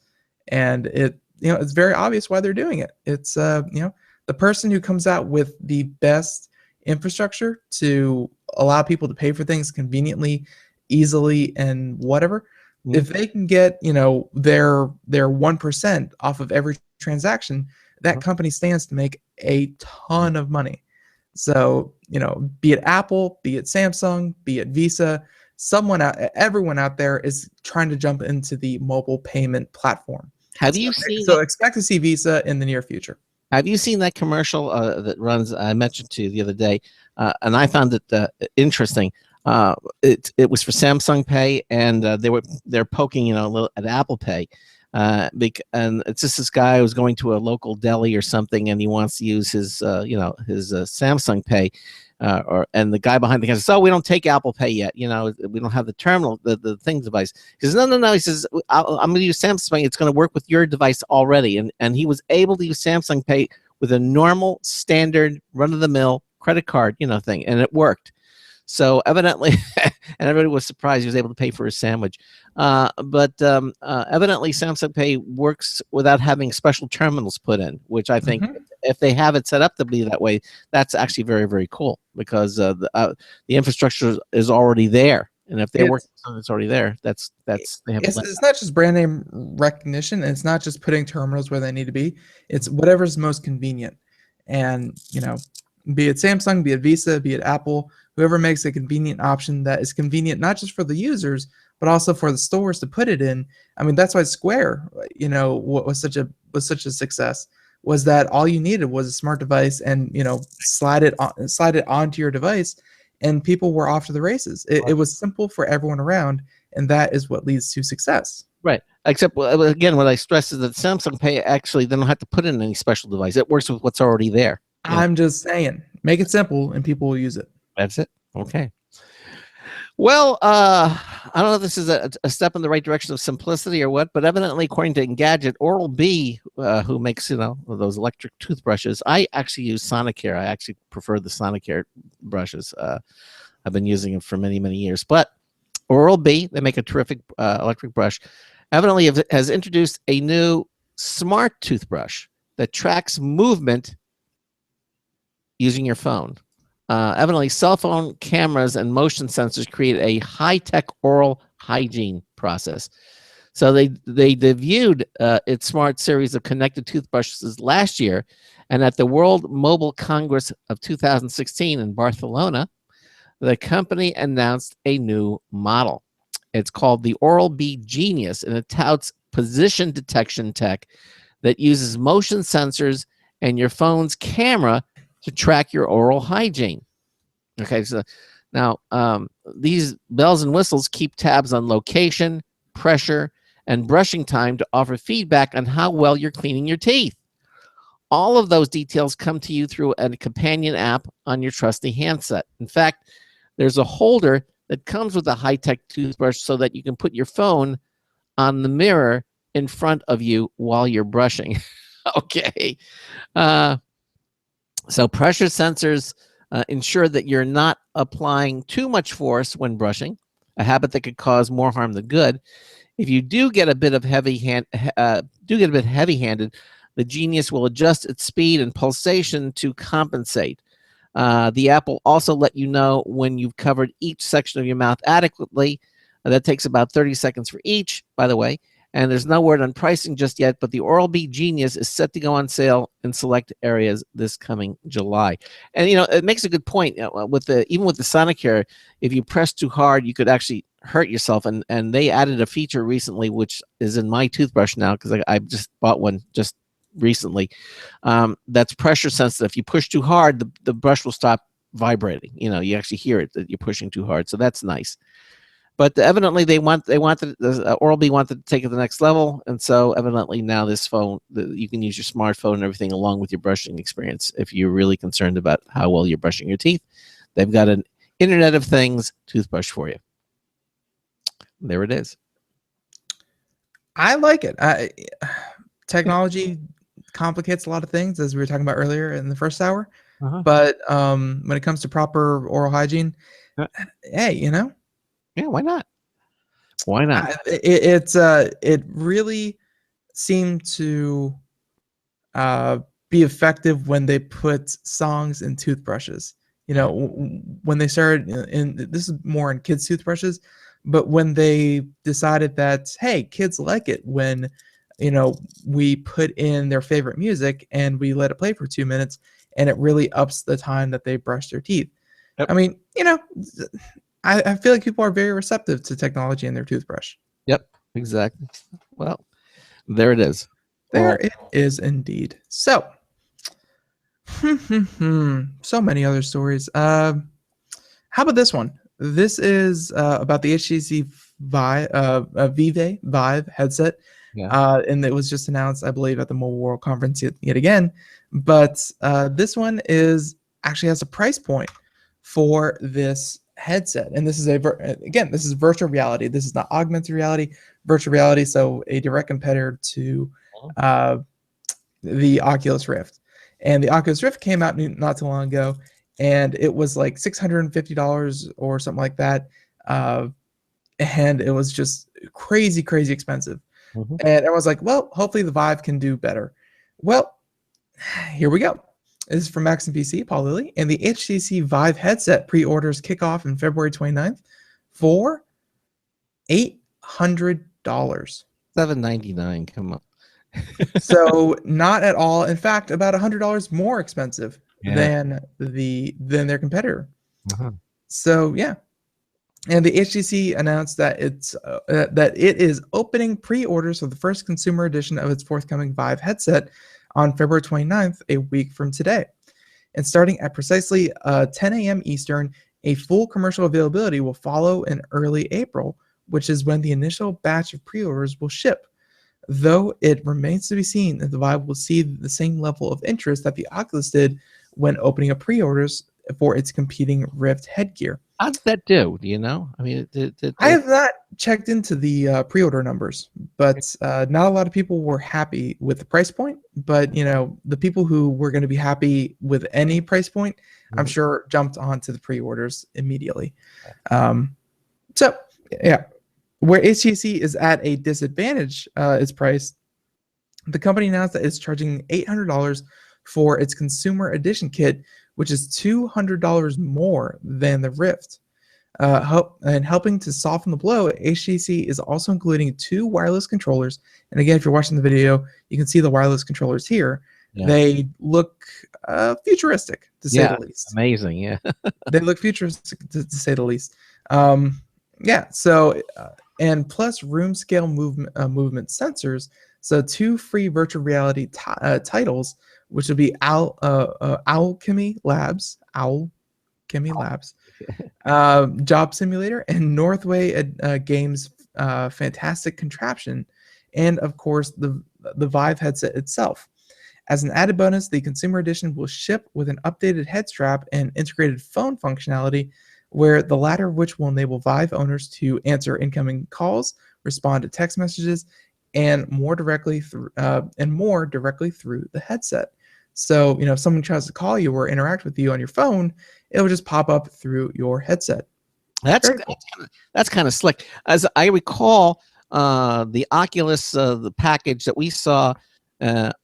Speaker 3: and it's very obvious why they're doing it. It's the person who comes out with the best infrastructure to allow people to pay for things conveniently, easily, and whatever. Mm-hmm. If they can get their 1% off of every transaction, that company stands to make a ton of money. So be it Apple, be it Samsung, be it Visa, everyone out there is trying to jump into the mobile payment platform.
Speaker 1: Have you seen?
Speaker 3: So expect to see Visa in the near future.
Speaker 1: Have you seen that commercial that runs? I mentioned to you the other day, and I found it interesting. It was for Samsung Pay, and they're poking a little at Apple Pay, and it's just this guy who's going to a local deli or something, and he wants to use his Samsung Pay. And the guy behind the counter says, "Oh, we don't take Apple Pay yet. We don't have the terminal, the thing device." He says, "No." He says, I'm going to use Samsung Pay. It's going to work with your device already." And he was able to use Samsung Pay with a normal, standard, run-of-the-mill credit card, thing, and it worked. So evidently, and everybody was surprised he was able to pay for his sandwich. But evidently, Samsung Pay works without having special terminals put in, which I think if they have it set up to be that way, that's actually very, very cool because the infrastructure is already there. And if they're working on something that's already there, that's they have.
Speaker 3: It's not just brand name recognition. And it's not just putting terminals where they need to be. It's whatever's most convenient. And be it Samsung, be it Visa, be it Apple, whoever makes a convenient option that is convenient not just for the users but also for the stores to put it in. I mean, that's why Square, what was such a success was that all you needed was a smart device and slide it onto your device. And people were off to the races. It was simple for everyone around, and that is what leads to success.
Speaker 1: Right. Except, again, what I stress is that Samsung Pay actually they don't have to put in any special device. It works with what's already there.
Speaker 3: I'm just saying, make it simple, and people will use it.
Speaker 1: That's it. Okay. Well, I don't know if this is a step in the right direction of simplicity or what, but evidently, according to Engadget, Oral-B, who makes those electric toothbrushes, I actually use Sonicare. I actually prefer the Sonicare brushes. I've been using them for many, many years. But Oral-B, they make a terrific electric brush, evidently has introduced a new smart toothbrush that tracks movement using your phone. Evidently, cell phone cameras and motion sensors create a high-tech oral hygiene process. So they debuted its smart series of connected toothbrushes last year, and at the World Mobile Congress of 2016 in Barcelona, the company announced a new model. It's called the Oral-B Genius, and it touts position detection tech that uses motion sensors and your phone's camera to track your oral hygiene. Okay, so now these bells and whistles keep tabs on location, pressure, and brushing time to offer feedback on how well you're cleaning your teeth. All of those details come to you through a companion app on your trusty handset. In fact, there's a holder that comes with a high-tech toothbrush so that you can put your phone on the mirror in front of you while you're brushing. Okay. So pressure sensors ensure that you're not applying too much force when brushing, a habit that could cause more harm than good. If you do get a bit heavy-handed, the Genius will adjust its speed and pulsation to compensate. The app will also let you know when you've covered each section of your mouth adequately. That takes about 30 seconds for each, by the way. And there's no word on pricing just yet, but the Oral-B Genius is set to go on sale in select areas this coming July. And it makes a good point. Even with the Sonicare, if you press too hard, you could actually hurt yourself. And they added a feature recently, which is in my toothbrush now because I just bought one just recently. That's pressure sensitive. If you push too hard, the brush will stop vibrating. You actually hear it that you're pushing too hard. So that's nice. But evidently, Oral-B wanted to take it to the next level, and so evidently now this phone, you can use your smartphone and everything along with your brushing experience if you're really concerned about how well you're brushing your teeth. They've got an Internet of Things toothbrush for you. There it is.
Speaker 3: I like it. Technology complicates a lot of things, as we were talking about earlier in the first hour. But when it comes to proper oral hygiene, hey,
Speaker 1: yeah, why not? Why not?
Speaker 3: It really seemed to be effective when they put songs in toothbrushes. When they started, this is more in kids' toothbrushes, but when they decided that, hey, kids like it when we put in their favorite music and we let it play for 2 minutes, and it really ups the time that they brush their teeth. Yep. I mean, I feel like people are very receptive to technology in their toothbrush.
Speaker 1: Yep, exactly. Well, there it is.
Speaker 3: There it is indeed. So, so many other stories. How about this one? This is about the HTC Vive headset. Yeah. And it was just announced, I believe, at the Mobile World Conference yet again. But this one actually has a price point for this headset, and this is this is virtual reality. This is not augmented reality, virtual reality. So a direct competitor to the Oculus Rift, and the Oculus Rift came out not too long ago, and it was like $650 or something like that, and it was just crazy, crazy expensive.
Speaker 1: Mhm.
Speaker 3: And I was like, well, hopefully the Vive can do better. Well, here we go. This is from Max and PC, Paul Lilly, and the HTC Vive headset pre-orders kick off on February 29th for $800.
Speaker 1: $799. Come on.
Speaker 3: So not at all. In fact, about $100 more expensive
Speaker 1: Yeah.
Speaker 3: than their competitor.
Speaker 1: Uh-huh.
Speaker 3: So yeah, and the HTC announced that it is opening pre-orders for the first consumer edition of its forthcoming Vive headset on February 29th, a week from today. And starting at precisely 10 a.m. Eastern, a full commercial availability will follow in early April, which is when the initial batch of pre-orders will ship. Though it remains to be seen if the Vive will see the same level of interest that the Oculus did when opening up pre-orders for its competing Rift headgear.
Speaker 1: How did that do? Do you know? I mean,
Speaker 3: I have not checked into the pre-order numbers, but not a lot of people were happy with the price point. But you know, the people who were going to be happy with any price point, I'm sure jumped onto the pre-orders immediately. So yeah, where HTC is at a disadvantage, its price, the company announced that it's charging $800 for its consumer edition kit, which is $200 more than the Rift. Helping to soften the blow, HTC is also including 2 wireless controllers. And again, if you're watching the video, you can see the wireless controllers here.
Speaker 1: Yeah.
Speaker 3: They look futuristic, to say the least.
Speaker 1: Amazing, yeah.
Speaker 3: They look futuristic, to say the least. Yeah, so, and plus room scale movement sensors. So 2 free virtual reality titles, which will be Alchemy Labs, Job Simulator, and Northway Games Fantastic Contraption, and of course the Vive headset itself. As an added bonus, the consumer edition will ship with an updated head strap and integrated phone functionality, where the latter of which will enable Vive owners to answer incoming calls, respond to text messages, and more directly through the headset. So, you know, if someone tries to call you or interact with you on your phone, it will just pop up through your headset.
Speaker 1: That's kind of slick. As I recall, the Oculus, the package that we saw,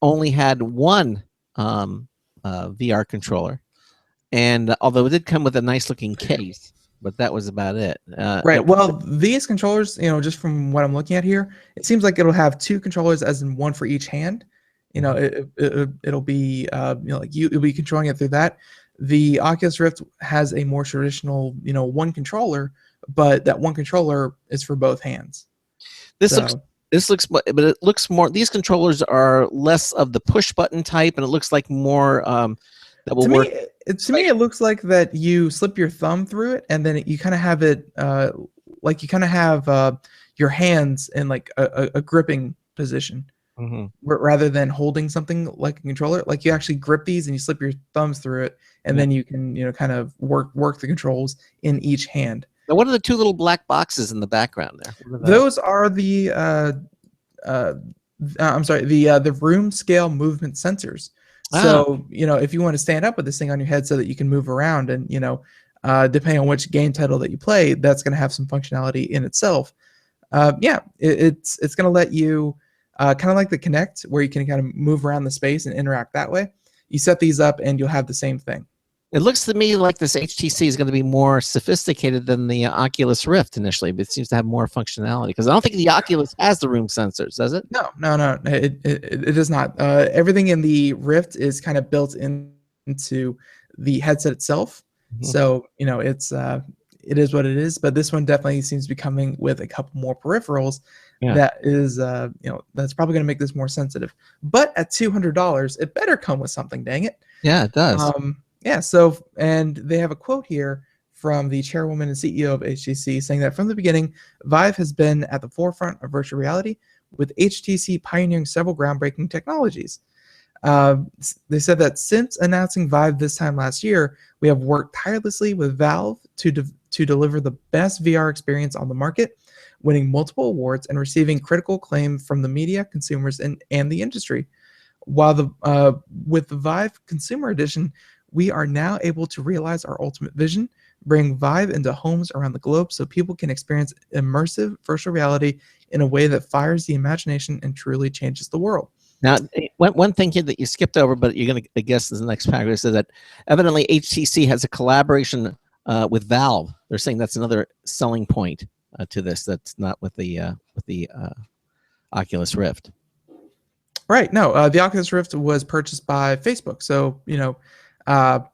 Speaker 1: only had one VR controller, and although it did come with a nice looking case, but that was about it.
Speaker 3: Right. Well, these controllers, you know, just from what I'm looking at here, it seems like it'll have 2 controllers, as in one for each hand. You know, it'll be like you'll be controlling it through that. The Oculus Rift has a more traditional, you know, one controller, but that one controller is for both hands.
Speaker 1: But it looks more. These controllers are less of the push button type, and it looks like more that will work.
Speaker 3: To me, it looks like that you slip your thumb through it, and then you kind of have it like you kind of have your hands in like a gripping position. Rather than holding something like a controller. Like you actually grip these and you slip your thumbs through it, and then you can, you know, kind of work the controls in each hand.
Speaker 1: Now, what are the 2 little black boxes in the background there?
Speaker 3: Those are the the room scale movement sensors. So, you know, if you want to stand up with this thing on your head so that you can move around, and, you know, depending on which game title that you play, that's going to have some functionality in itself. It's going to let you kind of like the Kinect, where you can kind of move around the space and interact that way. You set these up and you'll have the same thing.
Speaker 1: It looks to me like this HTC is going to be more sophisticated than the Oculus Rift initially, but it seems to have more functionality, because I don't think the Oculus has the room sensors, does it?
Speaker 3: No, it does not. Everything in the Rift is kind of built into the headset itself. So, you know, it is what it is, but this one definitely seems to be coming with a couple more peripherals. That is, you know, that's probably going to make this more sensitive. But at $200, it better come with something, dang it.
Speaker 1: Yeah, it does.
Speaker 3: Yeah, so, and they have a quote here from the chairwoman and CEO of HTC saying that from the beginning, Vive has been at the forefront of virtual reality, with HTC pioneering several groundbreaking technologies. They said that since announcing Vive this time last year, we have worked tirelessly with Valve to deliver the best VR experience on the market, winning multiple awards and receiving critical acclaim from the media, consumers, and the industry. While with the Vive Consumer Edition, We are now able to realize our ultimate vision, bring Vive into homes around the globe so people can experience immersive virtual reality in a way that fires the imagination and truly changes the world.
Speaker 1: Now, one thing here that you skipped over, but you're going to guess is the next paragraph, is that evidently HTC has a collaboration with Valve. They're saying that's another selling point to this. That's not with the Oculus Rift.
Speaker 3: Right. No, the Oculus Rift was purchased by Facebook. So,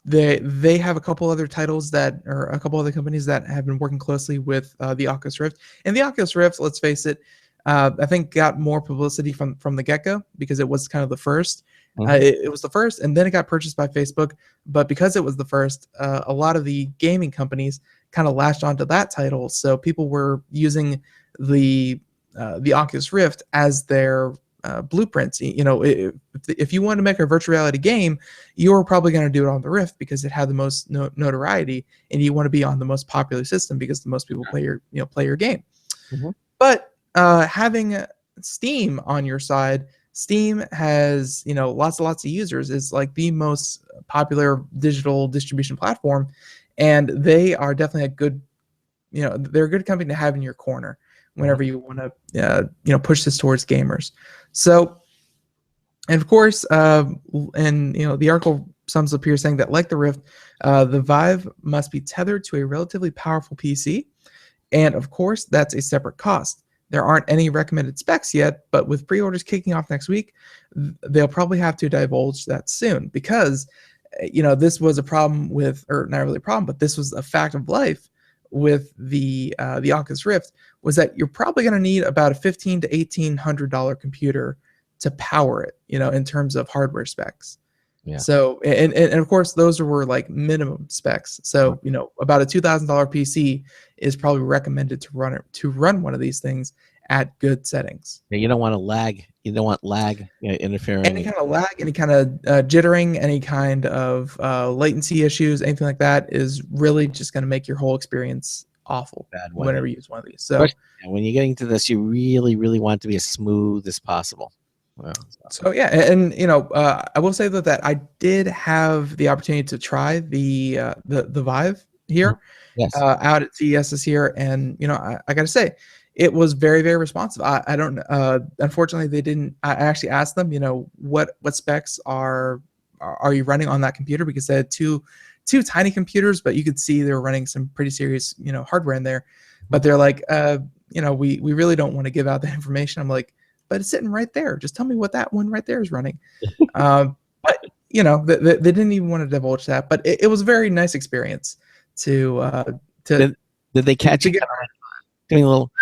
Speaker 3: they have a couple other titles or a couple other companies that have been working closely with the Oculus Rift. And the Oculus Rift, let's face it, I think got more publicity from the get-go because it was kind of the first. It was the first, and then it got purchased by Facebook. But because it was the first, a lot of the gaming companies kind of latched onto that title. So people were using the Oculus Rift as their blueprints. If you want to make a virtual reality game, you're probably going to do it on the Rift because it had the most notoriety, and you want to be on the most popular system because the most people play your game. But having Steam on your side, Steam has lots of users. It's like the most popular digital distribution platform, and they are definitely a good they're a good company to have in your corner whenever you want to push this towards gamers. So, and of course, the article sums up here saying that, like the Rift, the Vive must be tethered to a relatively powerful PC, and of course that's a separate cost. There aren't any recommended specs yet, but with pre-orders kicking off next week, they'll probably have to divulge that soon because this was a problem with, or not really a problem, but this was a fact of life with the Oculus Rift, was that you're probably going to need about a $1,500 to $1,800 computer to power it, in terms of hardware specs. Yeah. So, and of course, those were like minimum specs. So, about a $2,000 PC is probably recommended to run one of these things at good settings.
Speaker 1: Yeah, you don't want to lag. You don't want lag interfering.
Speaker 3: Any kind of lag, any kind of jittering, any kind of latency issues, anything like that is really just going to make your whole experience awful whenever you use one of these. So
Speaker 1: when you're getting to this, you really, really want it to be as smooth as possible. Wow.
Speaker 3: So yeah, and I will say that I did have the opportunity to try the Vive here, out at CES this year, and I got to say, it was very, very responsive. I don't unfortunately they didn't. I actually asked them, what specs are you running on that computer, because they had two tiny computers, but you could see they were running some pretty serious hardware in there. But they're like, we really don't want to give out that information. I'm like, but it's sitting right there. Just tell me what that one right there is running. But they didn't even want to divulge that. But it was a very nice experience to.
Speaker 1: Did they catch you doing a little?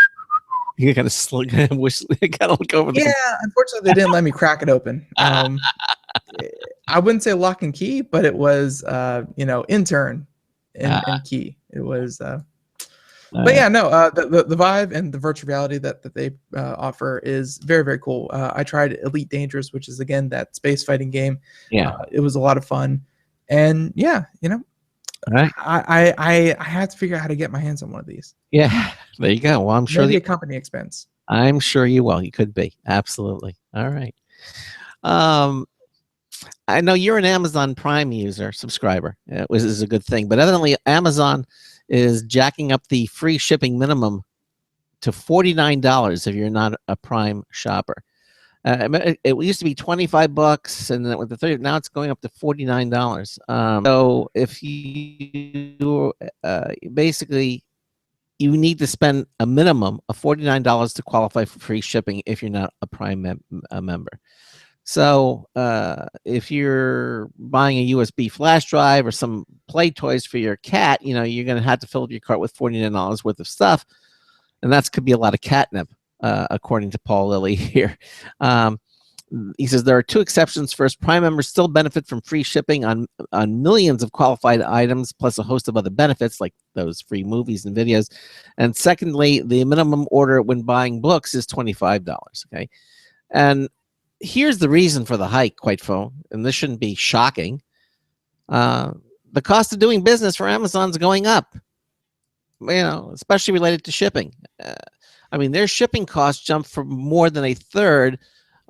Speaker 1: You kind of slug, wish, kind of look over.
Speaker 3: Yeah, unfortunately, they didn't let me crack it open. I wouldn't say lock and key, but it was intern and key. It was. But yeah, no, the Vive and the virtual reality that they offer is very, very cool. I tried Elite Dangerous, which is again that space fighting game.
Speaker 1: Yeah,
Speaker 3: it was a lot of fun, and yeah,
Speaker 1: right.
Speaker 3: I have to figure out how to get my hands on one of these.
Speaker 1: Yeah, there you go. Well, I'm sure
Speaker 3: maybe a company expense.
Speaker 1: I'm sure you will. You could be, absolutely. All right. I know you're an Amazon Prime subscriber. This is a good thing, but evidently Amazon is jacking up the free shipping minimum to $49 if you're not a Prime shopper. It used to be $25, and then with the 30, now it's going up to $49. So if you basically you need to spend a minimum of $49 to qualify for free shipping if you're not a Prime member. So if you're buying a USB flash drive or some play toys for your cat, you're going to have to fill up your cart with $49 worth of stuff, and that could be a lot of catnip, according to Paul Lilly here. He says there are two exceptions. First, Prime members still benefit from free shipping on millions of qualified items, plus a host of other benefits like those free movies and videos. And secondly, the minimum order when buying books is $25. Okay, and here's the reason for the hike, quite frankly, and this shouldn't be shocking. The cost of doing business for Amazon is going up, especially related to shipping. Their shipping costs jumped from more than a third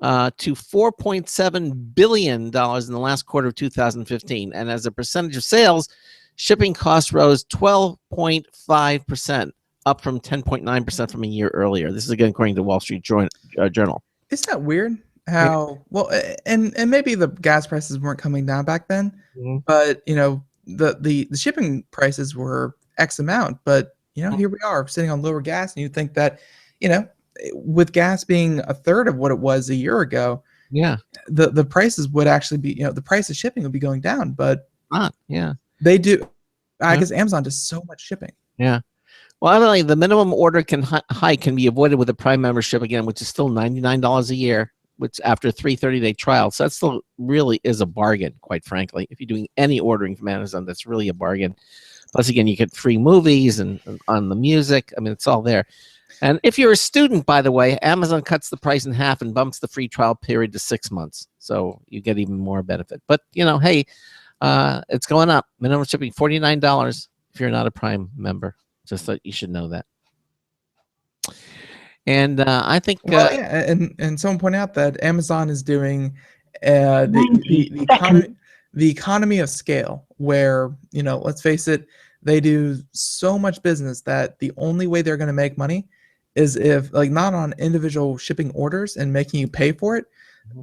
Speaker 1: to $4.7 billion in the last quarter of 2015. And as a percentage of sales, shipping costs rose 12.5%, up from 10.9% from a year earlier. This is again according to Wall Street Journal.
Speaker 3: Isn't that weird? How well, and maybe the gas prices weren't coming down back then, but you know the shipping prices were X amount, but you know here we are sitting on lower gas, and you think that you know with gas being a third of what it was a year ago, the prices would actually be the price of shipping would be going down, but they do. I guess Amazon does so much shipping.
Speaker 1: Yeah. Well, I don't know, the minimum order hike can be avoided with a Prime membership again, which is still $99 a year, which after a 330-day trial. So that still really is a bargain, quite frankly. If you're doing any ordering from Amazon, that's really a bargain. Plus, again, you get free movies and on the music. I mean, it's all there. And if you're a student, by the way, Amazon cuts the price in half and bumps the free trial period to 6 months. So you get even more benefit. But, you know, hey, it's going up. Minimum shipping, $49 if you're not a Prime member. Just that you should know that. And I think
Speaker 3: and someone pointed out that Amazon is doing the economy of scale, where let's face it, they do so much business that the only way they're going to make money is if not on individual shipping orders and making you pay for it.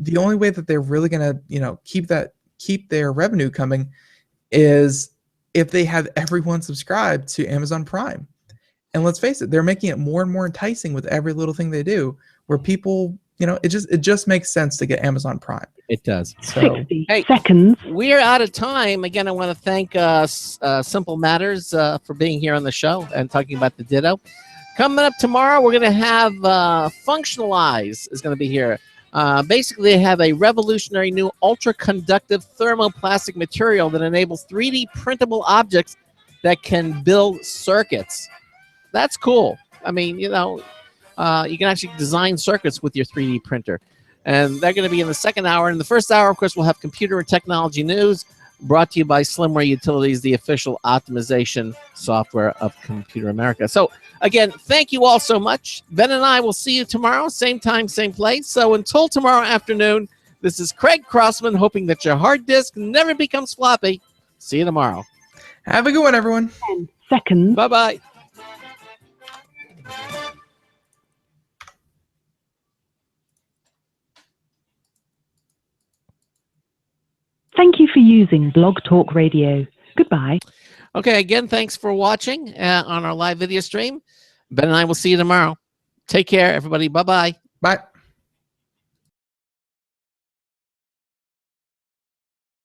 Speaker 3: The only way that they're really going to keep their revenue coming is if they have everyone subscribed to Amazon Prime. And let's face it, they're making it more and more enticing with every little thing they do, where people, it just makes sense to get Amazon Prime.
Speaker 1: It does.
Speaker 3: So,
Speaker 2: 60 seconds.
Speaker 1: We are out of time. Again, I want to thank Simple Matters for being here on the show and talking about the Ditto. Coming up tomorrow, we're going to have Functionalize is going to be here. Basically, they have a revolutionary new ultra-conductive thermoplastic material that enables 3D printable objects that can build circuits. That's cool. I mean, you can actually design circuits with your 3D printer. And they're going to be in the second hour. In the first hour, of course, we'll have computer and technology news brought to you by Slimware Utilities, the official optimization software of Computer America. So, again, thank you all so much. Ben and I will see you tomorrow, same time, same place. So until tomorrow afternoon, this is Craig Crossman, hoping that your hard disk never becomes floppy. See you tomorrow.
Speaker 3: Have a good one, everyone.
Speaker 2: 10 seconds.
Speaker 1: Bye-bye.
Speaker 2: Thank you for using Blog Talk Radio. Goodbye.
Speaker 1: Okay, again, thanks for watching on our live video stream. Ben and I will see you tomorrow. Take care, everybody. Bye-bye.
Speaker 3: Bye.